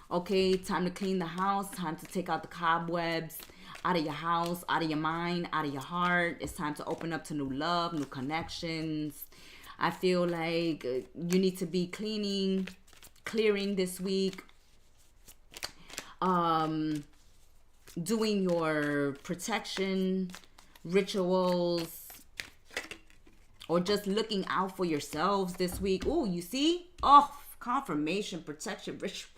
S1: Okay, time to clean the house. Time to take out the cobwebs out of your house, out of your mind, out of your heart. It's time to open up to new love, new connections. I feel like you need to be clearing this week. Doing your protection rituals, or just looking out for yourselves this week. Oh, you see? Oh, confirmation, protection ritual.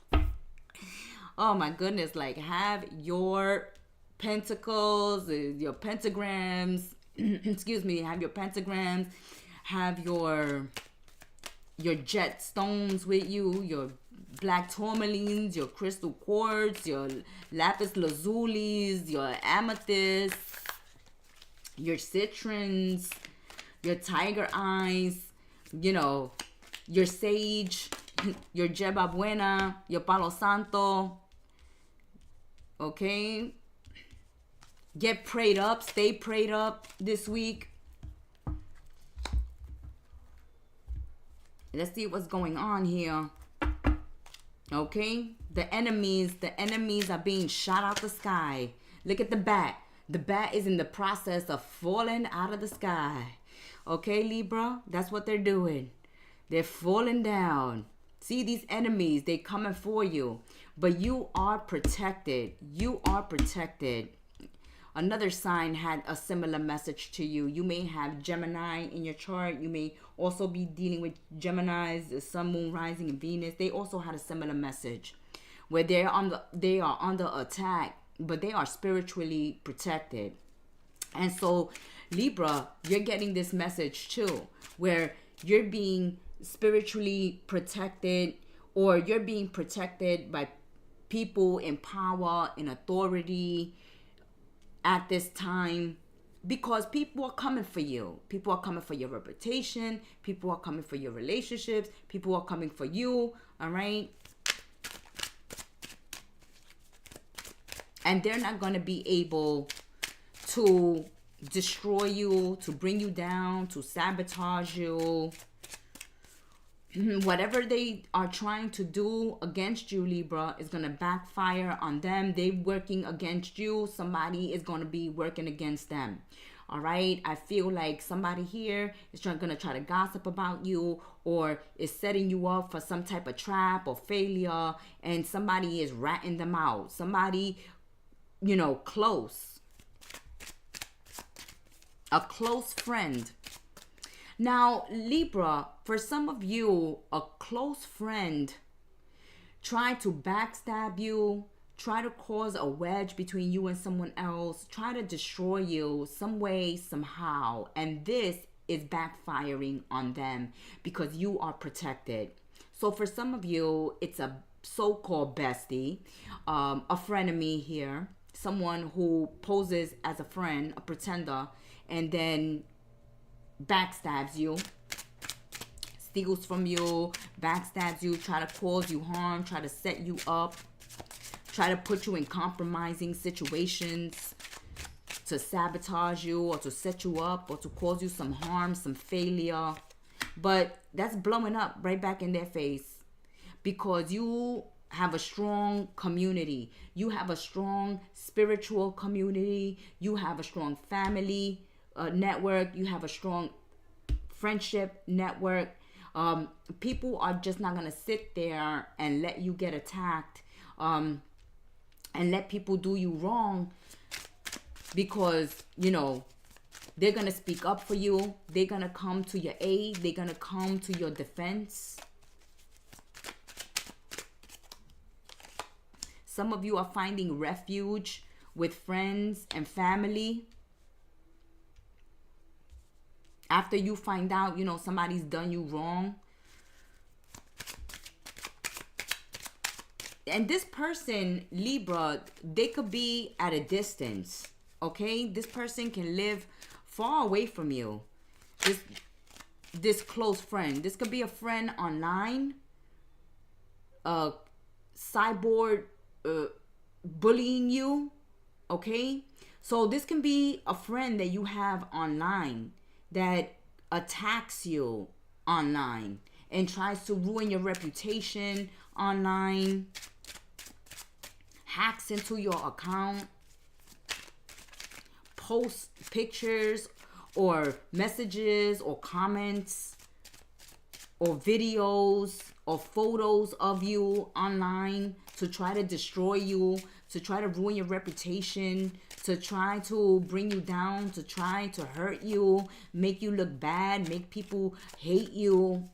S1: Oh my goodness, like have your pentacles, your pentagrams, excuse me, have your pentagrams, have your jet stones with you, your black tourmalines, your crystal quartz, your lapis lazulis, your amethyst, your citrons, your tiger eyes, you know, your sage, your yerba buena, your palo santo. Okay? Get prayed up, stay prayed up this week. Let's see what's going on here. Okay? The enemies are being shot out the sky. Look at the bat. The bat is in the process of falling out of the sky. Okay, Libra? That's what they're doing. They're falling down. See, these enemies, they coming for you. But you are protected. You are protected. Another sign had a similar message to you. You may have Gemini in your chart. You may also be dealing with Geminis, the Sun, Moon, Rising, and Venus. They also had a similar message where they are under attack, but they are spiritually protected. And so, Libra, you're getting this message too, where you're being spiritually protected, or you're being protected by people in power, in authority at this time, because people are coming for you. People are coming for your reputation. People are coming for your relationships. People are coming for you. All right. And they're not going to be able to destroy you, to bring you down, to sabotage you. Whatever they are trying to do against you, Libra, is going to backfire on them. They working against you. Somebody is going to be working against them. All right. I feel like somebody here is going to try to gossip about you, or is setting you up for some type of trap or failure, and somebody is ratting them out. Somebody, you know, close. A close friend. Now, Libra, for some of you, a close friend tried to backstab you, try to cause a wedge between you and someone else, try to destroy you some way, somehow. And this is backfiring on them because you are protected. So for some of you, it's a so-called bestie, a frenemy here, someone who poses as a friend, a pretender, and then backstabs you, steals from you, backstabs you, try to cause you harm, try to set you up, try to put you in compromising situations, to sabotage you or to set you up or to cause you some harm, some failure. But that's blowing up right back in their face because you have a strong community. You have a strong spiritual community. You have a strong family network. You have a strong friendship network. People are just not gonna sit there and let you get attacked, and let people do you wrong, because you know they're gonna speak up for you. They're gonna come to your aid. They're gonna come to your defense. Some of you are finding refuge with friends and family. After you find out, you know, somebody's done you wrong. And this person, Libra, they could be at a distance, okay? This person can live far away from you. This close friend. This could be a friend online, cyborg bullying you, okay? So this can be a friend that you have online that attacks you online and tries to ruin your reputation online, hacks into your account, posts pictures or messages or comments or videos or photos of you online to try to destroy you, to try to ruin your reputation, to try to bring you down, to try to hurt you, make you look bad, make people hate you.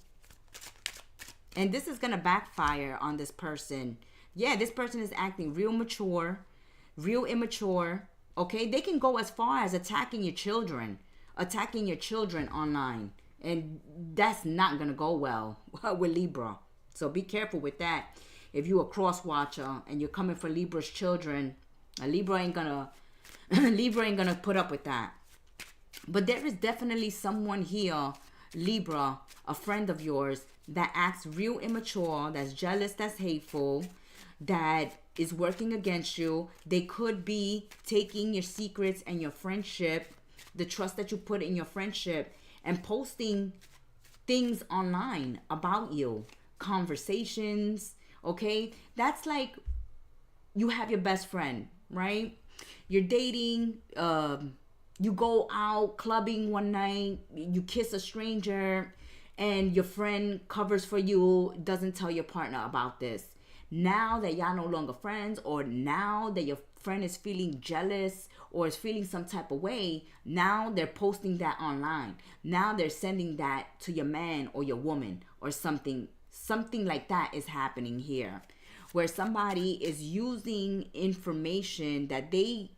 S1: And this is going to backfire on this person. Yeah, this person is acting real mature, real immature. Okay, they can go as far as attacking your children online. And that's not going to go well with Libra. So be careful with that. If you're a cross watcher and you're coming for Libra's children, Libra ain't gonna put up with that. But there is definitely someone here, Libra, a friend of yours, that acts real immature, that's jealous, that's hateful, that is working against you. They could be taking your secrets and your friendship, the trust that you put in your friendship, and posting things online about you, conversations. Okay, that's like you have your best friend, right? You're dating, you go out clubbing one night, you kiss a stranger, and your friend covers for you, doesn't tell your partner about this. Now that y'all no longer friends, or now that your friend is feeling jealous or is feeling some type of way, now they're posting that online. Now they're sending that to your man or your woman or something. Something like that is happening here, where somebody is using information that they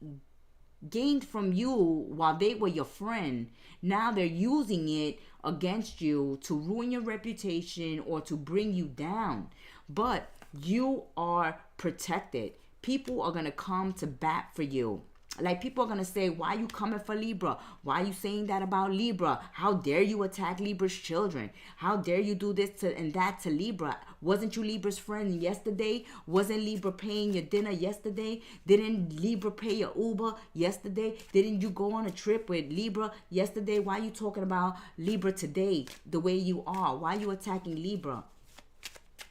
S1: gained from you while they were your friend. Now they're using it against you to ruin your reputation or to bring you down. But you are protected. People are going to come to bat for you. Like, people are going to say, why are you coming for Libra? Why are you saying that about Libra? How dare you attack Libra's children? How dare you do this and that to Libra? Wasn't you Libra's friend yesterday? Wasn't Libra paying your dinner yesterday? Didn't Libra pay your Uber yesterday? Didn't you go on a trip with Libra yesterday? Why are you talking about Libra today the way you are? Why are you attacking Libra?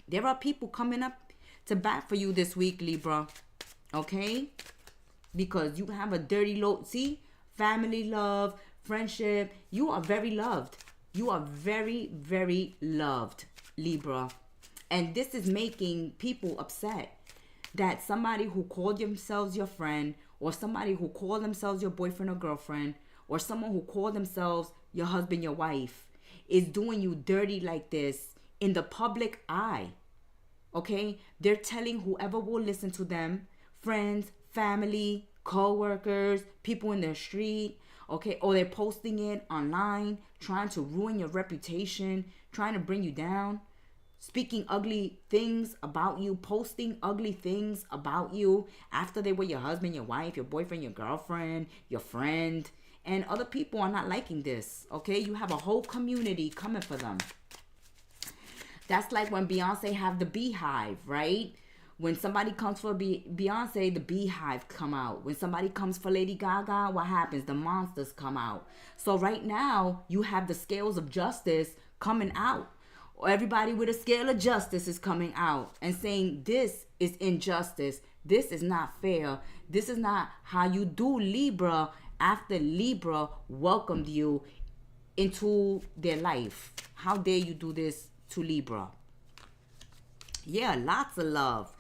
S1: There are people coming up to bat for you this week, Libra. Okay? Because you have a dirty low. See? family love, friendship. You are very loved. You are very, very loved, Libra. And this is making people upset that somebody who called themselves your friend, or somebody who called themselves your boyfriend or girlfriend, or someone who called themselves your husband, your wife, is doing you dirty like this in the public eye. Okay? They're telling whoever will listen to them, friends, family, co-workers, people in the street, okay? Or they're posting it online, trying to ruin your reputation, trying to bring you down, speaking ugly things about you, posting ugly things about you after they were your husband, your wife, your boyfriend, your girlfriend, your friend. And other people are not liking this, okay? You have a whole community coming for them. That's like when Beyonce have the Beehive, right? When somebody comes for Beyonce, the Beehive come out. When somebody comes for Lady Gaga, what happens? The monsters come out. So right now, you have the scales of justice coming out. Everybody with a scale of justice is coming out and saying this is injustice. This is not fair. This is not how you do Libra after Libra welcomed you into their life. How dare you do this to Libra? Yeah, lots of love.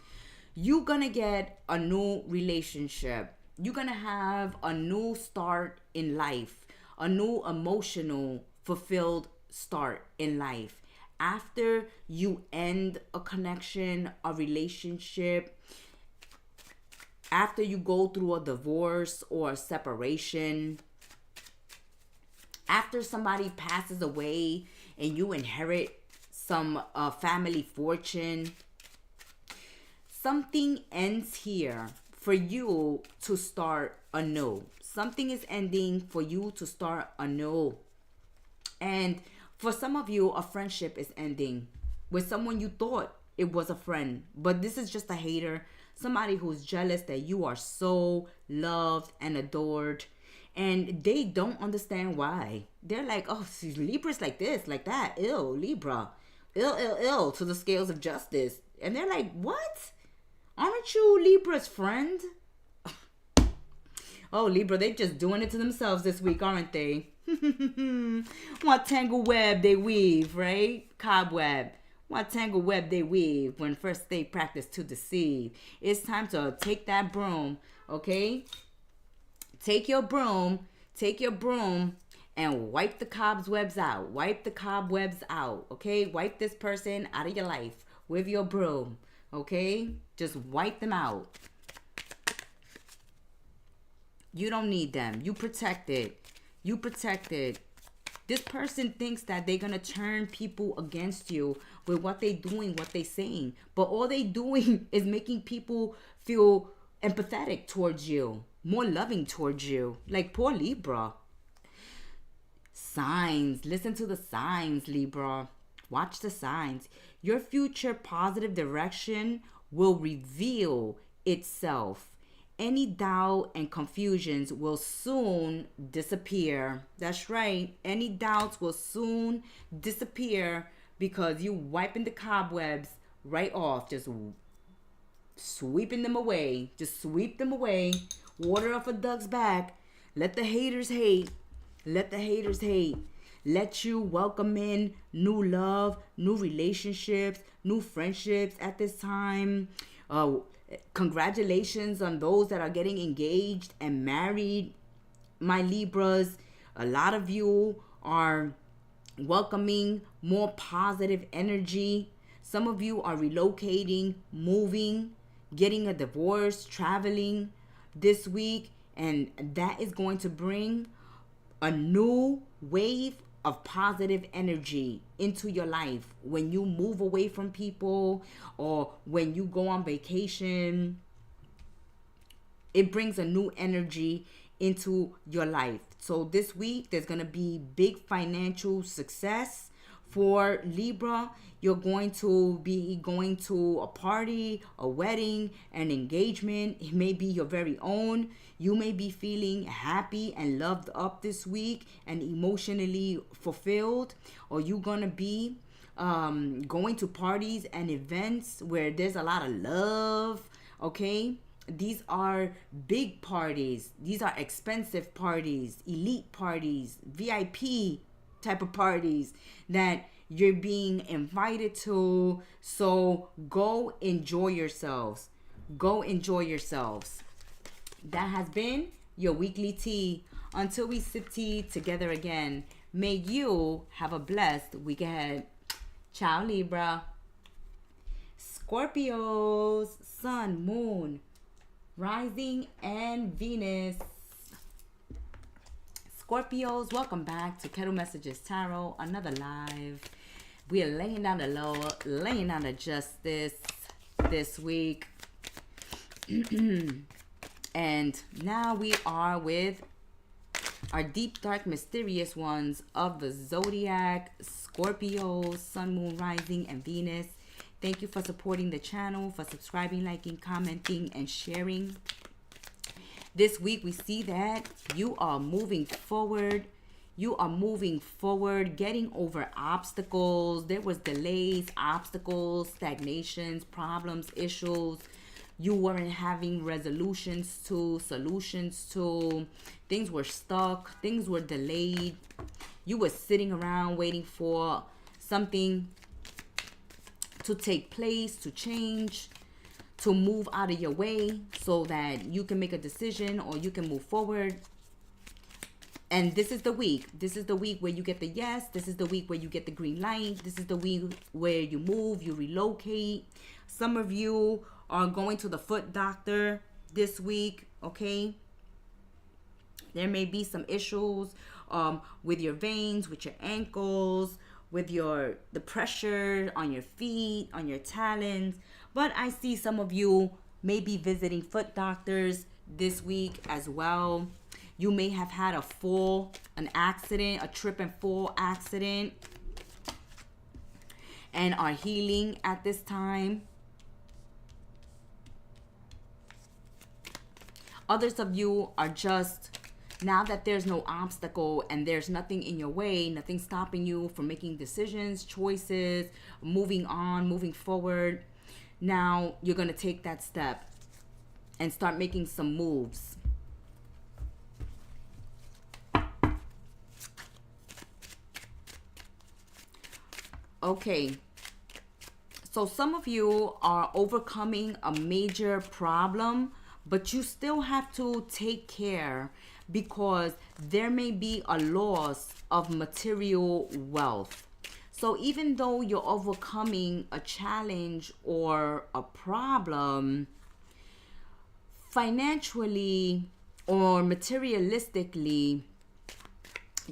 S1: You're gonna get a new relationship. You're gonna have a new start in life, a new emotional fulfilled start in life. After you end a connection, a relationship, after you go through a divorce or a separation, after somebody passes away and you inherit some family fortune, something ends here for you to start anew. Something is ending for you to start anew. And for some of you, a friendship is ending with someone you thought it was a friend. But this is just a hater. Somebody who's jealous that you are so loved and adored. And they don't understand why. They're like, oh, Libra's like this, like that. Ill, Libra. Ill to the scales of justice. And they're like, what? Aren't you Libra's friend? Oh, Libra, they just doing it to themselves this week, aren't they? What tangled web they weave, right? Cobweb. What tangled web they weave when first they practice to deceive. It's time to take that broom, okay? Take your broom and wipe the cobwebs out. Wipe the cobwebs out, okay? Wipe this person out of your life with your broom, okay? Just wipe them out. You don't need them. You protected. You protected. This person thinks that they're going to turn people against you with what they doing, what they saying. But all they doing is making people feel empathetic towards you, more loving towards you. Like poor Libra. Signs. Listen to the signs, Libra. Watch the signs. Your future positive direction will reveal itself. Any doubt and confusions will soon disappear. That's right. Any doubts will soon disappear because you wiping the cobwebs right off. Just sweeping them away. Just sweep them away. Water off a duck's back. Let the haters hate. Let the haters hate. Let you welcome in new love, new relationships, new friendships at this time. Congratulations on those that are getting engaged and married, my Libras. A lot of you are welcoming more positive energy. Some of you are relocating, moving, getting a divorce, traveling this week, and that is going to bring a new wave of positive energy into your life. When you move away from people or when you go on vacation, it brings a new energy into your life. So this week there's going to be big financial success for Libra. You're going to be going to a party, a wedding, an engagement. It may be your very own. You may be feeling happy and loved up this week and emotionally fulfilled. Or you're going to be going to parties and events where there's a lot of love, okay? These are big parties. These are expensive parties, elite parties, VIP type of parties that you're being invited to. So go enjoy yourselves. Go enjoy yourselves. That has been your weekly tea. Until we sip tea together again, may you have a blessed week ahead. Ciao, Libra. Scorpios, Sun, Moon, Rising, and Venus. Scorpios, welcome back to Kettle Messages Tarot, another live. We are laying down the law, laying down the justice this week. And now we are with our deep, dark, mysterious ones of the Zodiac, Scorpio, Sun, Moon, Rising, and Venus. Thank you for supporting the channel, for subscribing, liking, commenting, and sharing. This week, we see that you are moving forward. You are moving forward, getting over obstacles. There was delays, obstacles, stagnations, problems, issues. You weren't having resolutions to, solutions to. Things were stuck. Things were delayed. You were sitting around waiting for something to take place, to change, to move out of your way so that you can make a decision or you can move forward. And this is the week. This is the week where you get the yes. This is the week where you get the green light. This is the week where you move, you relocate. Some of you are going to the foot doctor this week, okay? There may be some issues with your veins, with your ankles, with the pressure on your feet, on your talons. But I see some of you may be visiting foot doctors this week as well. You may have had a fall, an accident, a trip and fall accident, and are healing at this time. Others of you are just, now that there's no obstacle and there's nothing in your way, nothing stopping you from making decisions, choices, moving on, moving forward. Now you're going to take that step and start making some moves. Okay. So some of you are overcoming a major problem, but you still have to take care because there may be a loss of material wealth. So even though you're overcoming a challenge or a problem, financially or materialistically,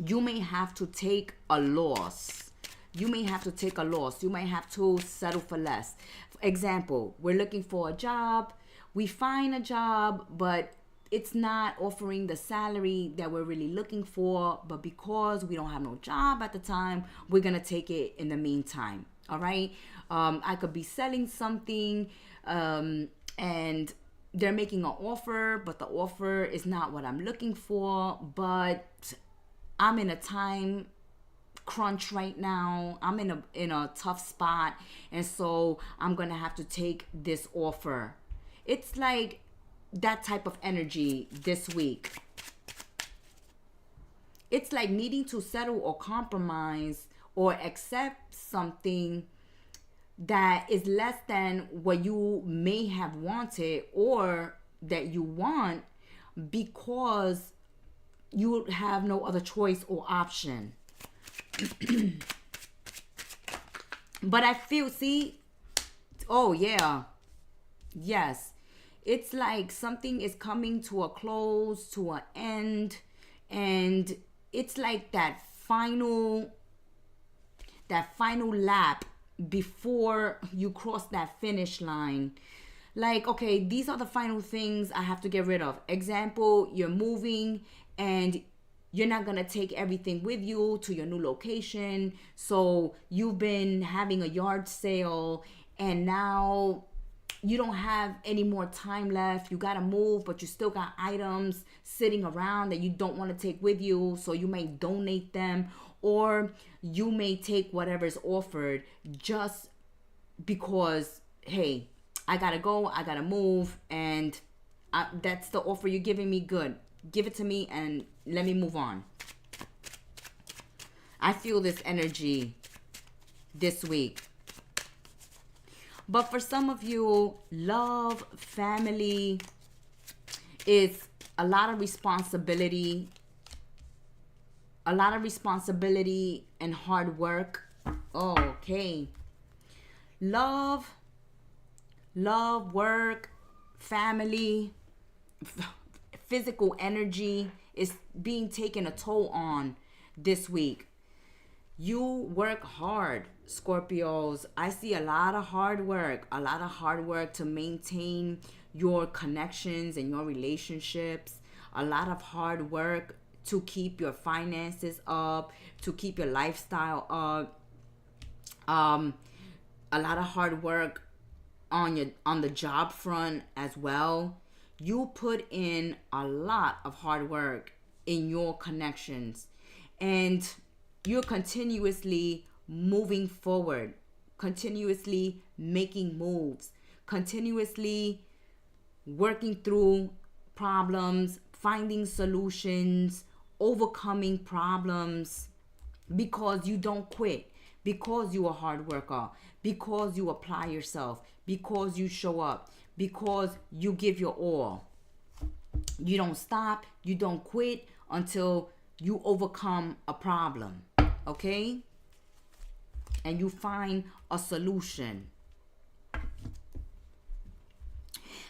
S1: you may have to take a loss. You may have to take a loss. You might have to settle for less. For example, we're looking for a job. We find a job, but it's not offering the salary that we're really looking for. But because we don't have no job at the time, we're going to take it in the meantime. All right. I could be selling something and they're making an offer, but the offer is not what I'm looking for. But I'm in a time crunch right now. I'm in a tough spot. And so I'm going to have to take this offer. It's like that type of energy this week. It's like needing to settle or compromise or accept something that is less than what you may have wanted or that you want because you have no other choice or option. But I feel, see, oh yeah, yes. It's like something is coming to a close, to an end, and it's like that final lap before you cross that finish line. Like, okay, these are the final things I have to get rid of. Example, you're moving and you're not going to take everything with you to your new location. So you've been having a yard sale and now you don't have any more time left. You got to move, but you still got items sitting around that you don't want to take with you. So you may donate them, or you may take whatever's offered just because, hey, I got to go, I got to move, and That's the offer you're giving me. Good. Give it to me and let me move on. I feel this energy this week. But for some of you, love, family is a lot of responsibility. A lot of responsibility and hard work. Oh, okay. Love, work, family, physical energy is being taken a toll on this week. You work hard, Scorpios. I see a lot of hard work. A lot of hard work to maintain your connections and your relationships. A lot of hard work to keep your finances up, to keep your lifestyle up. A lot of hard work on the job front as well. You put in a lot of hard work in your connections, and you're continuously moving forward, continuously making moves, continuously working through problems, finding solutions, overcoming problems, because you don't quit, because you're a hard worker, because you apply yourself, because you show up, because you give your all. You don't stop, you don't quit until you overcome a problem, okay? And you find a solution.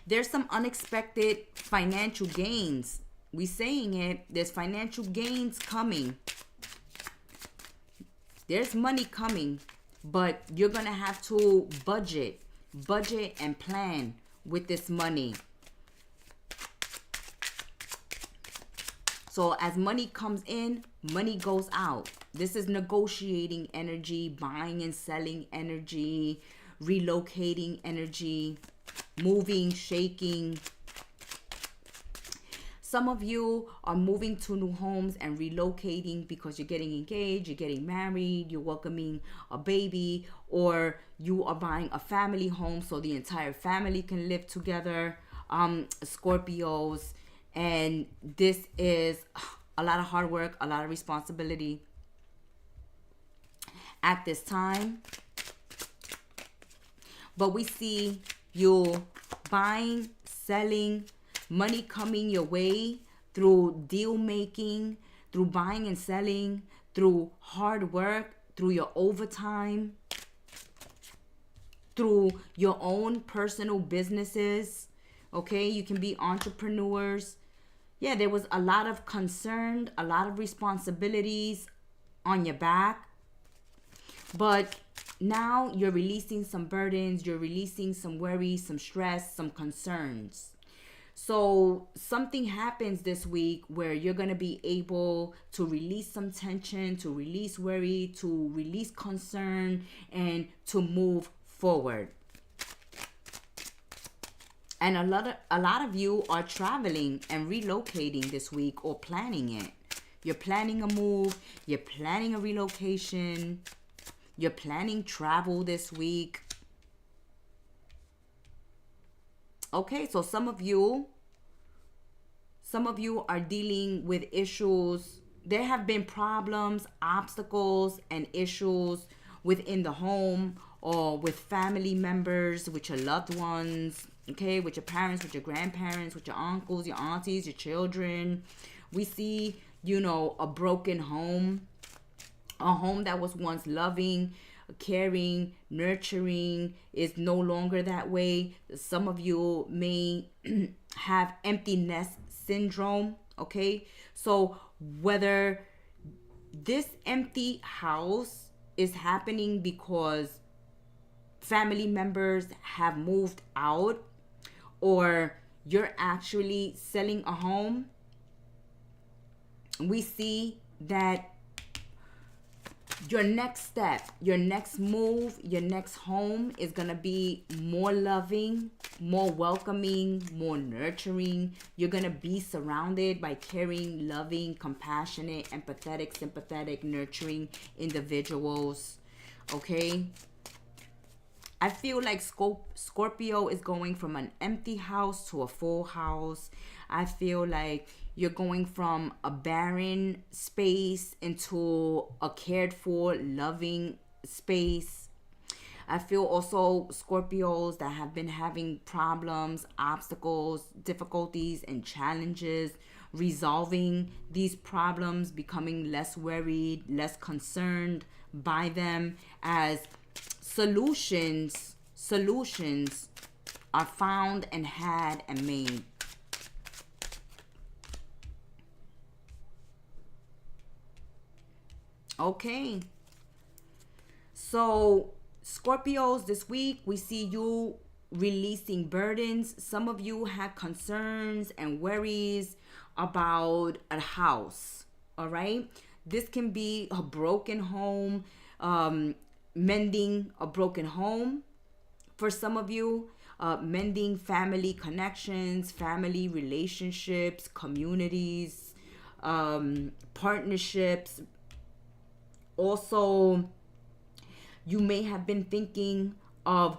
S1: There's some unexpected financial gains. We saying it, there's financial gains coming. There's money coming, but you're going to have to budget and plan with this money. So as money comes in, money goes out. This is negotiating energy, buying and selling energy, relocating energy, moving, shaking. Some of you are moving to new homes and relocating because you're getting engaged, you're getting married, you're welcoming a baby, or you are buying a family home so the entire family can live together, Scorpios. And this is a lot of hard work, a lot of responsibility at this time. But we see you buying, selling, money coming your way through deal making, through buying and selling, through hard work, through your overtime, through your own personal businesses. Okay, you can be entrepreneurs. Yeah, there was a lot of concern, a lot of responsibilities on your back. But now you're releasing some burdens, you're releasing some worries, some stress, some concerns. So something happens this week where you're going to be able to release some tension, to release worry, to release concern, and to move forward. And a lot of you are traveling and relocating this week, or planning it. You're planning a move, you're planning a relocation, you're planning travel this week. Okay, so some of you are dealing with issues. There have been problems, obstacles, and issues within the home, or with family members, with your loved ones, okay, with your parents, with your grandparents, with your uncles, your aunties, your children. We see, a broken home, a home that was once loving, caring, nurturing, is no longer that way. Some of you may have empty nest syndrome, okay? So whether this empty house is happening because family members have moved out, or you're actually selling a home, we see that your next step, your next move, your next home is going to be more loving, more welcoming, more nurturing. You're going to be surrounded by caring, loving, compassionate, empathetic, sympathetic, nurturing individuals. Okay? I feel like Scorpio is going from an empty house to a full house. I feel like you're going from a barren space into a cared for, loving space. I feel also Scorpios that have been having problems, obstacles, difficulties, and challenges, resolving these problems, becoming less worried, less concerned by them, as solutions are found and had and made. Okay. So Scorpios, this week we see you releasing burdens. Some of you had concerns and worries about a house. All right. This can be a broken home, mending a broken home. For some of you, mending family connections, family relationships, communities, partnerships. Also, you may have been thinking of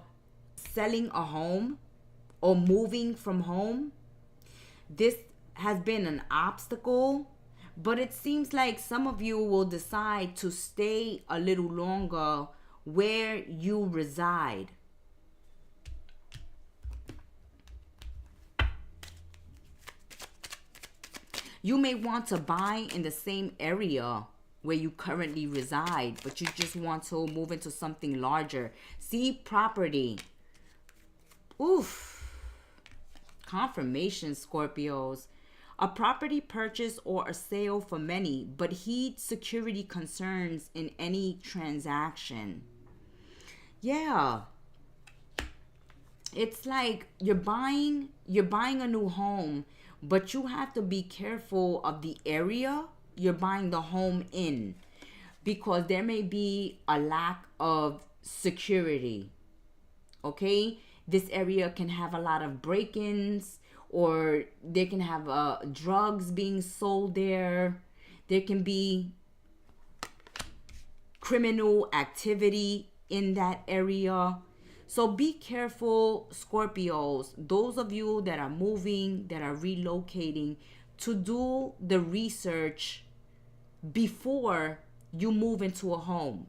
S1: selling a home or moving from home. This has been an obstacle, but it seems like some of you will decide to stay a little longer where you reside. You may want to buy in the same area where you currently reside, but you just want to move into something larger. See, property. Oof. Confirmation, Scorpios. A property purchase or a sale for many, but heed security concerns in any transaction. Yeah. It's like you're buying a new home, but you have to be careful of the area you're buying the home in, because there may be a lack of security. Okay, this area can have a lot of break-ins, or they can have drugs being sold there. There can be criminal activity in that area. So be careful, Scorpios, those of you that are moving, that are relocating, to do the research before you move into a home,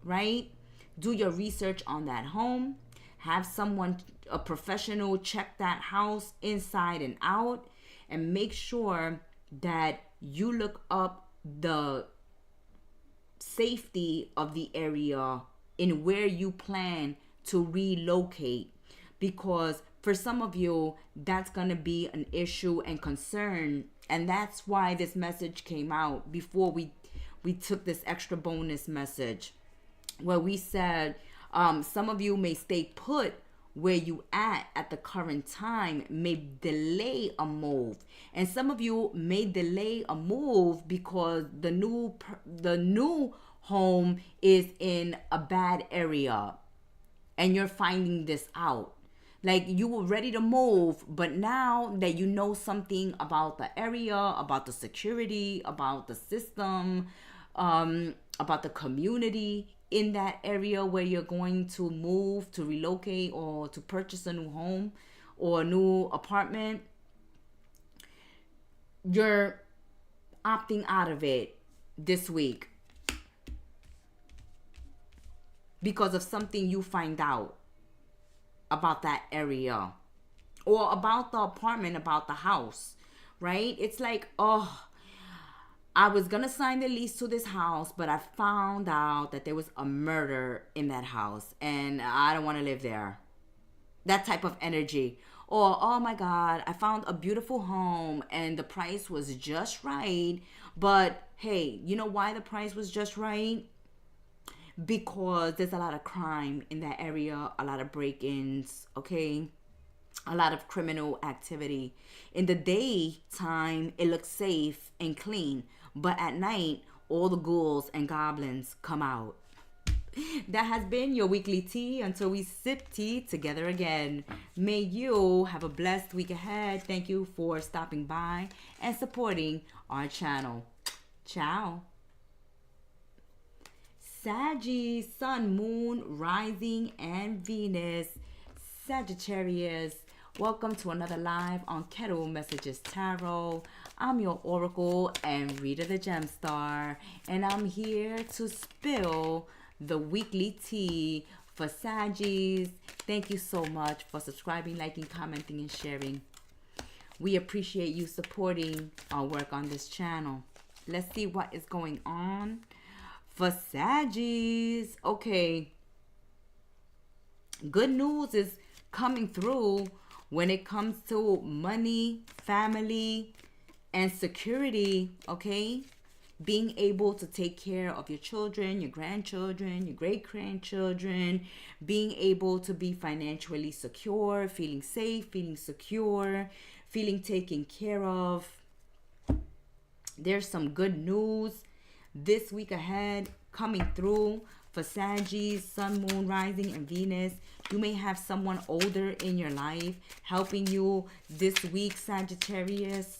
S1: right? Do your research on that home. Have someone, a professional, check that house inside and out, and make sure that you look up the safety of the area in where you plan to relocate, because for some of you that's going to be an issue and concern. And that's why this message came out before we took this extra bonus message, where we said some of you may stay put where you at the current time, may delay a move. And some of you may delay a move because the new home is in a bad area, and you're finding this out. Like, you were ready to move, but now that you know something about the area, about the security, about the system, about the community in that area where you're going to move, to relocate, or to purchase a new home or a new apartment, you're opting out of it this week because of something you find out about that area, or about the apartment, about the house, right? It's like, oh, I was gonna sign the lease to this house, but I found out that there was a murder in that house and I don't want to live there. That type of energy. Or, oh my God, I found a beautiful home and the price was just right. But hey, you know why the price was just right? Because there's a lot of crime in that area, a lot of break-ins, okay? A lot of criminal activity. In the daytime, it looks safe and clean, but at night, all the ghouls and goblins come out. That has been your weekly tea until we sip tea together again. May you have a blessed week ahead. Thank you for stopping by and supporting our channel. Ciao. Sagittarius, Sun, Moon, Rising, and Venus. Sagittarius, welcome to another live on Kettle Messages Tarot. I'm your Oracle and Reader the GEMSTAR, and I'm here to spill the weekly tea for Sagittarius. Thank you so much for subscribing, liking, commenting, and sharing. We appreciate you supporting our work on this channel. Let's see what is going on for Sagittarius. Okay, good news is coming through when it comes to money, family, and security. Okay, being able to take care of your children, your grandchildren, your great-grandchildren, being able to be financially secure, feeling safe, feeling secure, feeling taken care of. There's some good news this week ahead coming through for Sagittarius, Sun, Moon, Rising, and Venus. You may have someone older in your life helping you this week, Sagittarius.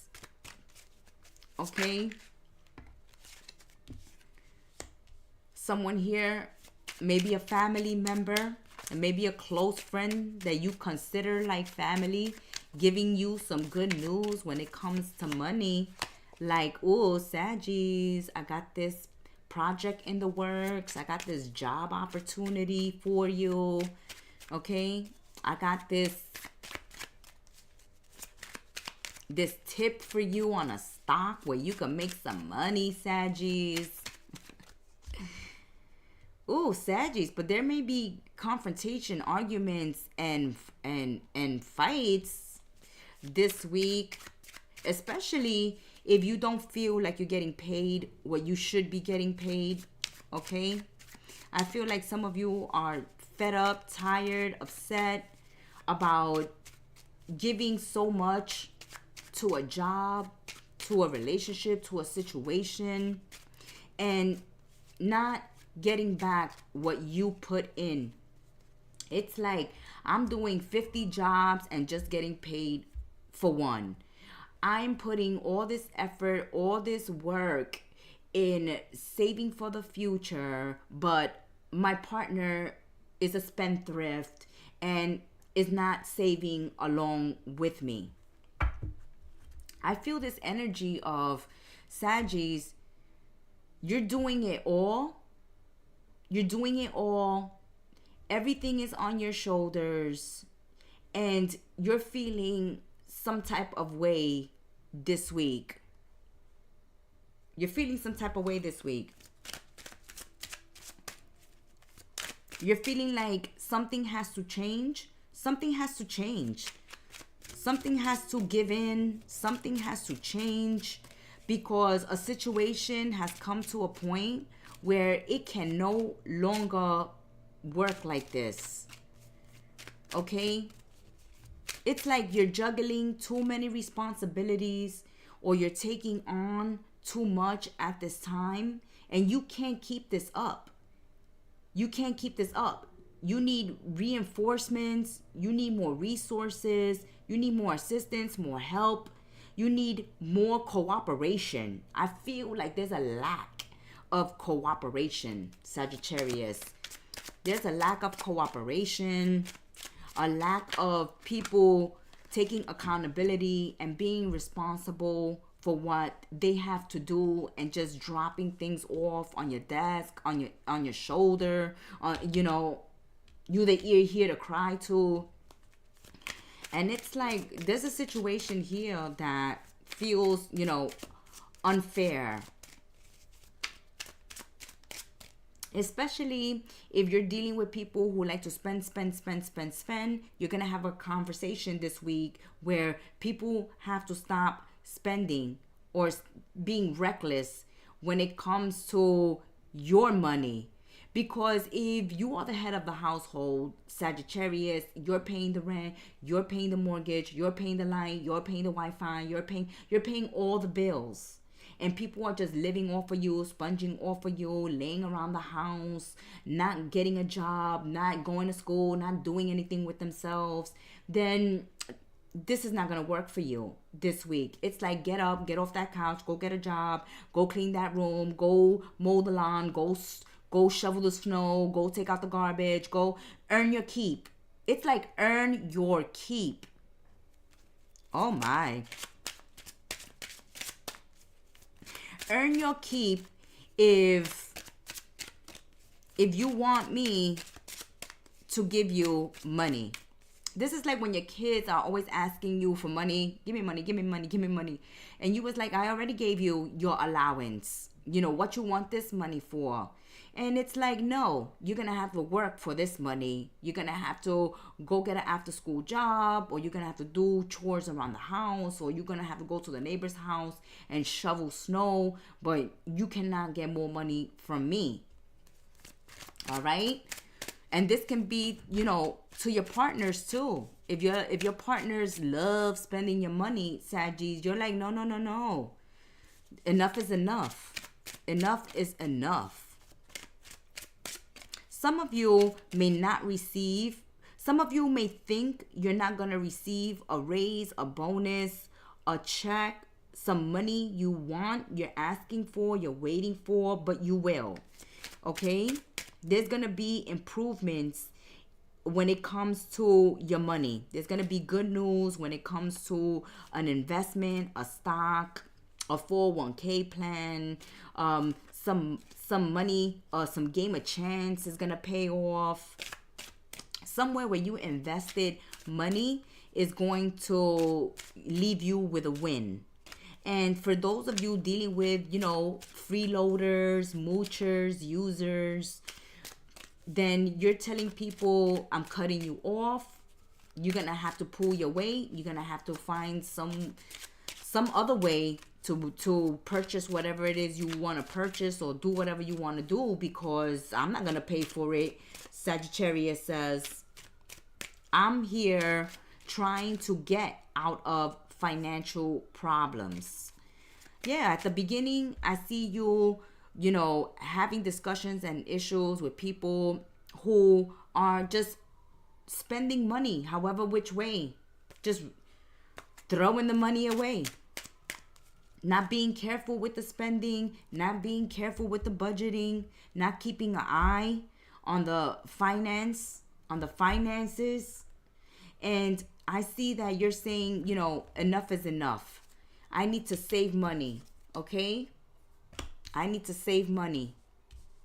S1: Okay. Someone here, maybe a family member, and maybe a close friend that you consider like family, giving you some good news when it comes to money. Like, oh, Sagittarius, I got this project in the works. I got this job opportunity for you. Okay, I got this tip for you on a stock where you can make some money, Sagittarius. Oh, Sagittarius, but there may be confrontation, arguments, and fights this week, especially if you don't feel like you're getting paid what you should be getting paid. Okay, I feel like some of you are fed up, tired, upset about giving so much to a job, to a relationship, to a situation, and not getting back what you put in. It's like I'm doing 50 jobs and just getting paid for one. I'm putting all this effort, all this work in saving for the future, but my partner is a spendthrift and is not saving along with me. I feel this energy of Sagittarius. You're doing it all. You're doing it all. Everything is on your shoulders, and you're feeling some type of way this week. You're feeling some type of way this week. You're feeling like something has to change. Something has to change. Something has to give in. Something has to change, because a situation has come to a point where it can no longer work like this. Okay? It's like you're juggling too many responsibilities, or you're taking on too much at this time, and you can't keep this up. You can't keep this up. You need reinforcements. You need more resources. You need more assistance, more help. You need more cooperation. I feel like there's a lack of cooperation, Sagittarius. There's a lack of cooperation, a lack of people taking accountability and being responsible for what they have to do, and just dropping things off on your desk, on your shoulder, you the ear here to cry to. And it's like there's a situation here that feels, unfair. Especially if you're dealing with people who like to spend. You're going to have a conversation this week where people have to stop spending or being reckless when it comes to your money. Because if you are the head of the household, Sagittarius, you're paying the rent, you're paying the mortgage, you're paying the light, you're paying the Wi-Fi, you're paying all the bills. And people are just living off of you, sponging off of you, laying around the house, not getting a job, not going to school, not doing anything with themselves. Then this is not going to work for you this week. It's like, get up, get off that couch, go get a job, go clean that room, go mow the lawn, go Go shovel the snow. Go take out the garbage. Go earn your keep. It's like earn your keep. Oh my. Earn your keep if you want me to give you money. This is like when your kids are always asking you for money. Give me money, give me money, give me money. And you was like, I already gave you your allowance. You know, what you want this money for. And it's like, no, you're going to have to work for this money. You're going to have to go get an after school job, or you're going to have to do chores around the house, or you're going to have to go to the neighbor's house and shovel snow, but you cannot get more money from me. All right? And this can be, you know, to your partners too. If your partners love spending your money, Saggies, you're like, no, no, no, no. Enough is enough. Enough is enough. Some of you may not receive, some of you may think you're not going to receive a raise, a bonus, a check, some money you want, you're asking for, you're waiting for, but you will. Okay? There's going to be improvements when it comes to your money. There's going to be good news when it comes to an investment, a stock, a 401k plan, some money, some game of chance is going to pay off. Somewhere where you invested money is going to leave you with a win. And for those of you dealing with, you know, freeloaders, moochers, users, then you're telling people, I'm cutting you off. You're going to have to pull your weight. You're going to have to find some other way to purchase whatever it is you want to purchase, or do whatever you want to do, because I'm not going to pay for it. Sagittarius says, I'm here trying to get out of financial problems. Yeah, at the beginning, I see you, you know, having discussions and issues with people who are just spending money however which way, just throwing the money away, not being careful with the spending, not being careful with the budgeting, not keeping an eye on the finances. And I see that you're saying, you know, enough is enough. I need to save money, okay? I need to save money.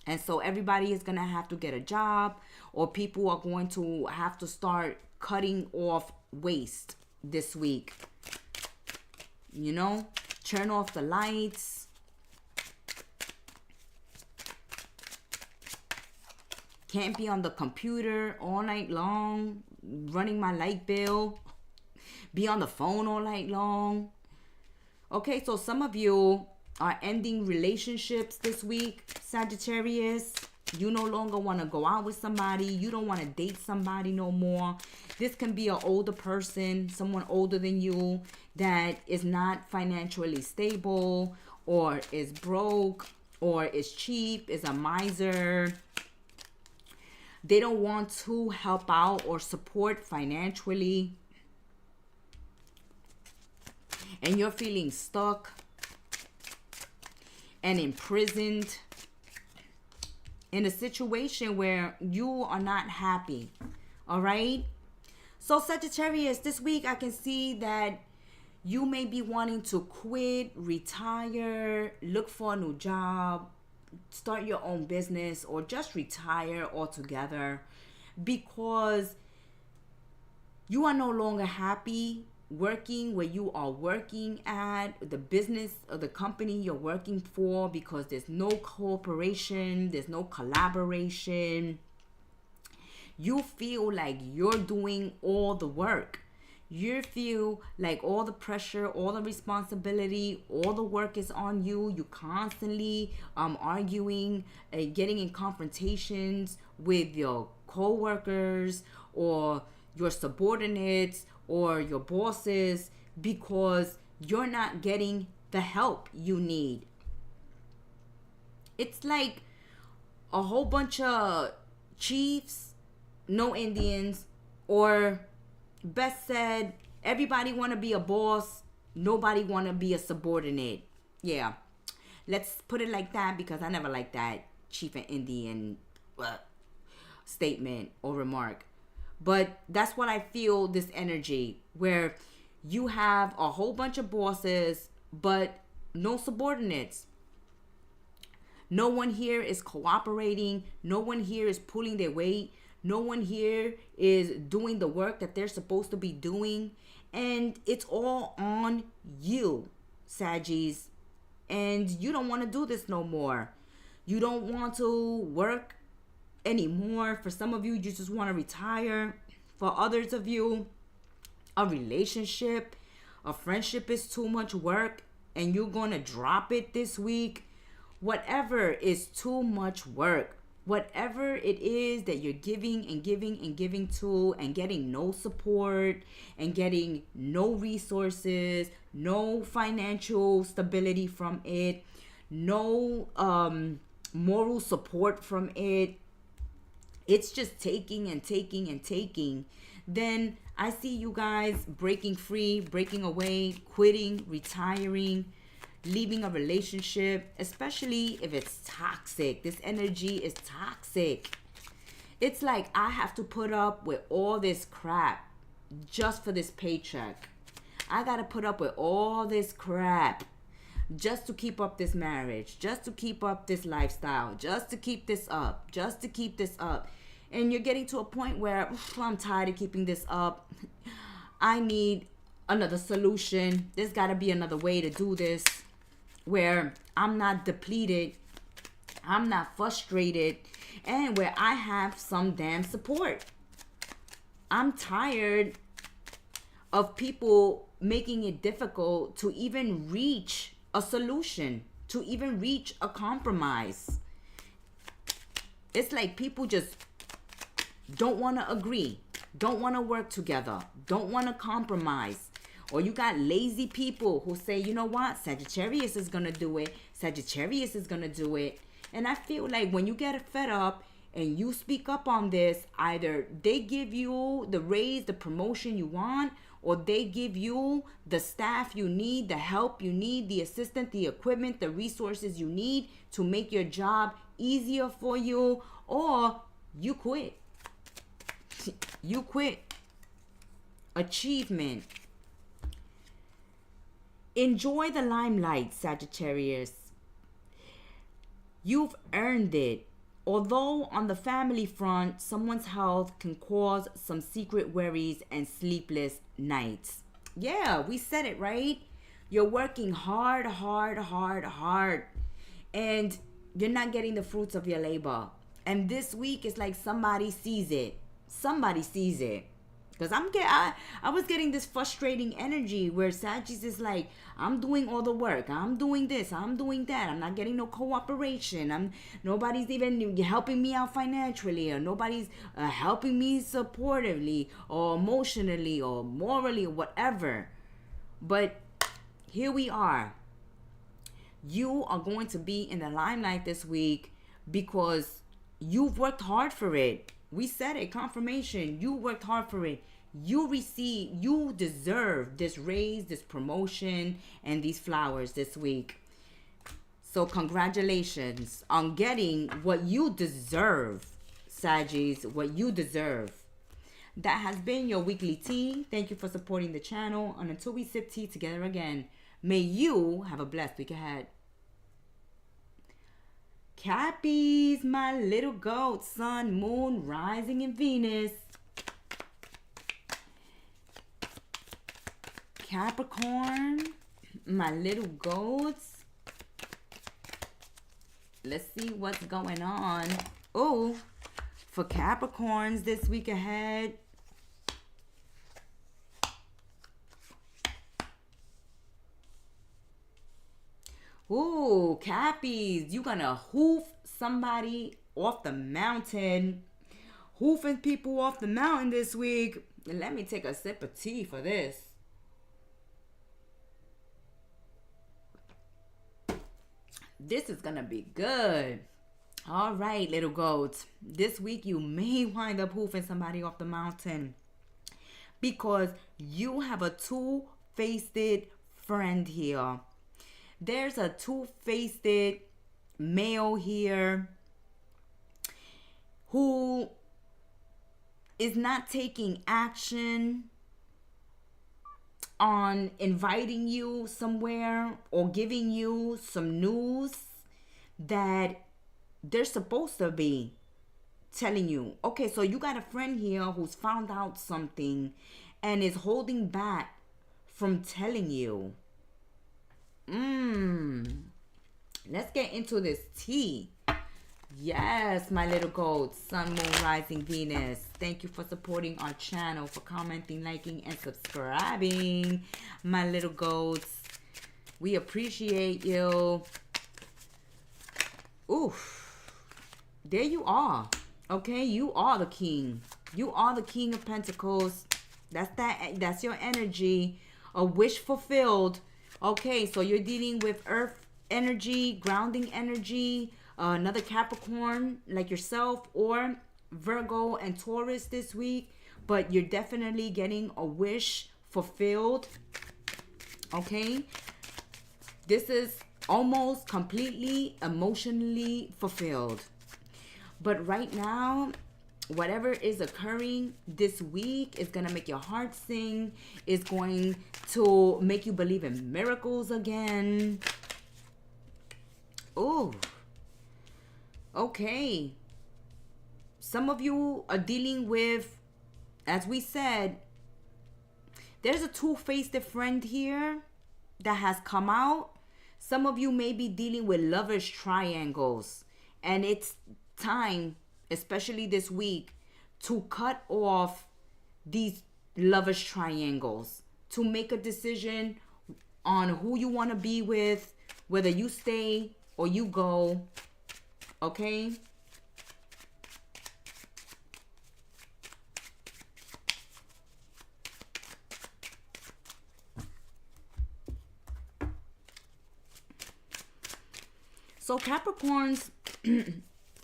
S1: And so everybody is going to have to get a job, or people are going to have to start cutting off waste this week. You know, turn off the lights. Can't be on the computer all night long, running my light bill. Be on the phone all night long. Okay, so some of you are ending relationships this week, Sagittarius. You no longer want to go out with somebody. You don't want to date somebody no more. This can be an older person, someone older than you, that is not financially stable, or is broke, or is cheap, is a miser. They don't want to help out or support financially. And you're feeling stuck and imprisoned in a situation where you are not happy. All right? So Sagittarius, this week I can see that you may be wanting to quit, retire, look for a new job, start your own business, or just retire altogether, because you are no longer happy working where you are working at, the business or the company you're working for, because there's no cooperation, there's no collaboration. You feel like you're doing all the work. You feel like all the pressure, all the responsibility, all the work is on you. You constantly arguing, getting in confrontations with your co-workers or your subordinates or your bosses, because you're not getting the help you need. It's like a whole bunch of chiefs, no Indians, or best said, everybody want to be a boss, nobody want to be a subordinate. Yeah, let's put it like that, because I never like that. chief and Indian statement or remark. But that's what I feel, this energy, where you have a whole bunch of bosses, but no subordinates. No one here is cooperating. No one here is pulling their weight. No one here is doing the work that they're supposed to be doing. And it's all on you, Saggies. And you don't want to do this no more. You don't want to work anymore. For some of you, you just want to retire. For others of you, a relationship, a friendship is too much work and you're going to drop it this week. Whatever is too much work, whatever it is that you're giving and giving and giving to and getting no support and getting no resources, no financial stability from it, no moral support from it, it's just taking and taking and taking, then I see you guys breaking free, breaking away, quitting, retiring, leaving a relationship, especially if it's toxic. This energy is toxic. It's like I have to put up with all this crap just for this paycheck. I gotta put up with all this crap just to keep up this marriage, just to keep up this lifestyle, just to keep this up, just to keep this up. And you're getting to a point where I'm tired of keeping this up. I need another solution. There's gotta be another way to do this, where I'm not depleted, I'm not frustrated, and where I have some damn support. I'm tired of people making it difficult to even reach a solution, to even reach a compromise. It's like people just don't want to agree, don't want to work together, don't want to compromise. Or you got lazy people who say, you know what, Sagittarius is going to do it. Sagittarius is going to do it. And I feel like when you get fed up and you speak up on this, either they give you the raise, the promotion you want, or they give you the staff you need, the help you need, the assistant, the equipment, the resources you need to make your job easier for you, or you quit. You quit. Achievement. Enjoy the limelight, Sagittarius. You've earned it. Although on the family front, someone's health can cause some secret worries and sleepless nights. Yeah, we said it, right? You're working hard, and you're not getting the fruits of your labor. And this week, it's like somebody sees it. Somebody sees it. Because I was getting this frustrating energy where Sagittarius is like, I'm doing all the work. I'm doing this. I'm doing that. I'm not getting no cooperation. Nobody's even helping me out financially, or nobody's helping me supportively or emotionally or morally or whatever. But here we are. You are going to be in the limelight this week because you've worked hard for it. We said it, confirmation. You worked hard for it. You deserve this raise, this promotion, and these flowers this week. So congratulations on getting what you deserve, Saggies, what you deserve. That has been your weekly tea. Thank you for supporting the channel. And until we sip tea together again, may you have a blessed week ahead. Cappies, my little goat, sun, moon, rising in Venus. Capricorn, my little goats. Let's see what's going on. Oh, for Capricorns this week ahead. Ooh, Cappies, you gonna hoof somebody off the mountain. Hoofing people off the mountain this week. And let me take a sip of tea for this. This is gonna be good. All right, little goats. This week you may wind up hoofing somebody off the mountain because you have a two-faced friend here. There's a two-faced male here who is not taking action on inviting you somewhere or giving you some news that they're supposed to be telling you. Okay, so you got a friend here who's found out something and is holding back from telling you. Let's get into this tea. Yes, my little goats, Sun, Moon, Rising, Venus. Thank you for supporting our channel, for commenting, liking, and subscribing. My little goats, we appreciate you. Oof. There you are. Okay, you are the king. You are the King of Pentacles. That's your energy. A wish fulfilled. Okay, so you're dealing with earth energy, grounding energy, another Capricorn like yourself, or Virgo and Taurus this week, but you're definitely getting a wish fulfilled. Okay, this is almost completely emotionally fulfilled. But right now, whatever is occurring this week is going to make your heart sing, is going to make you believe in miracles again. Oh, okay. Some of you are dealing with, as we said, there's a two-faced friend here that has come out. Some of you may be dealing with lovers triangles, and it's time, especially this week, to cut off these lovers triangles, to make a decision on who you want to be with, whether you stay or you go. Okay? So Capricorns,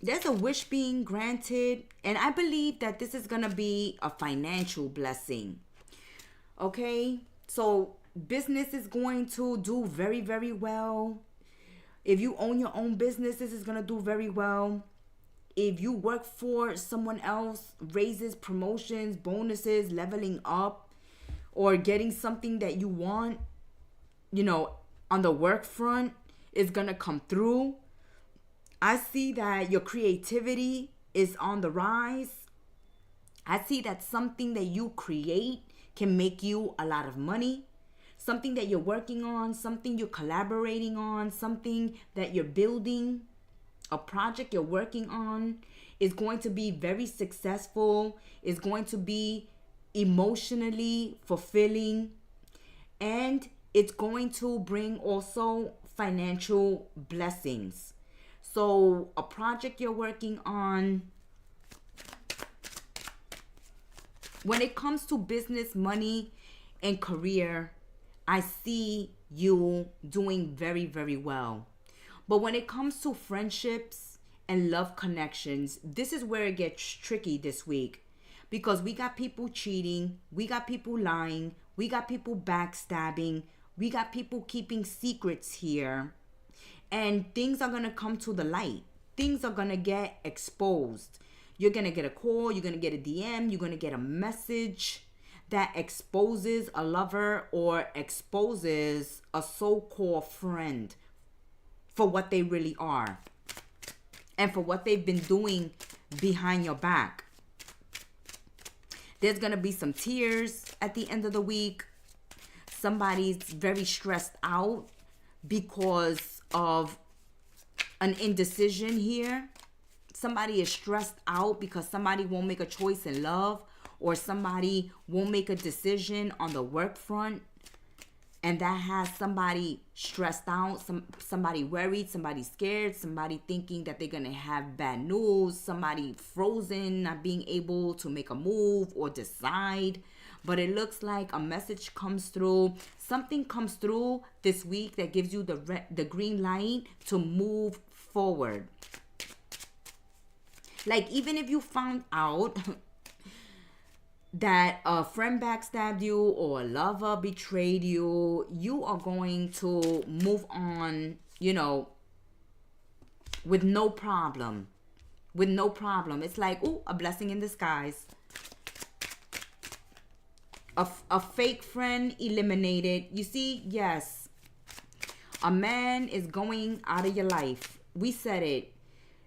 S1: there's a wish being granted, and I believe that this is going to be a financial blessing. Okay? So business is going to do very, very well. If you own your own business, this is going to do very well. If you work for someone else, raises, promotions, bonuses, leveling up, or getting something that you want, you know, on the work front, is going to come through. I see that your creativity is on the rise. I see that something that you create can make you a lot of money. Something that you're working on, something you're collaborating on, something that you're building, a project you're working on is going to be very successful, is going to be emotionally fulfilling, and it's going to bring also financial blessings. So a project you're working on, when it comes to business, money, and career, I see you doing very, very well. But when it comes to friendships and love connections, this is where it gets tricky this week. Because we got people cheating, we got people lying, we got people backstabbing, we got people keeping secrets here. And things are going to come to the light. Things are going to get exposed. You're going to get a call, you're going to get a DM, you're going to get a message that exposes a lover or exposes a so-called friend for what they really are and for what they've been doing behind your back. There's going to be some tears at the end of the week. Somebody's very stressed out because of an indecision here. Somebody is stressed out because somebody won't make a choice in love, or somebody won't make a decision on the work front, and that has somebody stressed out, somebody worried, somebody scared, somebody thinking that they're gonna have bad news, somebody frozen, not being able to make a move or decide. But it looks like a message comes through, something comes through this week that gives you the green light to move forward. Like, even if you found out that a friend backstabbed you or a lover betrayed you, you are going to move on, you know, with no problem. with no problem. It's like, ooh, a blessing in disguise. A fake friend eliminated. You see, yes. A man is going out of your life. We said it.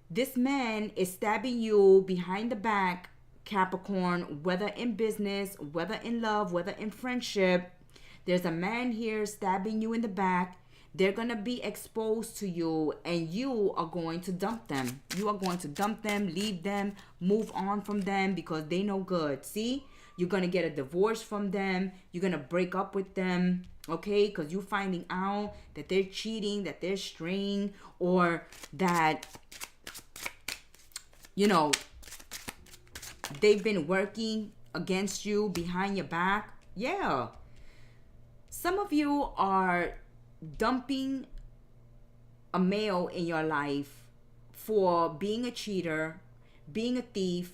S1: This man is stabbing you behind the back, Capricorn, whether in business, whether in love, whether in friendship. There's a man here stabbing you in the back. They're going to be exposed to you, and you are going to dump them. You are going to dump them, leave them, move on from them because they no good. See? You're going to get a divorce from them. You're going to break up with them, okay? Because you're finding out that they're cheating, that they're straying, or that, you know, they've been working against you behind your back. Yeah. Some of you are dumping a male in your life for being a cheater, being a thief,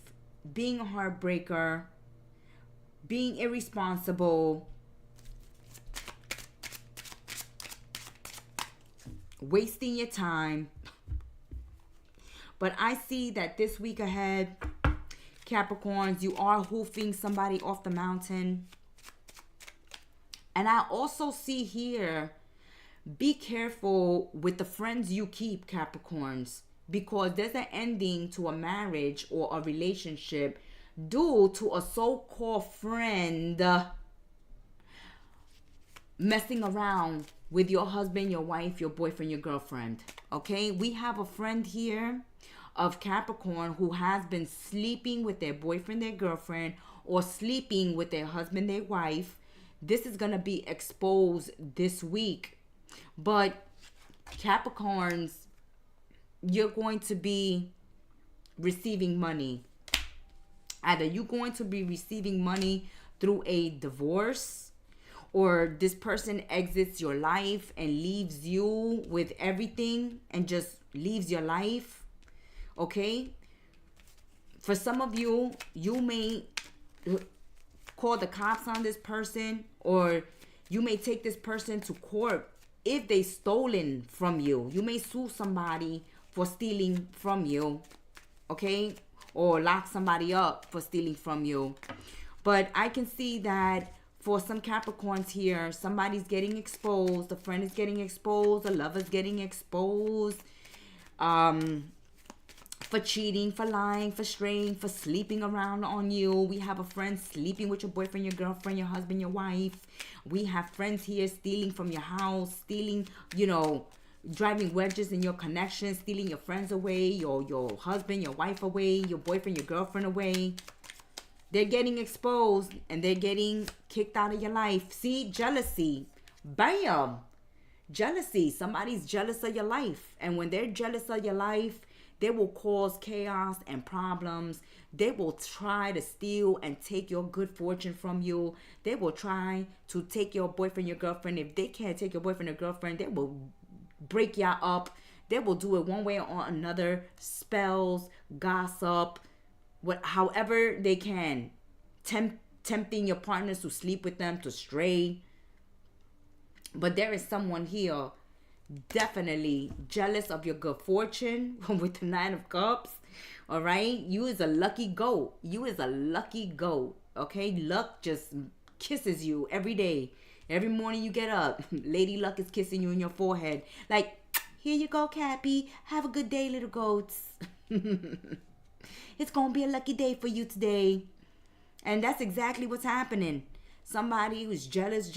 S1: being a heartbreaker, being irresponsible, wasting your time. But I see that this week ahead, Capricorns, you are hoofing somebody off the mountain. And I also see here, be careful with the friends you keep, Capricorns, because there's an ending to a marriage or a relationship due to a so-called friend messing around with your husband, your wife, your boyfriend, your girlfriend. Okay, we have a friend here of Capricorn who has been sleeping with their boyfriend, their girlfriend, or sleeping with their husband, their wife. This is going to be exposed this week. But Capricorns, you're going to be receiving money. Either you're going to be receiving money through a divorce, or this person exits your life and leaves you with everything and just leaves your life. Okay? For some of you, you may call the cops on this person, or you may take this person to court if they stolen from you. You may sue somebody for stealing from you, okay? Or lock somebody up for stealing from you. But I can see that for some Capricorns here, somebody's getting exposed. A friend is getting exposed. A lover's getting exposed. For cheating, for lying, for straying, for sleeping around on you. We have a friend sleeping with your boyfriend, your girlfriend, your husband, your wife. We have friends here stealing from your house, stealing, you know, driving wedges in your connections, stealing your friends away, your husband, your wife away, your boyfriend, your girlfriend away. They're getting exposed and they're getting kicked out of your life. See, jealousy. Bam. Jealousy. Somebody's jealous of your life. And when they're jealous of your life, they will cause chaos and problems. They will try to steal and take your good fortune from you. They will try to take your boyfriend, your girlfriend. If they can't take your boyfriend or girlfriend, they will break you up. They will do it one way or another. Spells, gossip, however they can. Tempting your partners to sleep with them, to stray. But there is someone here definitely jealous of your good fortune with the 9 of Cups. All right, you is a lucky goat. You is a lucky goat. Okay, luck just kisses you every day. Every morning you get up, Lady Luck is kissing you in your forehead, like, here you go, Cappy, have a good day, little goats. It's gonna be a lucky day for you today. And that's exactly what's happening. Somebody who's jealous.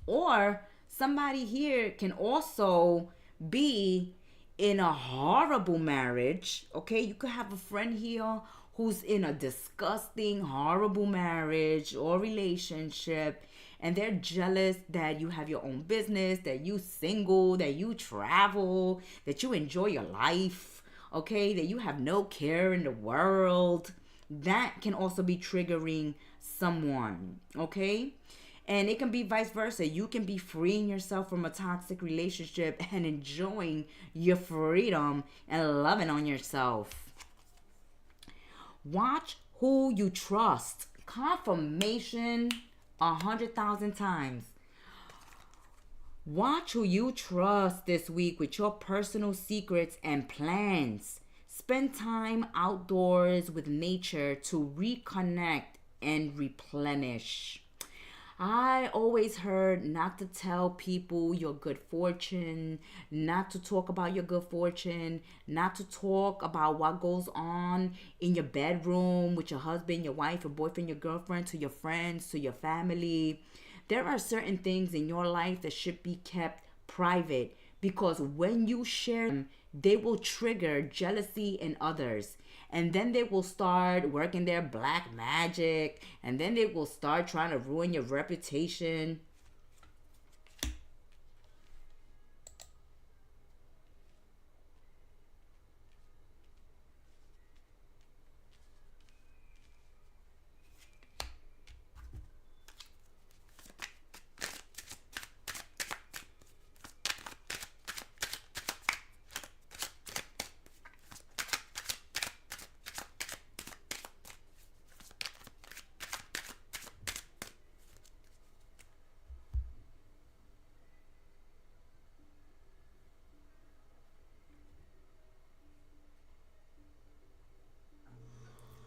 S1: Or somebody here can also be in a horrible marriage. Okay, you could have a friend here who's in a disgusting, horrible marriage or relationship, and they're jealous that you have your own business, that you single, that you travel, that you enjoy your life, okay, that you have no care in the world. That can also be triggering someone, okay? And it can be vice versa. You can be freeing yourself from a toxic relationship and enjoying your freedom and loving on yourself. Watch who you trust. Confirmation 100,000 times. Watch who you trust this week with your personal secrets and plans. Spend time outdoors with nature to reconnect and replenish. I always heard not to tell people your good fortune, not to talk about your good fortune, not to talk about what goes on in your bedroom with your husband, your wife, your boyfriend, your girlfriend, to your friends, to your family. There are certain things in your life that should be kept private because when you share them, they will trigger jealousy in others. And then they will start working their black magic. And then they will start trying to ruin your reputation.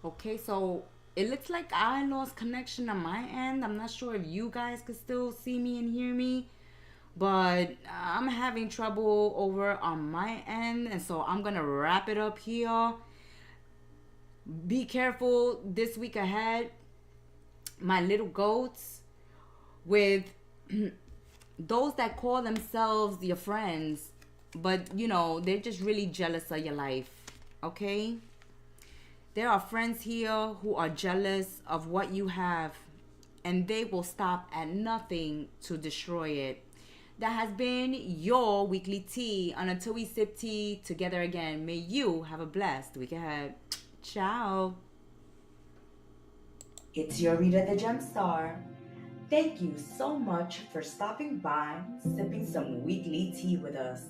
S1: Okay, so it looks like I lost connection on my end. I'm not sure if you guys can still see me and hear me, but I'm having trouble over on my end, and so I'm gonna wrap it up here. Be careful this week ahead, my little goats, with those that call themselves your friends, but they're just really jealous of your life. Okay? There are friends here who are jealous of what you have, and they will stop at nothing to destroy it. That has been your weekly tea. And until we sip tea together again, may you have a blessed week ahead. Ciao. It's your reader, the GEMSTAR. Thank you so much for stopping by, sipping some weekly tea with us.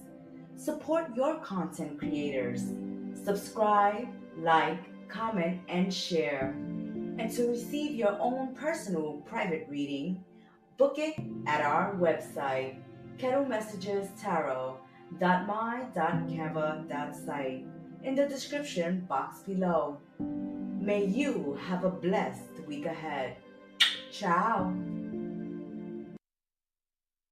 S1: Support your content creators. Subscribe, like, comment, and share. And to receive your own personal private reading, book it at our website, kettlemessagestarot.my.canva.site, in the description box below. May you have a blessed week ahead. Ciao.